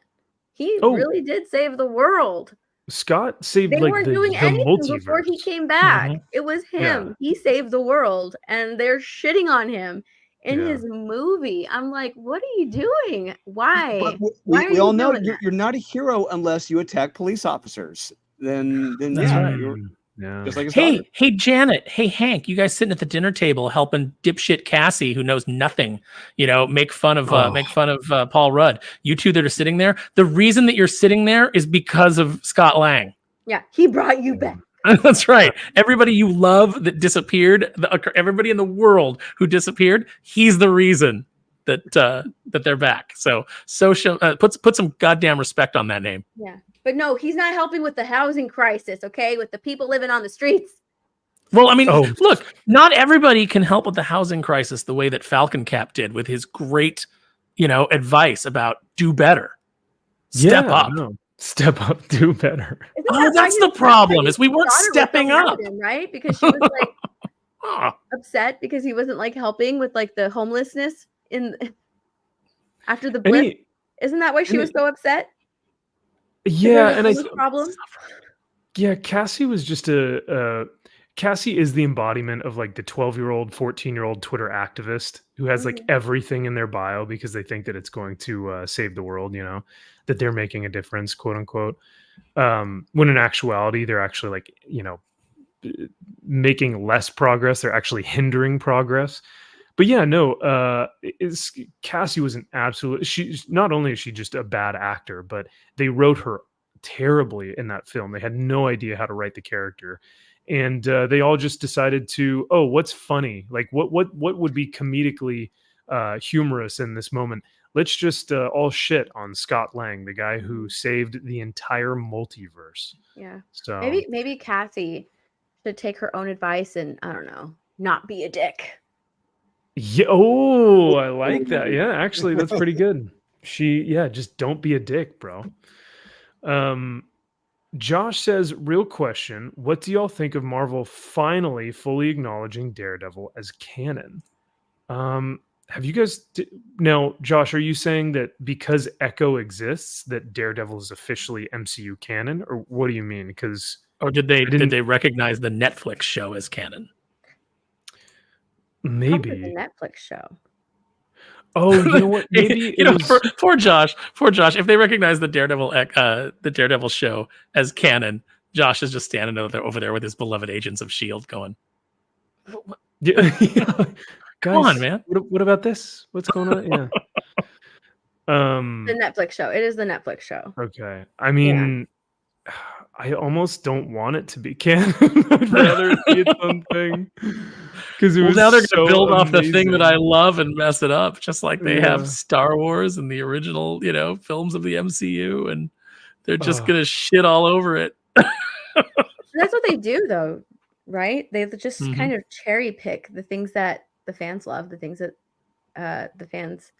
He really did save the world. Scott saved They weren't doing the anything multiverse before he came back. Mhm. It was him. Yeah. He saved the world, and they're shitting on him in his movie. I'm like, what are you doing? Why? But Why are we you all know doing that? you're not a hero unless you attack police officers. Then That's right. You're just like his Hey, daughter. hey, Janet. Hey, Hank. You guys sitting at the dinner table helping dipshit Cassie, who knows nothing, make fun of Paul Rudd. You two that are sitting there. The reason that you're sitting there is because of Scott Lang. Yeah, he brought you back. That's right. Everybody you love that disappeared, everybody in the world who disappeared, he's the reason that they're back. So put some goddamn respect on that name. Yeah, but no, he's not helping with the housing crisis. Okay, with the people living on the streets. Well, I mean, look, not everybody can help with the housing crisis the way that Falcon Cap did with his great, advice about do better, step up. No. Step up, do better. That's the problem, is we weren't stepping up, right? Because she was like upset because he wasn't like helping with like the homelessness after the blip. Isn't that why she was so upset? Yeah, and problem. Yeah, Cassie was just Cassie is the embodiment of like the 12-year-old, 14-year-old Twitter activist who has like everything in their bio because they think that it's going to save the world, that they're making a difference, quote unquote. When in actuality, they're actually like, making less progress. They're actually hindering progress. But yeah, no, Cassie was an absolute, she's not only is she just a bad actor, but they wrote her terribly in that film. They had no idea how to write the character. And they all just decided to, what's funny? Like what would be comedically humorous in this moment? Let's just all shit on Scott Lang, the guy who saved the entire multiverse. Yeah. So maybe Cassie should take her own advice and, I don't know, not be a dick. Yeah. Oh, I like that. Yeah, actually, that's pretty good. Just don't be a dick, bro. Josh says, real question, what do y'all think of Marvel finally fully acknowledging Daredevil as canon? Have you guys now, Josh, are you saying that because Echo exists that Daredevil is officially MCU canon, or what do you mean? Because did they recognize the Netflix show as canon? Maybe the Netflix show. Oh, you know what? Maybe for Josh, if they recognize the Daredevil show as canon, Josh is just standing over there with his beloved Agents of S.H.I.E.L.D. going, yeah. Come on, man. What about this? What's going on? Yeah. The Netflix show. It is the Netflix show. Okay. I mean, I almost don't want it to be canon. I'd rather it be its own thing. Because now they're going to build off the thing that I love and mess it up, just like they have Star Wars and the original, films of the MCU, and they're just going to shit all over it. That's what they do, though, right? They just kind of cherry pick the things that the fans love, the things that the fans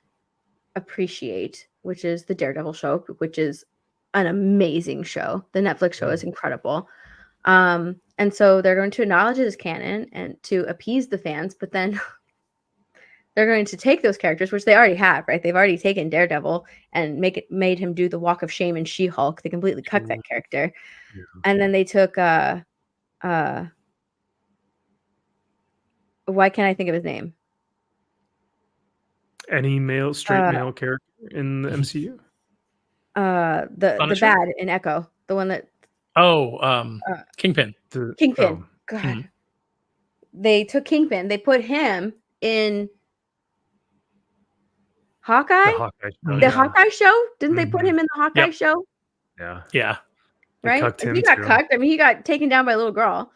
appreciate, which is the Daredevil show, which is an amazing show. The Netflix show is incredible. And so they're going to acknowledge it as canon and to appease the fans, but then they're going to take those characters, which they already have, right? They've already taken Daredevil and made him do the walk of shame in She-Hulk. They completely cut that character. Yeah. And then they took why can't I think of his name? Any straight male character? in the MCU? The Punisher? bad in Echo, the one that Kingpin. Kingpin. God, they took Kingpin. They put him in Hawkeye. The Hawkeye show. The Hawkeye show. Didn't they put Mhm. him in the Hawkeye show? Yeah. Yeah. They Right. cucked him He got too. cucked. I mean, he got taken down by a little girl,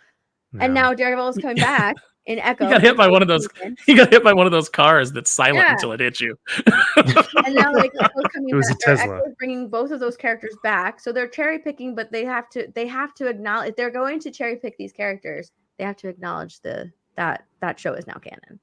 and Yeah. now Daredevil is coming back in Echo. He got hit by one of those. Kingpin. He got hit by one of those cars that's silent Yeah. until it hits you. And now like Echo's coming It was a back, or Tesla. Echo's bringing both of those characters back. So they're cherry picking, but they have to acknowledge, if they're going to cherry pick these characters, they have to acknowledge that show is now canon.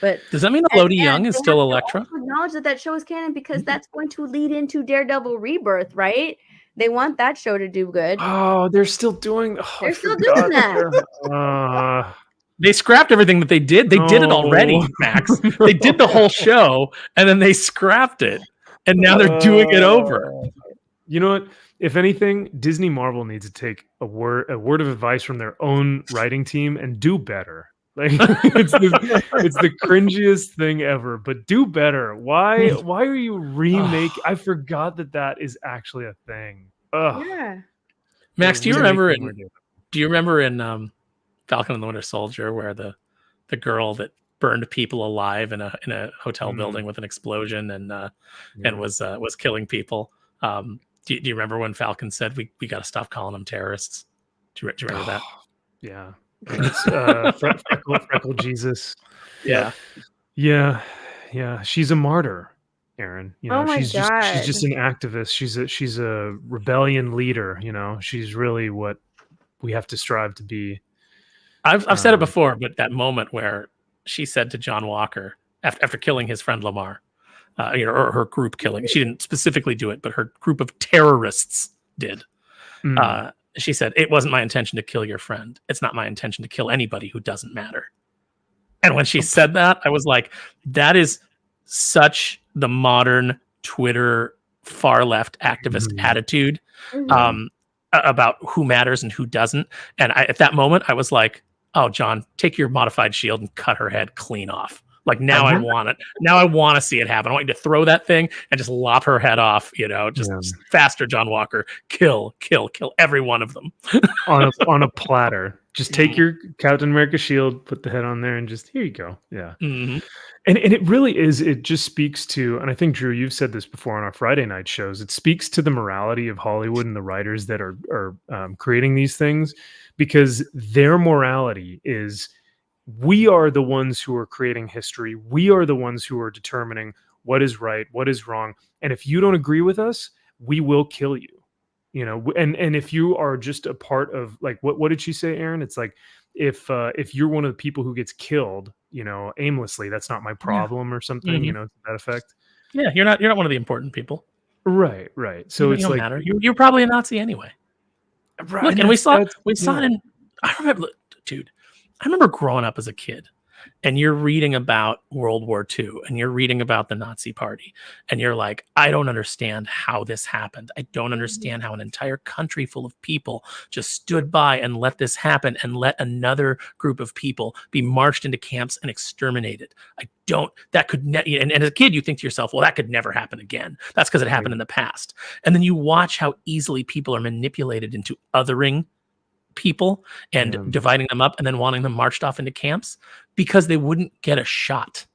But Does that mean Elodie Young is they still have to Elektra? also acknowledge that show is canon, because that's going to lead into Daredevil Rebirth, right? They want that show to do good. Oh, they're still doing. They're still doing that. They scrapped everything that they did. They did it already, No. Max. They did the whole show and then they scrapped it. And now they're doing it over. You know what? If anything, Disney Marvel needs to take a word of advice from their own writing team and do better. Like it's the cringiest thing ever, but do better. Why are you remake? I forgot that is actually a thing. Ugh. Yeah. Max, do you They're remember remaking in Falcon and the Winter Soldier where the girl that burned people alive in a hotel building with an explosion and was killing people? Do you remember when Falcon said we got to stop calling them terrorists? Do you remember that? Yeah. It's, Freckle Jesus. Yeah. She's a martyr, Aaron. You know, Oh my she's just an activist. She's a rebellion leader. You know, she's really what we have to strive to be. I've said it before, but that moment where she said to John Walker after killing his friend Lamar, or her group killing, she didn't specifically do it, but her group of terrorists did. She said, "It wasn't my intention to kill your friend. It's not my intention to kill anybody who doesn't matter." And when she said that, I was like, that is such the modern Twitter far left activist attitude about who matters and who doesn't. And at that moment, I was like, oh, John, take your modified shield and cut her head clean off. Like now I want it. Now I want to see it happen. I want you to throw that thing and just lop her head off, just faster, John Walker. Kill every one of them. on a platter. Just take your Captain America shield, put the head on there, and just here you go. Yeah. Mm-hmm. And it really is, it just speaks to, and I think Drew, you've said this before on our Friday night shows, it speaks to the morality of Hollywood and the writers that are creating these things, because their morality is, we are the ones who are creating history. We are the ones who are determining what is right, what is wrong. And if you don't agree with us, we will kill you. You know, and if you are just a part of, like, what did she say, Aaron? It's like, if you're one of the people who gets killed, aimlessly, that's not my problem or something, to that effect. Yeah, you're not one of the important people. Right. So you don't matter. You're probably a Nazi anyway. Right. Look, and we saw it in. I remember, dude. I remember growing up as a kid, and you're reading about World War II, and you're reading about the Nazi Party, and you're like, I don't understand how this happened. I don't understand how an entire country full of people just stood by and let this happen and let another group of people be marched into camps and exterminated. And as a kid, you think to yourself, well, that could never happen again. That's because it happened in the past. And then you watch how easily people are manipulated into othering people and dividing them up and then wanting them marched off into camps because they wouldn't get a shot.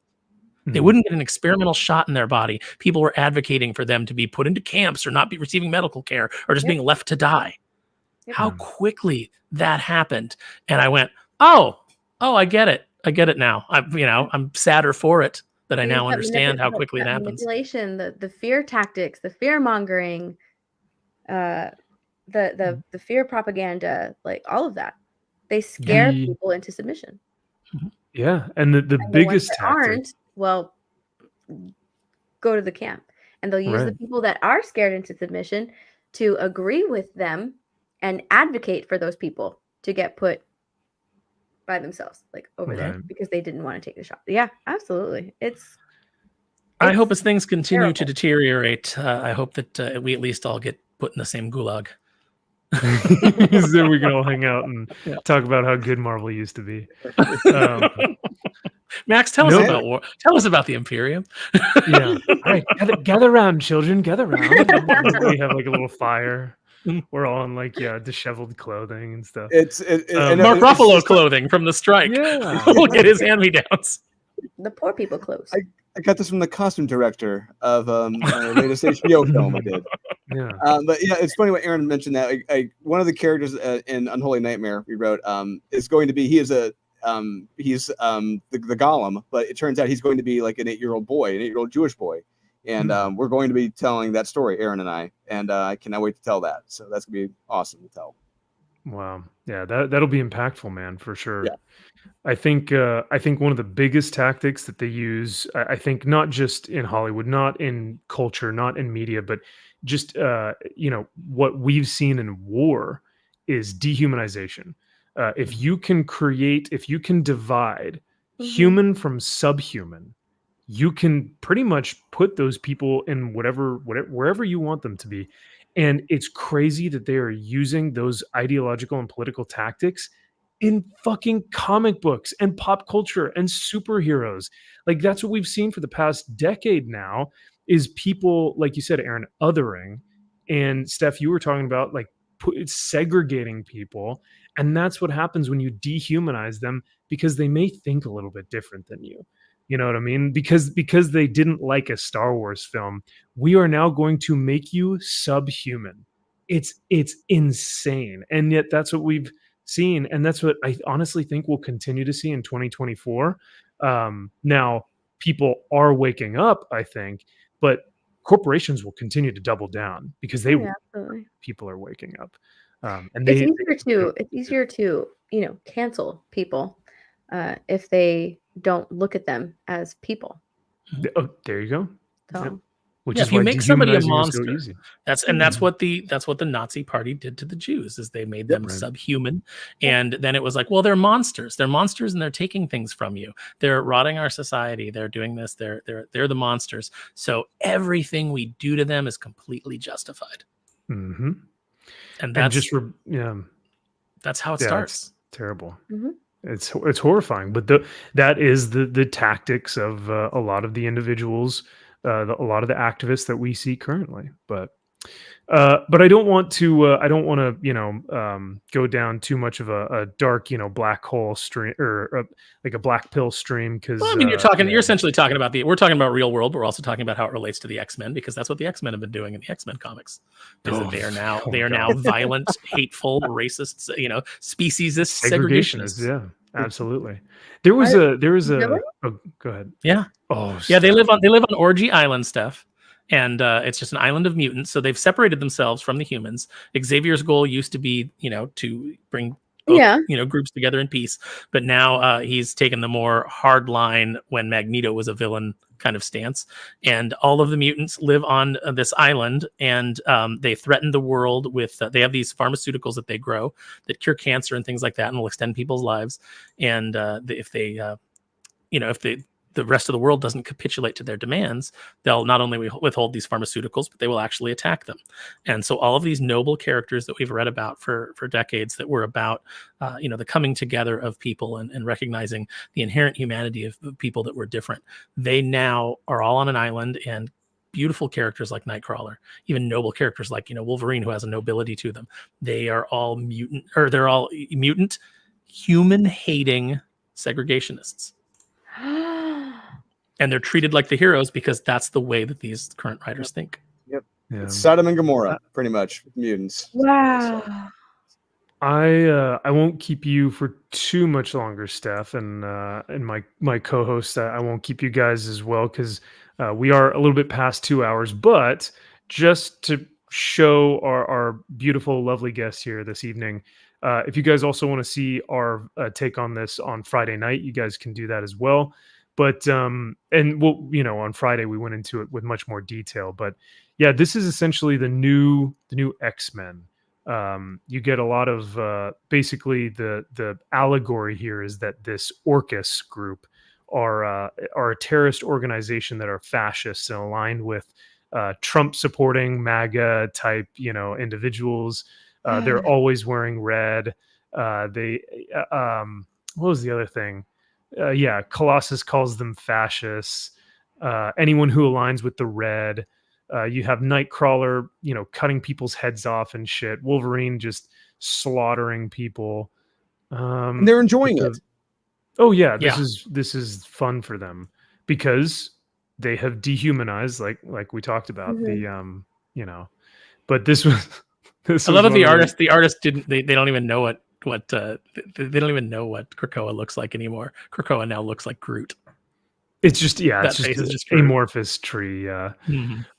They wouldn't get an experimental shot in their body. People were advocating for them to be put into camps or not be receiving medical care or just being left to die. How quickly that happened. And I went, oh, I get it. I get it now. I'm sadder for it that I now understand how quickly it happens. Manipulation, the fear tactics, the fear mongering, the fear propaganda, like all of that, they scare people into submission. Yeah, and the biggest tactic, well, go to the camp, and they'll use the people that are scared into submission to agree with them and advocate for those people to get put by themselves, like over there, because they didn't want to take the shot. Yeah, absolutely. I hope as things continue to deteriorate, I hope that we at least all get put in the same gulag. So we can all hang out and talk about how good Marvel used to be. Max, tell us about war. Tell us about the Imperium. Yeah. All right, gather around, children. Gather around. We have like a little fire. We're all in like disheveled clothing and stuff. Mark Ruffalo clothing from the strike. Yeah. We'll get his hand-me-downs. The poor people clothes. I got this from the costume director of latest HBO film I did. Yeah. But yeah, it's funny what Aaron mentioned that one of the characters in Unholy Nightmare we wrote is going to be he's the Golem, but it turns out he's going to be like an 8-year-old boy, an 8-year-old Jewish boy, and we're going to be telling that story, Aaron and I cannot wait to tell that. So that's gonna be awesome to tell. Wow. Yeah, that'll be impactful, man, for sure. Yeah. I think one of the biggest tactics that they use, I think not just in Hollywood, not in culture, not in media, but just what we've seen in war is dehumanization. If you can divide human from subhuman, you can pretty much put those people in wherever you want them to be. And it's crazy that they are using those ideological and political tactics in fucking comic books and pop culture and superheroes. Like that's what we've seen for the past decade now is people, like you said, Aaron, othering. And Steph, you were talking about like segregating people. And that's what happens when you dehumanize them because they may think a little bit different than you. You know what I mean? Because they didn't like a Star Wars film, we are now going to make you subhuman. It's insane. And yet that's what we've seen. And that's what I honestly think we'll continue to see in 2024. Now, people are waking up, I think, but corporations will continue to double down because people are waking up. And it's easier to cancel people if they don't look at them as people. Oh, there you go. So. Yep. Which if you make somebody a monster, so that's what the Nazi Party did to the Jews is they made them subhuman, and then it was like, well, they're monsters, and they're taking things from you, they're rotting our society, they're doing this, they're the monsters. So everything we do to them is completely justified, and that's that's how it starts. It's terrible. It's horrifying, but that is the tactics of a lot of the individuals. A lot of the activists that we see currently, but I don't want to go down too much of a dark black hole stream or like a black pill stream because I mean you're essentially talking about we're talking about real world, but we're also talking about how it relates to the X-Men because that's what the X-Men have been doing in the X-Men comics. That they are now violent, hateful, racist, speciesist, segregationists. Yeah. Absolutely. There was a oh, go ahead. Yeah. Oh, yeah. They live on Orgy Island, Steph, and it's just an island of mutants. So they've separated themselves from the humans. Xavier's goal used to be, to bring groups together in peace, but now he's taken the more hard line when Magneto was a villain kind of stance, and all of the mutants live on this island, and they threaten the world with they have these pharmaceuticals that they grow that cure cancer and things like that and will extend people's lives, and if the rest of the world doesn't capitulate to their demands, they'll not only withhold these pharmaceuticals, but they will actually attack them. And so all of these noble characters that we've read about for decades that were about, the coming together of people and recognizing the inherent humanity of people that were different, they now are all on an island, and beautiful characters like Nightcrawler, even noble characters like, Wolverine, who has a nobility to them. They're all mutant, human-hating segregationists. And they're treated like the heroes because that's the way that these current writers think. Yep. Yeah. It's Sodom and Gomorrah, pretty much, with mutants. Wow. So. I won't keep you for too much longer, Steph, and my co-host. I won't keep you guys as well because we are a little bit past 2 hours. But just to show our beautiful, lovely guests here this evening, if you guys also want to see our take on this on Friday night, you guys can do that as well. But and we'll, on Friday we went into it with much more detail. But yeah, this is essentially the new X-Men. You get a lot of basically the allegory here is that this Orcus group are a terrorist organization that are fascists and aligned with Trump supporting MAGA type individuals. They're always wearing red. What was the other thing? Colossus calls them fascists. Anyone who aligns with the red. You have Nightcrawler, cutting people's heads off and shit. Wolverine just slaughtering people. And they're enjoying it. Oh yeah, this is fun for them because they have dehumanized, like we talked about the But this was. I love that the artist didn't. They don't even know what they don't even know what Krakoa looks like anymore. Krakoa now looks like Groot. It's just it's just amorphous tree.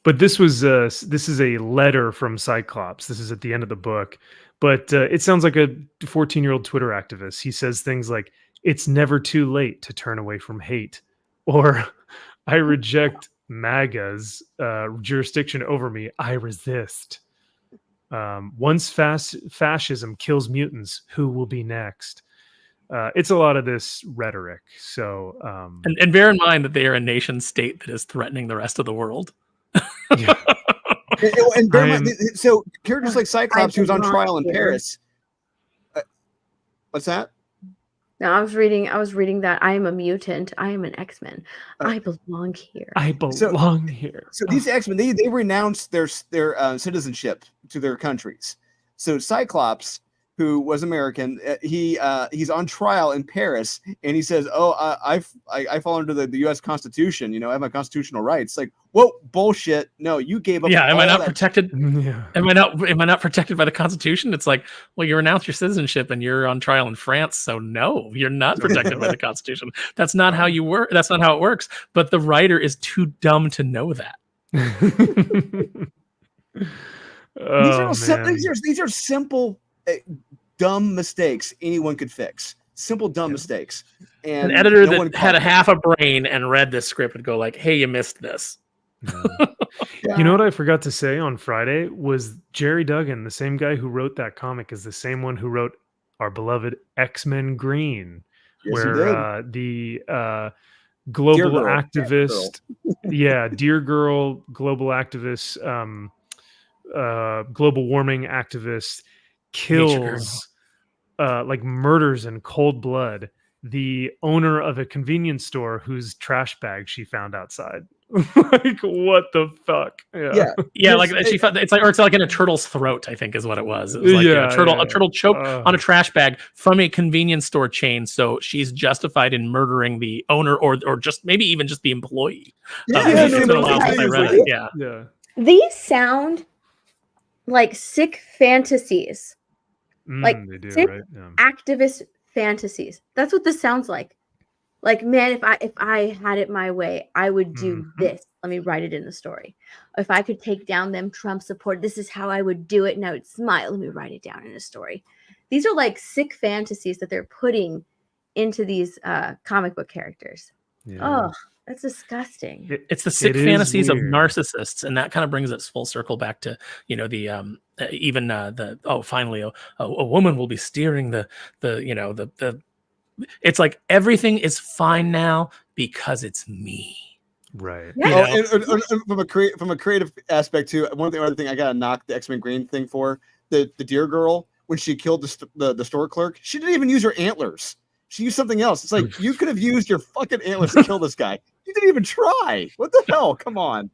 But this is a letter from Cyclops. This is at the end of the book, but it sounds like a 14-year-old Twitter activist. He says things like, "It's never too late to turn away from hate," or "I reject MAGA's jurisdiction over me. I resist." Once fascism kills mutants, who will be next? It's a lot of this rhetoric. So, and bear in mind that they are a nation state that is threatening the rest of the world. Yeah. and bear in mind, so characters like Cyclops, who was on trial in Paris. What's that? No, I was reading that I am a mutant. I am an X-Men. I belong here. I belong here. So these X-Men, they renounced their citizenship to their countries. So Cyclops, who was American, he's on trial in Paris, and he says, "Oh, I fall under the U.S. Constitution. I have my constitutional rights." Like, whoa, bullshit! No, you gave up. Yeah, am I not protected? Yeah. Am I not protected by the Constitution? It's like, well, you renounce your citizenship and you're on trial in France, so no, you're not protected by the Constitution. That's not how you work. That's not how it works. But the writer is too dumb to know that. These are simple. Dumb mistakes anyone could fix. Simple dumb mistakes. And an editor that had a half a brain and read this script would go like, "Hey, you missed this." Yeah. You know what I forgot to say on Friday was Jerry Duggan, the same guy who wrote that comic, is the same one who wrote our beloved X-Men Green, where the global activist, Dear Girl, global activist, global warming activist kills, murders in cold blood the owner of a convenience store whose trash bag she found outside. Like, what the fuck? Yeah. Like she found it's like in a turtle's throat, I think is what it was. It was like a turtle choked on a trash bag from a convenience store chain. So she's justified in murdering the owner or just maybe even just the employee. These sound like sick fantasies. They do, sick activist fantasies. That's what this sounds like. Like, man, if I had it my way, I would do this. Let me write it in the story. If I could take down them Trump support, this is how I would do it, and I would smile. Let me write it down in a story. These are like sick fantasies that they're putting into these comic book characters. Yeah. Oh, that's disgusting. It's the sick fantasies of narcissists, and that kind of brings us full circle back to finally a woman will be steering the it's like everything is fine now because it's me. Right. Yeah. From a creative aspect too, one of the other thing I gotta knock the X-Men Green thing for the Dear Girl when she killed the store clerk. She didn't even use her antlers. She used something else. It's like you could have used your fucking antlers to kill this guy. You didn't even try. What the hell? Come on.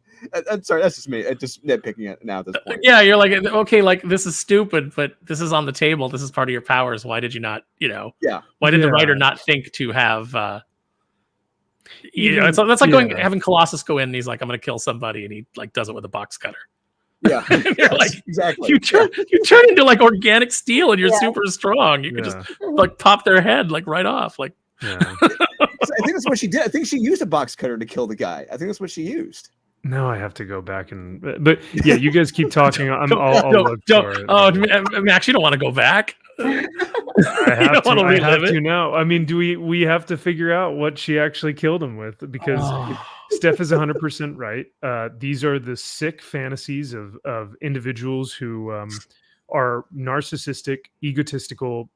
I'm sorry. That's just me. I'm just nitpicking it now at this point. Yeah, you're like, okay, like this is stupid, but this is on the table. This is part of your powers. Why did you not? Why did the writer not think to have? That's like having Colossus go in. And he's like, I'm going to kill somebody, and he like does it with a box cutter. Yeah, you're like exactly. You turn into like organic steel, and you're super strong. You could just like pop their head like right off. Like, I think that's what she did. I think she used a box cutter to kill the guy. I think that's what she used. No, I have to go back but yeah, you guys keep talking. I'll look for it. Oh, Max, you don't want to go back. I have to now. I mean, do we have to figure out what she actually killed him with? Because Steph is 100% right. These are the sick fantasies of individuals who are narcissistic, egotistical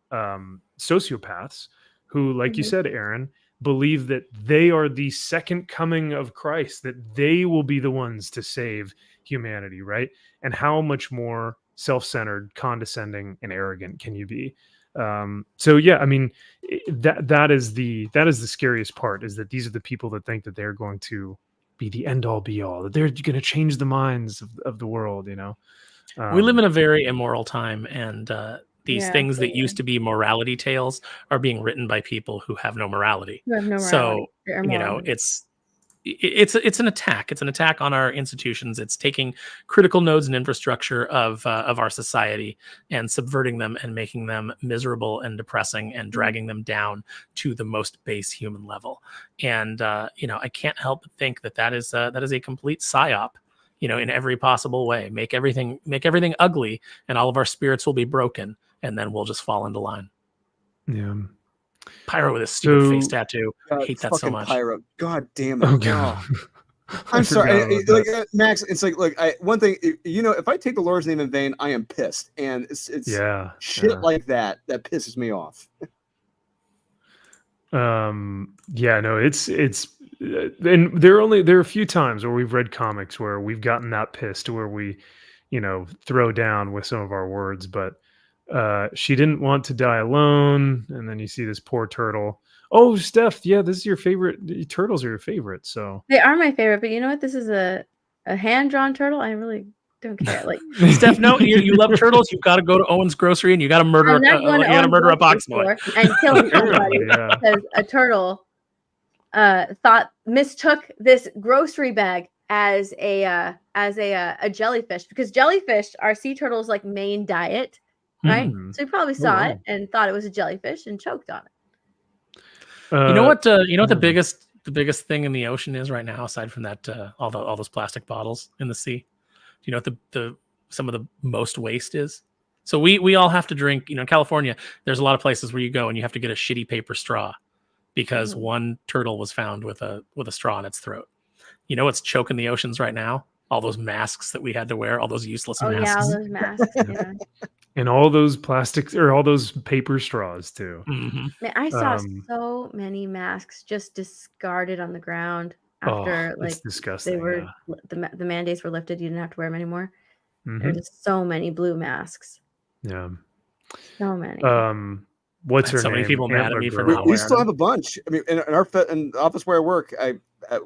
sociopaths who, like you said, Aaron, believe that they are the second coming of Christ, that they will be the ones to save humanity, right? And how much more self-centered, condescending, and arrogant can you be? So yeah, I mean, that is the scariest part, is that these are the people that think that they're going to be the end all be all, that they're going to change the minds of the world. We live in a very immoral time, and these Yeah, things that absolutely. used to be morality tales are being written by people who have no morality. You have no So, morality. Or moral. it's an attack. It's an attack on our institutions. It's taking critical nodes and infrastructure of our society and subverting them and making them miserable and depressing and dragging them down to the most base human level. And I can't help but think that is a complete psyop. In every possible way, make everything ugly, and all of our spirits will be broken, and then we'll just fall into line. Yeah. Pyro with his stupid face tattoo. God, Hate that so much. Pyro. God damn it. Oh god. I'm sorry. Max, it's like, look, one thing, if I take the Lord's name in vain, I am pissed. And it's shit like that pisses me off. It's and there are a few times where we've read comics where we've gotten that pissed, where we throw down with some of our words. But she didn't want to die alone, and then you see this poor turtle. Oh, Steph, yeah, this is your favorite. Turtles are your favorite, so They are my favorite, but you know what, this is a hand-drawn turtle. I really don't care. Like, Steph, no, you love turtles. You've got to go to Owen's Grocery and you got to murder. A box boy and kill somebody because a turtle mistook this grocery bag as a jellyfish, because jellyfish are sea turtles' like main diet, right? So he probably saw it and thought it was a jellyfish and choked on it. You know what the biggest thing in the ocean is right now, aside from that all those plastic bottles in the sea? Do you know what the some of the most waste is? So we all have to drink. In California, there's a lot of places where you go and you have to get a shitty paper straw because one turtle was found with a straw in its throat. You know what's choking the oceans right now? All those masks that we had to wear, all those useless masks. Yeah, all those masks. Yeah. And all those plastics, or all those paper straws too. Mm-hmm. Man, I saw so many masks just discarded on the ground after it's disgusting. They were the mandates were lifted. You didn't have to wear them anymore. Mm-hmm. There's just so many blue masks. Yeah, so many. What's her name? So many people mad at me for we still have a bunch. I mean, in the office where I work,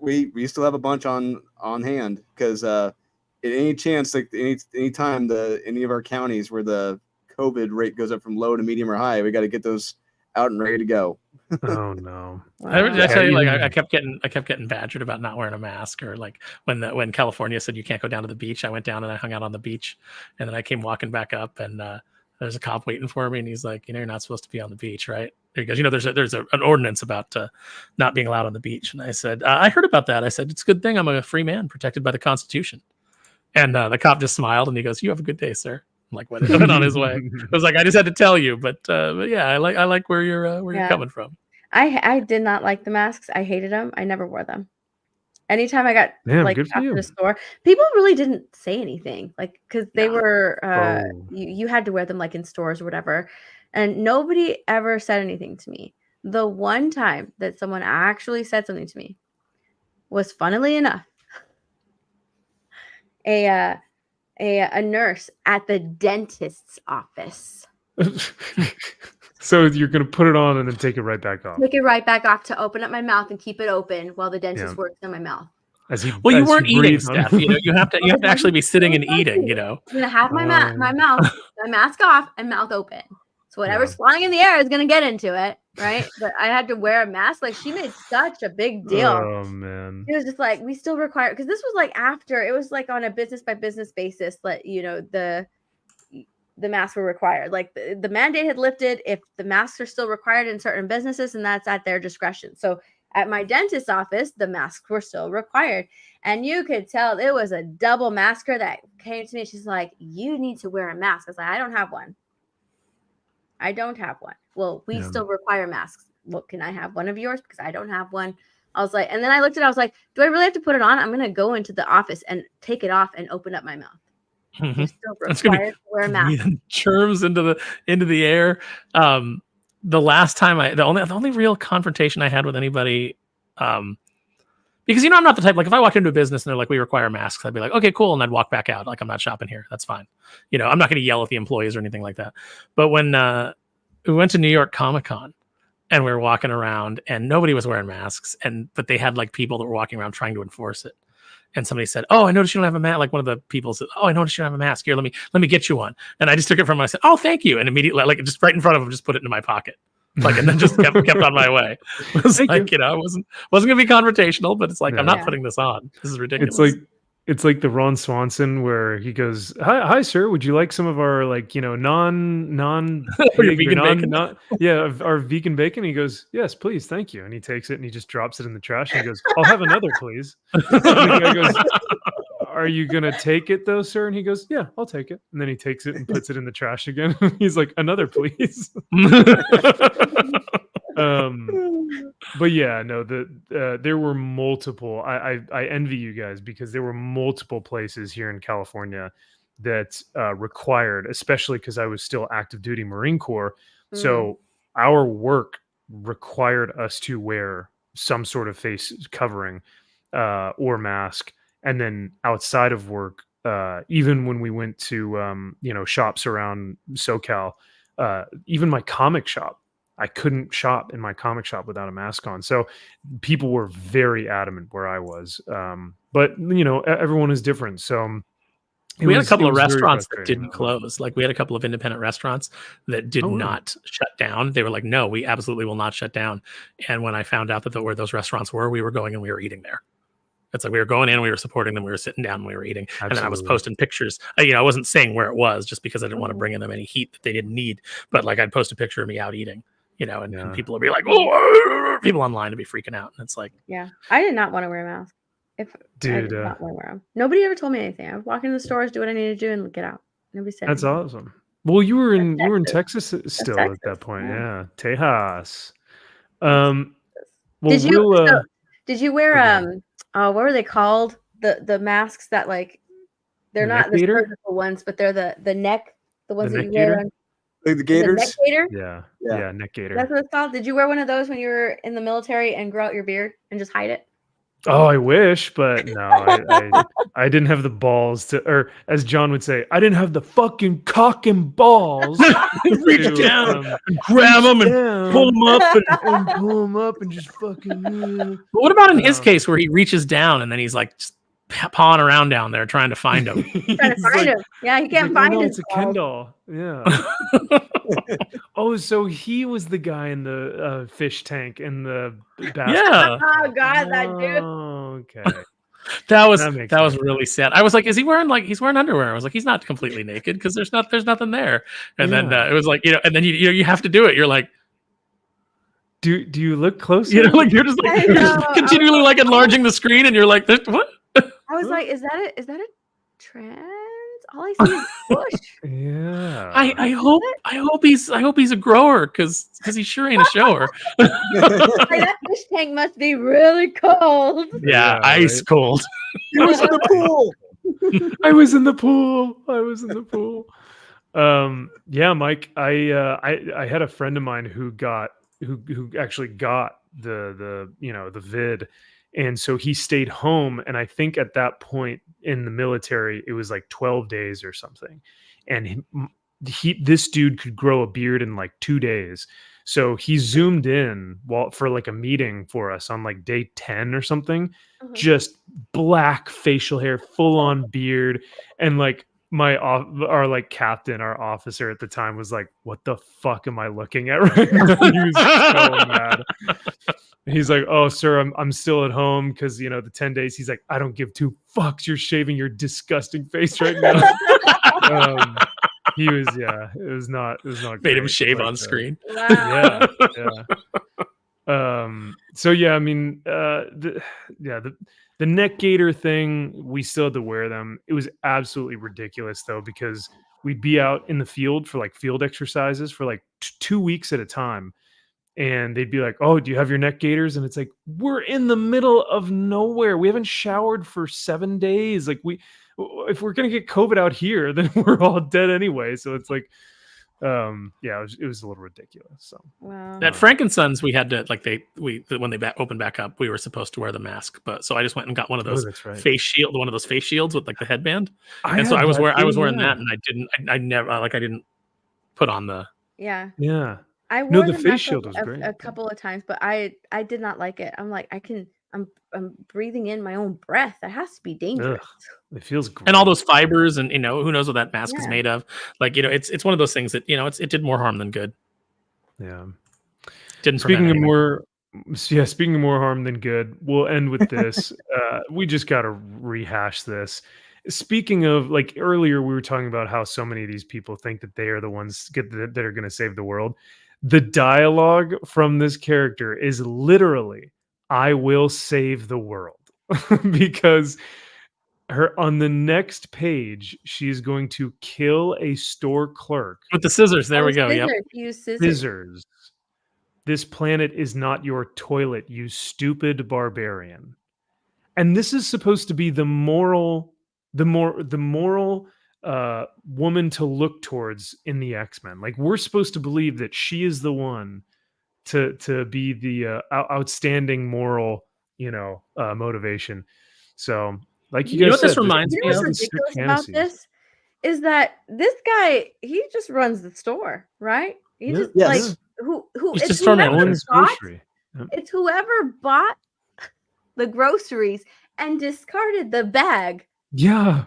we still have a bunch on hand, because at any chance, like any time any of our counties where the COVID rate goes up from low to medium or high, we got to get those out and ready to go. Oh no! I tell you, like I kept getting badgered about not wearing a mask, or like when California said you can't go down to the beach, I went down and I hung out on the beach, and then I came walking back up, and there's a cop waiting for me, and he's like, you're not supposed to be on the beach, right? He goes, there's an ordinance about not being allowed on the beach, and I said, I heard about that. I said, it's a good thing I'm a free man protected by the Constitution, and the cop just smiled and he goes, you have a good day, sir. Like went on his way. I was like, I just had to tell you, but yeah, I like where you're coming from. I did not like the masks. I hated them. I never wore them. Anytime I got after the store, people really didn't say anything, like, because they were you had to wear them like in stores or whatever, and nobody ever said anything to me. The one time that someone actually said something to me was, funnily enough, a nurse at the dentist's office. So you're going to put it on and then take it right back off. Take it right back off to open up my mouth and keep it open while the dentist works on my mouth. You weren't eating, Steph. You have to actually be sitting and eating. I'm gonna have my mask off and mouth open. So whatever's flying in the air is gonna get into it, right? But I had to wear a mask. Like, she made such a big deal. Oh man! It was just like, we still require, because this was like after, it was like on a business by business basis. Like, the masks were required. Like the mandate had lifted. If the masks are still required in certain businesses, and that's at their discretion. So at my dentist's office, the masks were still required. And you could tell it was a double masker that came to me. She's like, you need to wear a mask. I was like, I don't have one. Well, we still require masks. Well, can I have one of yours? Because I don't have one. I was like, and then I looked at it, I was like, do I really have to put it on? I'm going to go into the office and take it off and open up my mouth. Mm-hmm. Still required to wear a mask. Germs into the air. The last time the only real confrontation I had with anybody, because I'm not the type, like, if I walked into a business and they're like, we require masks, I'd be like, okay, cool, and I'd walk back out, like, I'm not shopping here, that's fine. I'm not going to yell at the employees or anything like that. But when we went to New York Comic Con, and we were walking around, and nobody was wearing masks, but they had like people that were walking around trying to enforce it. And somebody said, "Oh, I noticed you don't have a mask." Like one of the people said, "Oh, I noticed you don't have a mask. Here, let me get you one." And I just took it from him. I said, "Oh, thank you." And immediately, like just right in front of him, just put it into my pocket. Like, and then just kept on my way. It was like, I wasn't gonna be confrontational, but it's like, I'm not putting this on. This is ridiculous. It's like the Ron Swanson where he goes, "Hi, sir. Would you like some of our non our vegan bacon?" He goes, "Yes, please, thank you." And he takes it and he just drops it in the trash and he goes, "I'll have another, please." And the guy goes, "Are you gonna take it though, sir?" And he goes, "Yeah, I'll take it." And then he takes it and puts it in the trash again. He's like, "Another, please." But yeah, no, there were multiple. I envy you guys because there were multiple places here in California that required, especially because I was still active duty Marine Corps. So our work required us to wear some sort of face covering or mask. And then outside of work, even when we went to shops around SoCal, even my comic shop, I couldn't shop in my comic shop without a mask on. So people were very adamant where I was. But everyone is different. So we had a couple of restaurants that didn't close. Like we had a couple of independent restaurants that did not shut down. They were like, "No, we absolutely will not shut down." And when I found out that where those restaurants were, we were going and we were eating there. It's like we were going in, we were supporting them, we were sitting down, and we were eating. Absolutely. And then I was posting pictures. I wasn't saying where it was just because I didn't want to bring in them any heat that they didn't need. But like I'd post a picture of me out eating, and people would be like, "Oh!" People online would be freaking out, and it's like, yeah, I did not want to wear a mask. I did not want to wear them. Nobody ever told me anything. I would walk into the stores, do what I needed to do, and get out. Nobody said that's anything. Awesome. Well, you were in Texas still at that point, yeah. Tejas. Well, did you wear what were they called? The masks that like they're not the surgical ones, but they're the neck, the ones that you wear on like the gaiters. The neck gaiter? Yeah, neck gaiter. That's what it's called. Did you wear one of those when you were in the military and grow out your beard and just hide it? Oh, I wish, but no, I didn't have the balls to, or as John would say, I didn't have the fucking cock and balls. Reach down and grab them and pull them up and just fucking. But what about in his case where he reaches down and then he's like just pawing around down there trying to find him? Yeah, he can't find him. It's a Ken doll. Yeah. Oh, so he was the guy in the fish tank in the basket. Yeah. Oh God, that dude. Okay. That was really sad. I was like, is he wearing he's wearing underwear? I was like, he's not completely naked because there's nothing there. And then it was like, and then you have to do it. You're like, do you look close? You're just like continually like enlarging the screen, and you're like, what? I was like, is that a trans? All I see is bush. Yeah. I hope he's a grower because he sure ain't a shower. That fish tank must be really cold. Yeah, ice cold. He was in the pool. I was in the pool. Yeah, Mike. I had a friend of mine who actually got the vid. And so he stayed home. And I think at that point in the military, it was like 12 days or something. And this dude could grow a beard in like 2 days. So he zoomed in for like a meeting for us on like day 10 or something, just black facial hair, full on beard. And like our like captain, our officer at the time was like, "What the fuck am I looking at right now?" He was so mad. He's like, "Oh, sir, I'm still at home because the 10 days." He's like, "I don't give two fucks. You're shaving your disgusting face right now." It was not made great, him shave on screen. Wow. Yeah. So yeah, I mean, the neck gaiter thing, we still had to wear them. It was absolutely ridiculous though, because we'd be out in the field for like field exercises for like 2 weeks at a time. And they'd be like, "Oh, do you have your neck gaiters?" And it's like, we're in the middle of nowhere. We haven't showered for 7 days. Like if we're going to get COVID out here, then we're all dead anyway. So it's like, it was a little ridiculous. So wow. At Frankensons, we had to when they opened back up, we were supposed to wear the mask, so I just went and got one of those face shields with like the headband, I was wearing that, and I didn't put on the yeah. Yeah. I wore No, the the face mask shield was great. a couple of times, but I did not like it. I'm like, I'm breathing in my own breath. That has to be dangerous. It feels great. And all those fibers, and who knows what that mask is Yeah. made of. Like, it's one of those things that it did more harm than good. Yeah. Didn't Speaking of anything. speaking of more harm than good, we'll end with this. We just got to rehash this. Speaking of, like, earlier, we were talking about how so many of these people think that they are the ones that are going to save the world. The dialogue from this character is literally, "I will save the world," because her on the next page, she's going to kill a store clerk. With the scissors, there we go. Scissors. Yep. Use scissors. Scissors. "This planet is not your toilet, you stupid barbarian." And this is supposed to be the moral woman to look towards in the X-Men. Like, we're supposed to believe that she is the one to be the outstanding moral, motivation. So, like you You know guys what this said, reminds You me know of? what's is strict ridiculous about fantasy. this is that this guy, he just runs the store, right? He Yeah. just Yes. like who He's it's just store whoever manager. Owns bought, grocery. Yep. it's whoever bought the groceries and discarded the bag. Yeah.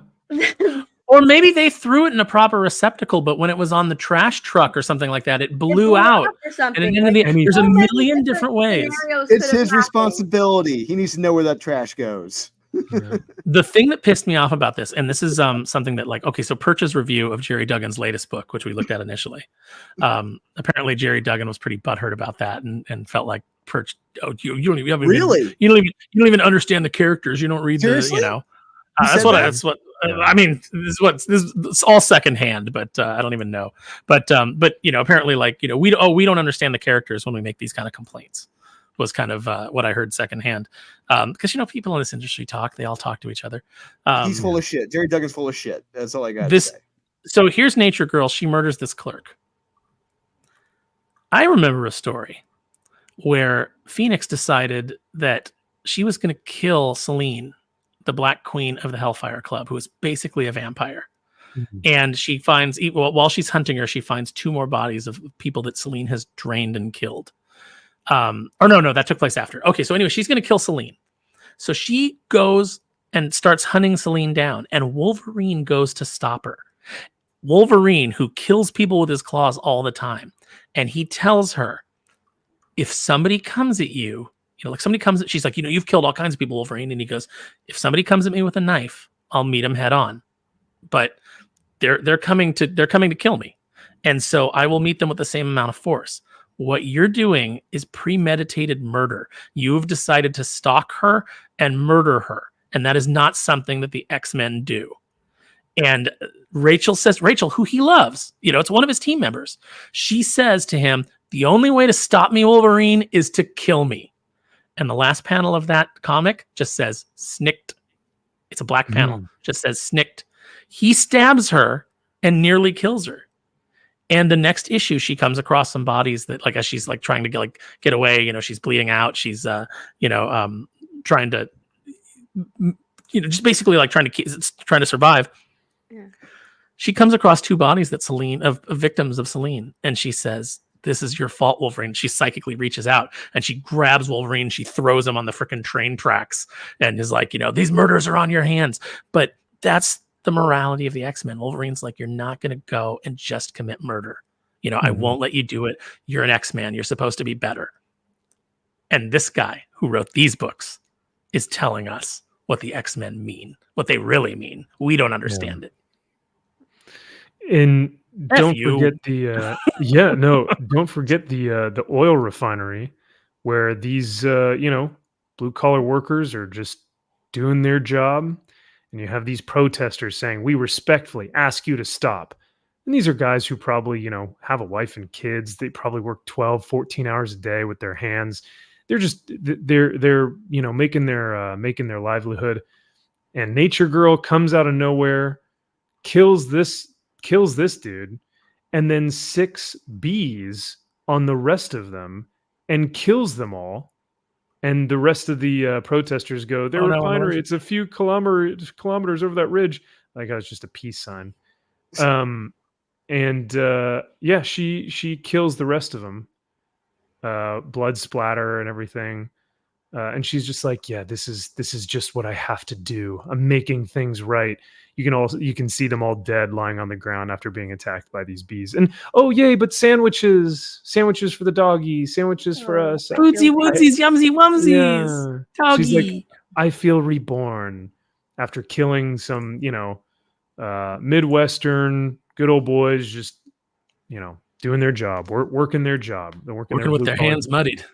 Or maybe they threw it in a proper receptacle, but when it was on the trash truck or something like that, it blew out. or And something. then Like, there's a so many million different different ways. scenarios It's could have his happened. responsibility. He needs to know where that trash goes. Yeah. The thing that pissed me off about this, and this is something that, like, okay, so Perch's review of Jerry Duggan's latest book, which we looked at initially. Apparently Jerry Duggan was pretty butthurt about that and felt like Perch, you don't even Really? you don't even understand the characters. You don't read Seriously? That's said what that? that's what Yeah. I mean. This is all secondhand, but I don't even know. But apparently, like, we don't understand the characters when we make these kind of complaints. Was kind of what I heard secondhand, because people in this industry they all talk to each other. He's full of shit. Jerry Duggan's full of shit. That's all I got to This- say. So here's Nature Girl. She murders this clerk. I remember a story where Phoenix decided that she was going to kill Selene, the Black Queen of the Hellfire Club, who is basically a vampire. Mhm. And she finds, while she's hunting her, she finds 2 more bodies of people that Selene has drained and killed. Or no, that took place after. Okay, so anyway, she's going to kill Selene. So she goes and starts hunting Selene down, and Wolverine goes to stop her. Wolverine, who kills people with his claws all the time, and he tells her, if somebody comes at you, like somebody comes at, she's like, you've killed all kinds of people, Wolverine. And he goes, if somebody comes at me with a knife, I'll meet him head on. But they're coming to kill me. And so I will meet them with the same amount of force. What you're doing is premeditated murder. You've decided to stalk her and murder her. And that is not something that the X-Men do. And Rachel, who he loves, it's one of his team members. She says to him, the only way to stop me, Wolverine, is to kill me. And the last panel of that comic just says snicked. It's a black panel. Just says snicked. He stabs her and nearly kills her. And the next issue, she comes across some bodies that, like, as she's like trying to get away, she's bleeding out. She's, trying to, just basically like trying to survive. Yeah. She comes across 2 bodies that Selene of victims of Selene, and she says, "This is your fault, Wolverine." She psychically reaches out and she grabs Wolverine. She throws him on the freaking train tracks and is like, these murders are on your hands. But that's the morality of the X-Men. Wolverine's like, you're not going to go and just commit murder. I won't let you do it. You're an X-Man. You're supposed to be better. And this guy who wrote these books is telling us what the X-Men mean, what they really mean. We don't understand it. And don't you. forget don't forget the oil refinery where these blue collar workers are just doing their job, and you have these protesters saying, "We respectfully ask you to stop." And these are guys who probably, have a wife and kids. They probably work 12, 14 hours a day with their hands. They're just they're making their livelihood. And Nature Girl comes out of nowhere, kills this dude, and then 6 bees on the rest of them and kills them all. And the rest of the protesters go, "Their refinery, it's a few kilometers over that ridge." Like, it's just a peace sign. And yeah, she kills the rest of them. Blood splatter and everything. And she's just like, yeah, this is just what I have to do. I'm making things right. You can see them all dead lying on the ground after being attacked by these bees. And oh yay, but sandwiches for the doggy, sandwiches for us. Woodsy woodsies, yumsy wumsies. Yeah. Doggy. She's like, I feel reborn after killing some, Midwestern good old boys, just doing their job, working their job. They're working with their hands muddied.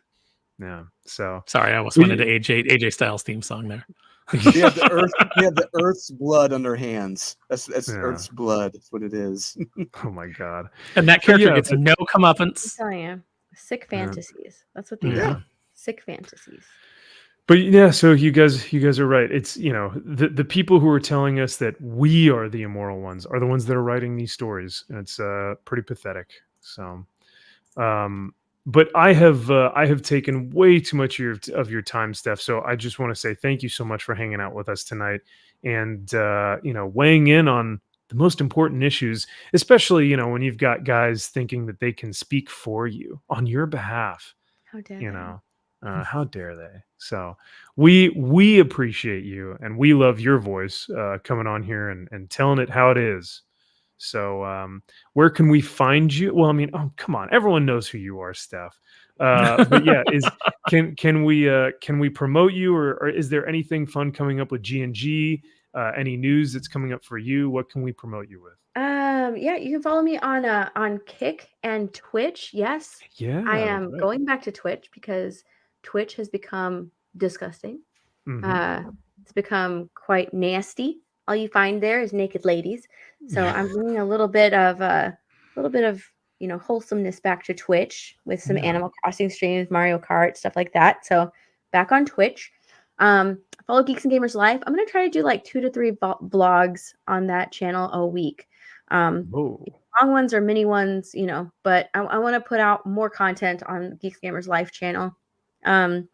Yeah. So sorry, I almost went into AJ Styles theme song there. We have the Earth's blood on their hands. That's Earth's blood. That's what it is. Oh my god! And that character gets no comeuppance. I'm telling you, sick fantasies. That's what they are. Sick fantasies. But yeah, so you guys are right. It's the people who are telling us that we are the immoral ones are the ones that are writing these stories, and it's pretty pathetic. So, but I have taken way too much of your time, Steph. So I just want to say thank you so much for hanging out with us tonight, and weighing in on the most important issues, especially when you've got guys thinking that they can speak for you on your behalf. How dare how dare they? So we appreciate you, and we love your voice coming on here and telling it how it is. So where can we find you? Well, I mean, oh come on, everyone knows who you are, Steph. But yeah, can we promote you, or is there anything fun coming up with G&G? Any news that's coming up for you? What can we promote you with? Yeah, you can follow me on Kick and Twitch. Yes. Yeah. I am going back to Twitch because Twitch has become disgusting. It's become quite nasty. All you find there is naked ladies. So I'm bringing a little bit of wholesomeness back to Twitch with some Animal Crossing streams, Mario Kart, stuff like that. So back on Twitch. Follow Geeks and Gamers Life. I'm gonna try to do like 2 to 3 vlogs on that channel a week. Long ones or mini ones, but I want to put out more content on Geeks and Gamers Life channel. And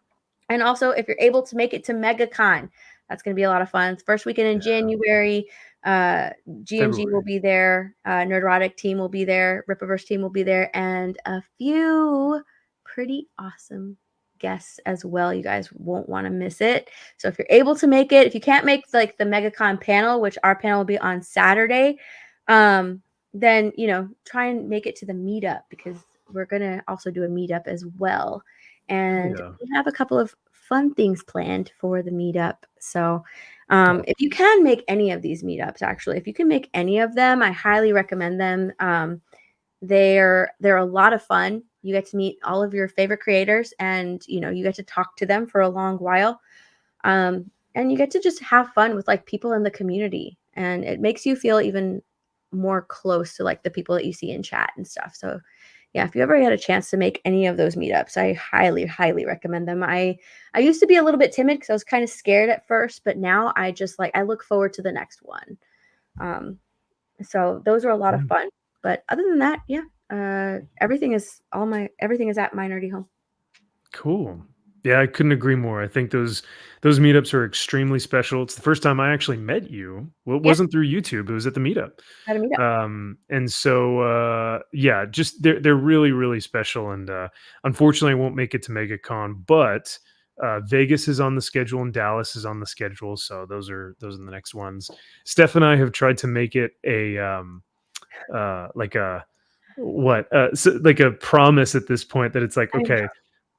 also, if you're able to make it to MegaCon, that's going to be a lot of fun. First weekend in January, G&G will be there, Nerdotic team will be there, Ripaverse team will be there, and a few pretty awesome guests as well. You guys won't want to miss it. So if you're able to make it, if you can't make like the MegaCon panel, which our panel will be on Saturday, then try and make it to the meetup, because we're going to also do a meetup as well. And we have a couple of fun things planned for the meetup. So if you can make any of these meetups, actually, if you can make any of them, I highly recommend them. They're a lot of fun. You get to meet all of your favorite creators, and you get to talk to them for a long while. And you get to just have fun with like people in the community, and it makes you feel even more close to like the people that you see in chat and stuff. So yeah, if you ever had a chance to make any of those meetups, I highly, highly recommend them. I used to be a little bit timid because I was kind of scared at first, but now I just I look forward to the next one. So those are a lot of fun. But other than that, everything is at My Nerdy Home. Cool. Yeah, I couldn't agree more. I think those meetups are extremely special. It's the first time I actually met you. Well, it wasn't through YouTube; it was at the meetup. At a meetup. And so just they're really, really special. And unfortunately, I won't make it to MegaCon, but Vegas is on the schedule and Dallas is on the schedule. So those are the next ones. Steph and I have tried to make it like a promise at this point that it's like, okay,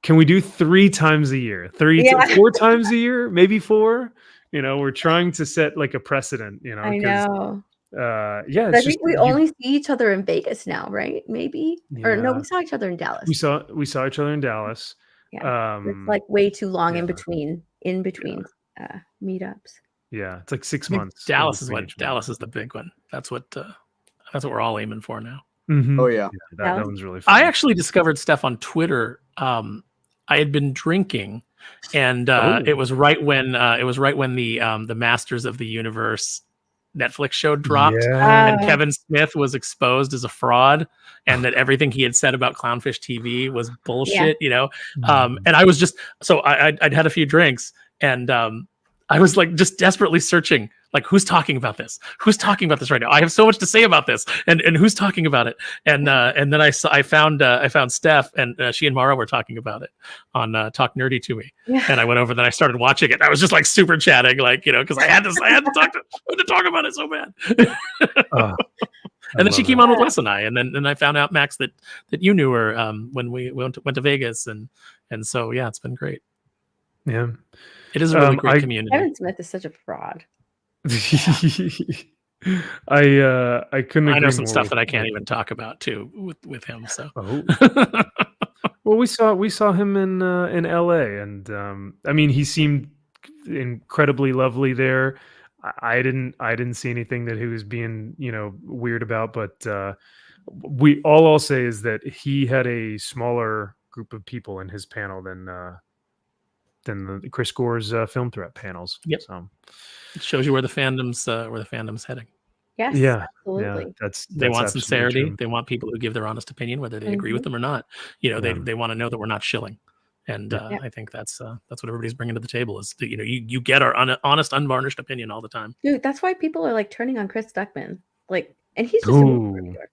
can we do 3 times a year, 4 times a year, maybe 4? We're trying to set like a precedent, I know. I think we only see each other in Vegas now, right? Maybe, or no, we saw each other in Dallas. We saw each other in Dallas. Yeah, it's like way too long in between meetups. Yeah, it's like 6 months. Dallas is the big one. That's what we're all aiming for now. Mm-hmm. Oh yeah, that one's really fun. I actually discovered stuff on Twitter. I had been drinking, and it was right when the Masters of the Universe Netflix show dropped, and Kevin Smith was exposed as a fraud, and that everything he had said about Clownfish TV was bullshit. And I was just I'd had a few drinks, and I was like just desperately searching Like, who's talking about this? Who's talking about this right now? I have so much to say about this, and who's talking about it? And then I found Steph, and she and Mara were talking about it on Talk Nerdy to Me. Yeah. And I went over, then I started watching it. And I was just like super chatting, like, because I had to talk about it so bad. And then she came on with Wes and I, and then I found out, Max, that you knew her when we went to Vegas, and so yeah, it's been great. Yeah, it is a really great community. Kevin Smith is such a fraud. I couldn't. I know some stuff that I can't even talk about too with him. So, well, we saw him in LA, and I mean, he seemed incredibly lovely there. I didn't see anything that he was being weird about, but I'll say is that he had a smaller group of people in his panel than the Chris Gore's Film Threat panels. Yep. So it shows you where the fandom's heading. Yes. Yeah. Absolutely. Yeah. That's they want sincerity. True. They want people who give their honest opinion, whether they agree with them or not. They want to know that we're not shilling. And I think that's what everybody's bringing to the table is that, you get our honest, unvarnished opinion all the time. Dude, that's why people are like turning on Chris Stuckman. Like, and he's just a movie reviewer.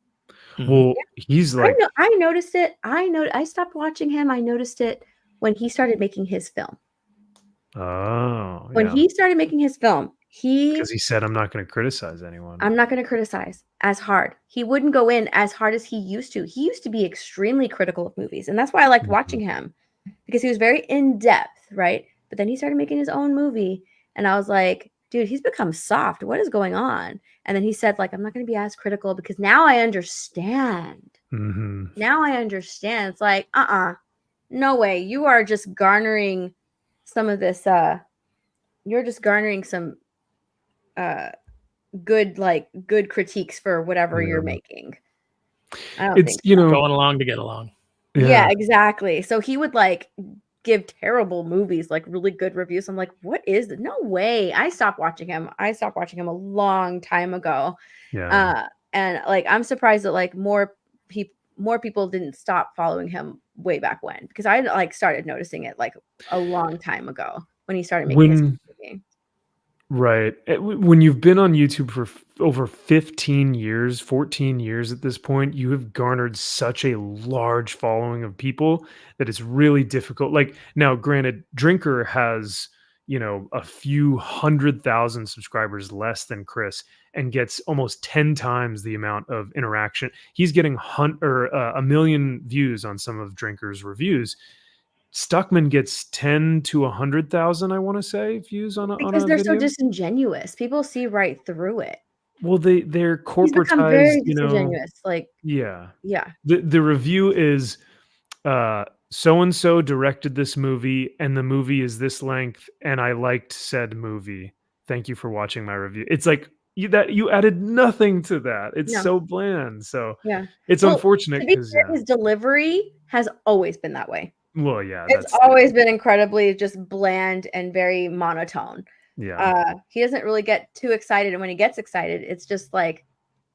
Well, he's like I noticed it. I stopped watching him. I noticed it when he started making his film. Oh. When he started making his film, because he said, I'm not going to criticize anyone. I'm not going to criticize as hard. He wouldn't go in as hard as he used to. He used to be extremely critical of movies. And that's why I liked watching him. Because he was very in-depth, right? But then he started making his own movie. And I was like, dude, he's become soft. What is going on? And then he said, like, I'm not going to be as critical because now I understand. Mm-hmm. Now I understand. It's like, no way. You are just garnering some of this. You're just garnering some good critiques for whatever you're making. I don't think so. Going along to get along. Yeah, exactly. So he would like give terrible movies, like really good reviews. I'm like, what is this? No way. I stopped watching him. A long time ago. Yeah. And like, I'm surprised that like more people didn't stop following him way back when, because I like started noticing it like a long time ago when he started making his movie. Right. When you've been on YouTube for over 15 years, 14 years at this point, you have garnered such a large following of people that it's really difficult. Like, now, granted, Drinker has, a few 100,000 subscribers less than Chris and gets almost 10 times the amount of interaction. He's getting a million views on some of Drinker's reviews. Stuckman gets 10 to 100,000, I want to say, views on a because they're video. so disingenuous. People see right through it. Well, they're corporatized. Very disingenuous. Yeah. The review is so and so directed this movie, and the movie is this length, and I liked said movie. Thank you for watching my review. It's like you added nothing to that. It's so bland. So it's unfortunate because his delivery has always been that way. Well, yeah, it's always been incredibly just bland and very monotone. Yeah. He doesn't really get too excited, and when he gets excited, it's just like,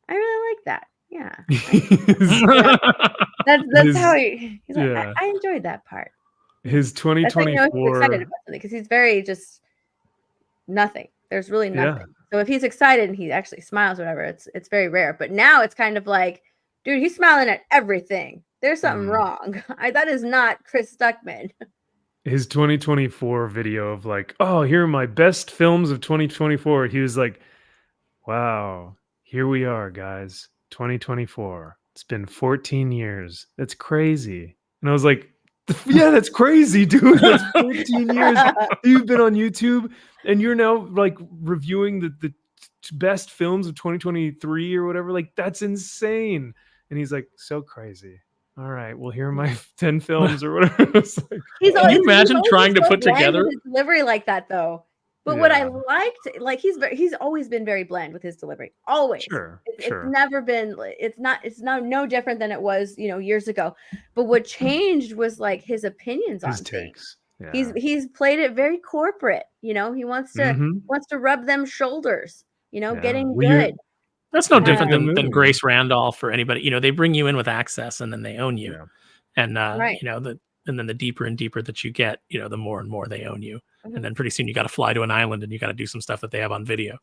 I really like that. Yeah. That's how he's like, I enjoyed that part. His 2024 he's excited about something, because he's very just nothing. There's really nothing. Yeah. So if he's excited and he actually smiles, whatever, it's very rare. But now it's kind of like, dude, he's smiling at everything. There's something wrong. That is not Chris Stuckman. His 2024 video of like, oh, here are my best films of 2024. He was like, wow, here we are, guys. 2024. It's been 14 years. That's crazy. And I was like, yeah, that's crazy, dude. That's 14 years you've been on YouTube, and you're now like reviewing the best films of 2023 or whatever. Like, that's insane. And he's like, so crazy. All right, well, here are my 10 films or whatever. Like, can you imagine trying to put together his delivery like that, though? But what I liked, like, he's always been very bland with his delivery. Always. Sure. It's never been. It's no different than it was, years ago. But what changed was like his opinions on takes. Yeah. He's played it very corporate. He wants to rub them shoulders. Getting good. That's no different than Grace Randolph or anybody. They bring you in with access and then they own you. Yeah. And right. And then the deeper and deeper that you get, the more and more they own you. And then pretty soon you got to fly to an island and you got to do some stuff that they have on video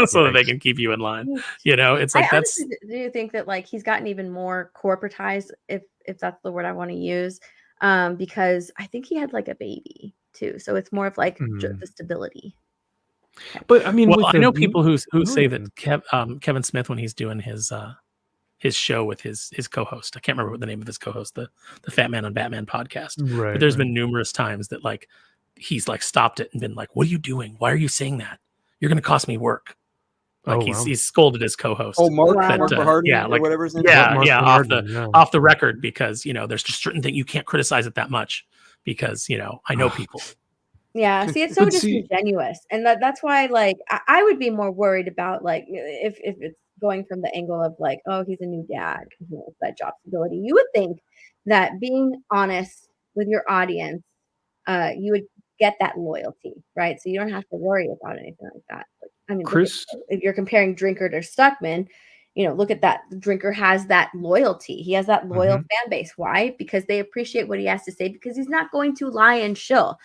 so that they can keep you in line. It's like, I do think that like he's gotten even more corporatized, if that's the word I want to use, because I think he had like a baby too. So it's more of like the stability. But I mean, I know people who say that Kevin Smith, when he's doing his show with his co-host, I can't remember what the name of his co-host, the Fat Man on Batman podcast. Right. But there's been numerous times that like he's like stopped it and been like, "What are you doing? Why are you saying that? You're going to cost me work." Like he's scolded his co-host. Oh, Mark Harden, or whatever his name is. Off the record, because there's just certain things you can't criticize it that much because I know people. Yeah, see, it's so disingenuous, and that's why like I would be more worried about like if it's going from the angle of like, oh, he's a new dad, that job stability. You would think that being honest with your audience, you would get that loyalty, right? So you don't have to worry about anything like that. Like, I mean, Chris, if you're comparing Drinker to Stuckman, look at that. Drinker has that loyalty. He has that loyal fan base. Why? Because they appreciate what he has to say, because he's not going to lie and shill,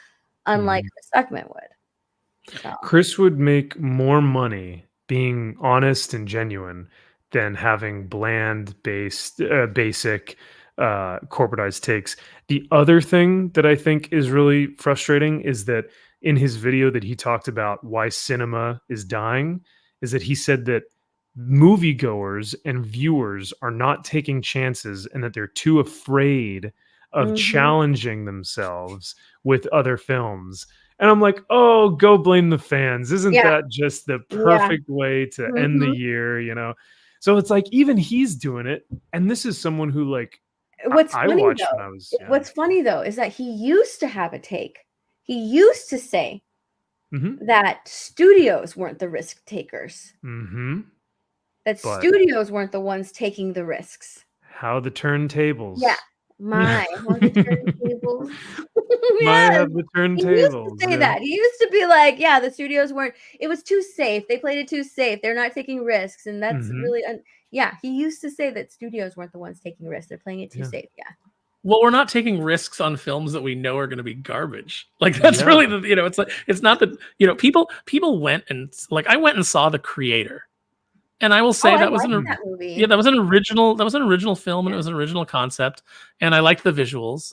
unlike Stuckman would. So. Chris would make more money being honest and genuine than having bland, basic, corporatized takes. The other thing that I think is really frustrating is that in his video that he talked about why cinema is dying, is that he said that moviegoers and viewers are not taking chances and that they're too afraid of challenging themselves with other films. And I'm like, oh, go blame the fans. Isn't that just the perfect way to end the year, So it's like, even he's doing it. And this is someone who like, What's I funny, watched though, when I was young. What's funny though is that he used to have a take. He used to say that studios weren't the risk takers. That studios weren't the ones taking the risks. How the turntables. Yeah. How the turntables. Might have the turntables. He used to say that. He used to be like, yeah, the studios weren't, it was too safe. They played it too safe. They're not taking risks. And that's really, he used to say that studios weren't the ones taking risks. They're playing it too safe. Yeah. Well, we're not taking risks on films that we know are going to be garbage. Like that's really the, it's like, it's not that, people went and like, I went and saw The Creator. And I will say that was that movie. That was an original film, and it was an original concept, and I liked the visuals.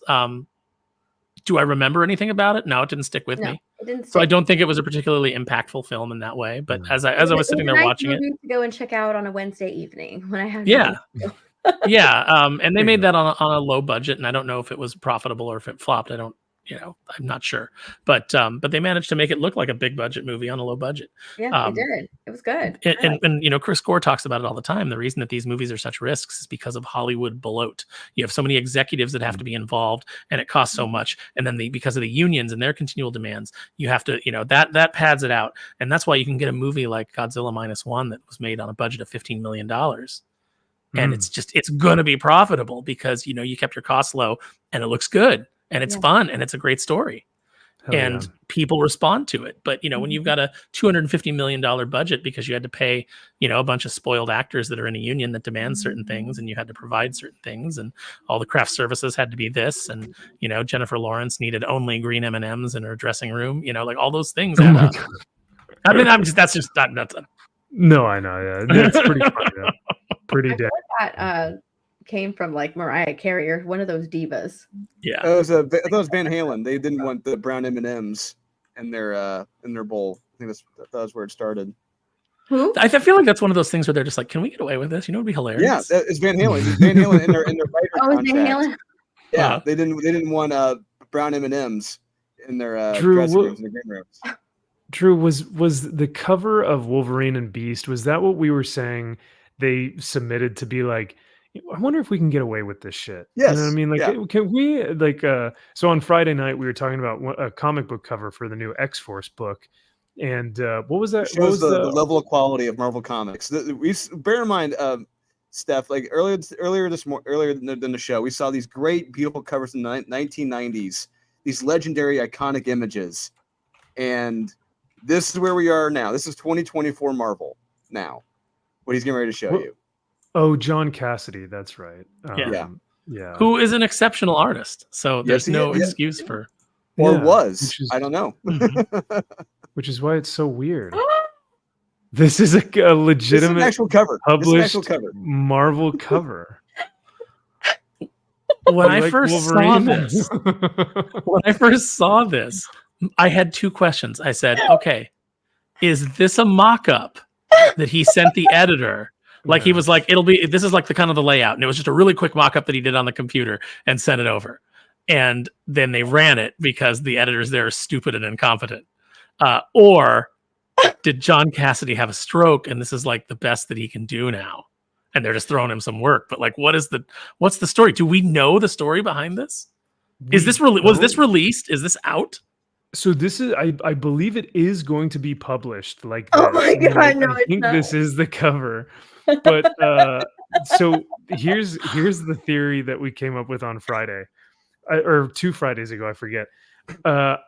Do I remember anything about it? No, it didn't stick with me. It didn't. So I don't think it was a particularly impactful film in that way. But as I was sitting there watching it, to go and check out on a Wednesday evening when I had and they made that on a low budget, and I don't know if it was profitable or if it flopped. I'm not sure, but they managed to make it look like a big budget movie on a low budget. Yeah, they did. It was good. And Chris Gore talks about it all the time. The reason that these movies are such risks is because of Hollywood bloat. You have so many executives that have to be involved, and it costs so much. And then because of the unions and their continual demands, you have to, that pads it out. And that's why you can get a movie like Godzilla -1 that was made on a budget of $15 million. And it's going to be profitable because, you kept your costs low and it looks good. And it's fun and it's a great story. And people respond to it. But, when you've got a $250 million budget because you had to pay, a bunch of spoiled actors that are in a union that demands certain things, and you had to provide certain things, and all the craft services had to be this. And, Jennifer Lawrence needed only green M&Ms in her dressing room, like all those things add up. I mean, that's just not nuts. No, I know. Yeah. It's pretty funny. Pretty dead. That came from like Mariah Carey or one of those divas. Yeah, I thought it was Van Halen. They didn't want the brown M&Ms in their bowl. I think that was where it started. Who? I feel like that's one of those things where they're just like, can we get away with this? It'd be hilarious. Yeah, it's Van Halen. It's Van Halen in their writer contract. Van Halen. Yeah, they didn't want brown M&Ms in their dressing rooms, in the green rooms. Drew, was the cover of Wolverine and Beast, was that what we were saying they submitted to be like, I wonder if we can get away with this shit? Yes. You know what I mean? Like, can we, like, so on Friday night, we were talking about a comic book cover for the new X-Force book. And what was that? It shows the level of quality of Marvel Comics. Bear in mind, Steph, like earlier than the show, we saw these great, beautiful covers in the 1990s, these legendary, iconic images. And this is where we are now. This is 2024 Marvel now. What he's getting ready to show you. Oh, John Cassidy. That's right. Yeah. who is an exceptional artist. So there's he no is, yeah. excuse for. Or Yeah, was. I don't know. Which is why it's so weird. This is a This is an legitimate actual cover. This is an actual published cover. Marvel cover. When You I like first Wolverine? saw this, I had two questions. I said, okay, is this a mock-up that he sent the editor? Like he was like, this is like the kind of the layout. And it was just a really quick mock-up that he did on the computer and sent it over. And then they ran it because the editors there are stupid and incompetent. Or did John Cassidy have a stroke and this is like the best that he can do now? And they're just throwing him some work. But like, what's the story? Do we know the story behind this? Was this released? Is this out? So this is, I believe it is going to be published like Oh this. my And, God, like, no, I it's think not. this is the cover. But so here's the theory that we came up with on Friday, or 2 Fridays ago, I forget.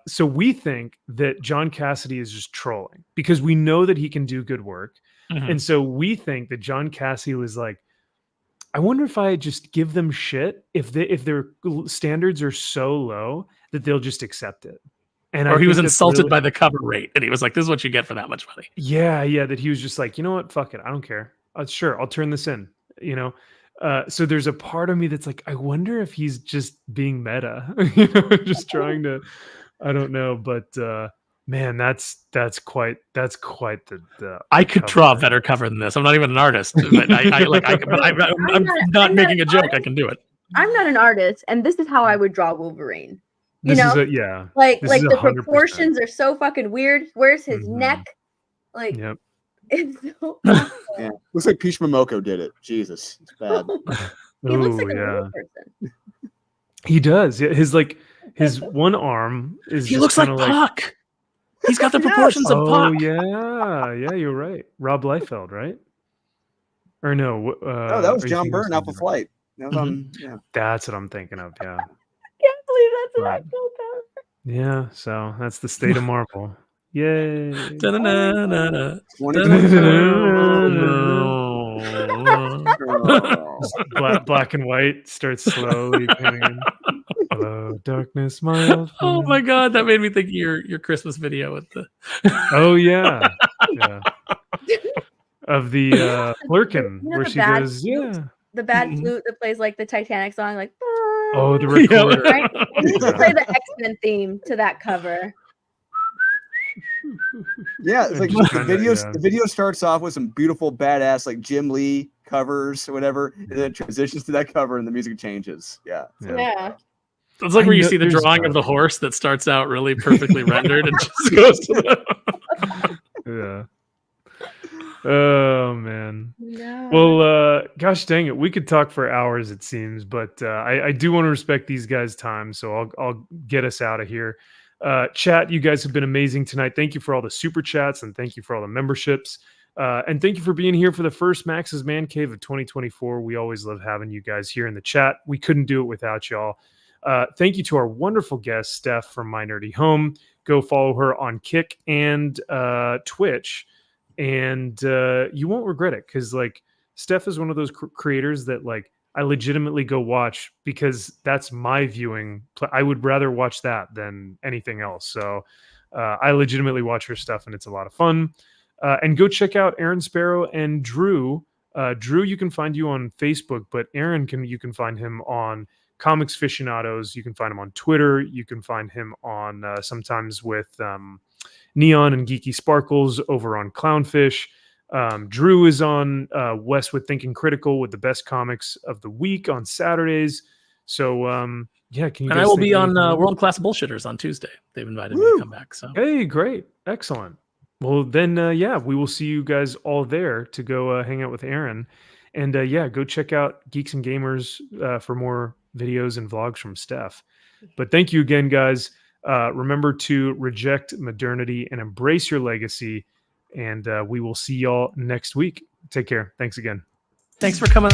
So we think that John Cassidy is just trolling because we know that he can do good work. Mhm. And so we think that John Cassidy was like, I wonder if I just give them shit if their standards are so low that they'll just accept it. And Or he was think that's insulted really- by the cover rate. And he was like, this is what you get for that much money. Yeah, that he was just like, you know what, fuck it, I don't care. Sure, I'll turn this in. So there's a part of me that's like, I wonder if he's just being meta, just trying to, I don't know, but man, that's quite the I could cover. draw a better cover than this. I'm not even an artist, but I'm not making a joke. I can do it. I'm not an artist, and this is how I would draw Wolverine. This know, is a like this like is the 100%. proportions are so fucking weird. Where's his Mhm. neck? Like Yep. it's so Yeah. Looks like Peach Momoko did it. Jesus, it's bad. he looks Ooh, like a yeah. real person. He does. Yeah, his one arm is He just looks like kinda Puck. He's got the Yes. proportions of Oh Puck. yeah, you're right. Rob Liefeld, right? Or no? Oh, that was are you John thinking of Byrne, Alpha something different? Flight. That was on. Yeah. That's what I'm thinking of. Yeah, Can't believe that's an Right. actual cover. yeah. So that's the state of Marvel. Yay! Da-na-na-na-na. 2022. Black and white starts slowly painting. Hello, darkness, my old Oh friend. my god, that made me think of your Christmas video with the Oh yeah. Of the Flurkin, You know where the she bad goes, flute? yeah. The bad Mhm. flute that plays like the Titanic song, like Oh, the Yeah. recorder. right? They need to play the X-Men theme to that cover. Yeah, it's And like just the kinda, videos. yeah. The video starts off with some beautiful, badass like Jim Lee covers or whatever, and then it transitions to that cover, and the music changes. Yeah. Yeah. Yeah. It's like I where you know- see the there's drawing of the horse that starts out really perfectly rendered and just goes to the Yeah. Oh man. No. Well, gosh dang it, we could talk for hours, it seems, but I do want to respect these guys' time, so I'll get us out of here. Chat, you guys have been amazing tonight. Thank you for all the super chats and thank you for all the memberships. And thank you for being here for the first Max's Man Cave of 2024. We always love having you guys here in the chat. We couldn't do it without y'all. Thank you to our wonderful guest, Steph from My Nerdy Home. Go follow her on Kick and Twitch. And you won't regret it because like Steph is one of those creators that like I legitimately go watch because that's my viewing. I would rather watch that than anything else. So I legitimately watch her stuff and it's a lot of fun. And go check out Aaron Sparrow and Drew. Drew, you can find you on Facebook, but Aaron you can find him on Comics Aficionados. You can find him on Twitter. You can find him on sometimes with Neon and Geeky Sparkles over on Clownfish. Drew is on Westwood Thinking Critical with the best comics of the week on Saturdays. So yeah, can you? And guys I will think be of on anything else? World Class Bullshitters on Tuesday. They've invited me Woo! to come back. So Hey, great, excellent. Well, then yeah, we will see you guys all there to go hang out with Aaron, and yeah, go check out Geeks and Gamers for more videos and vlogs from Steph. But thank you again, guys. Remember to reject modernity and embrace your legacy. And we will see y'all next week. Take care. Thanks again. thanks for coming.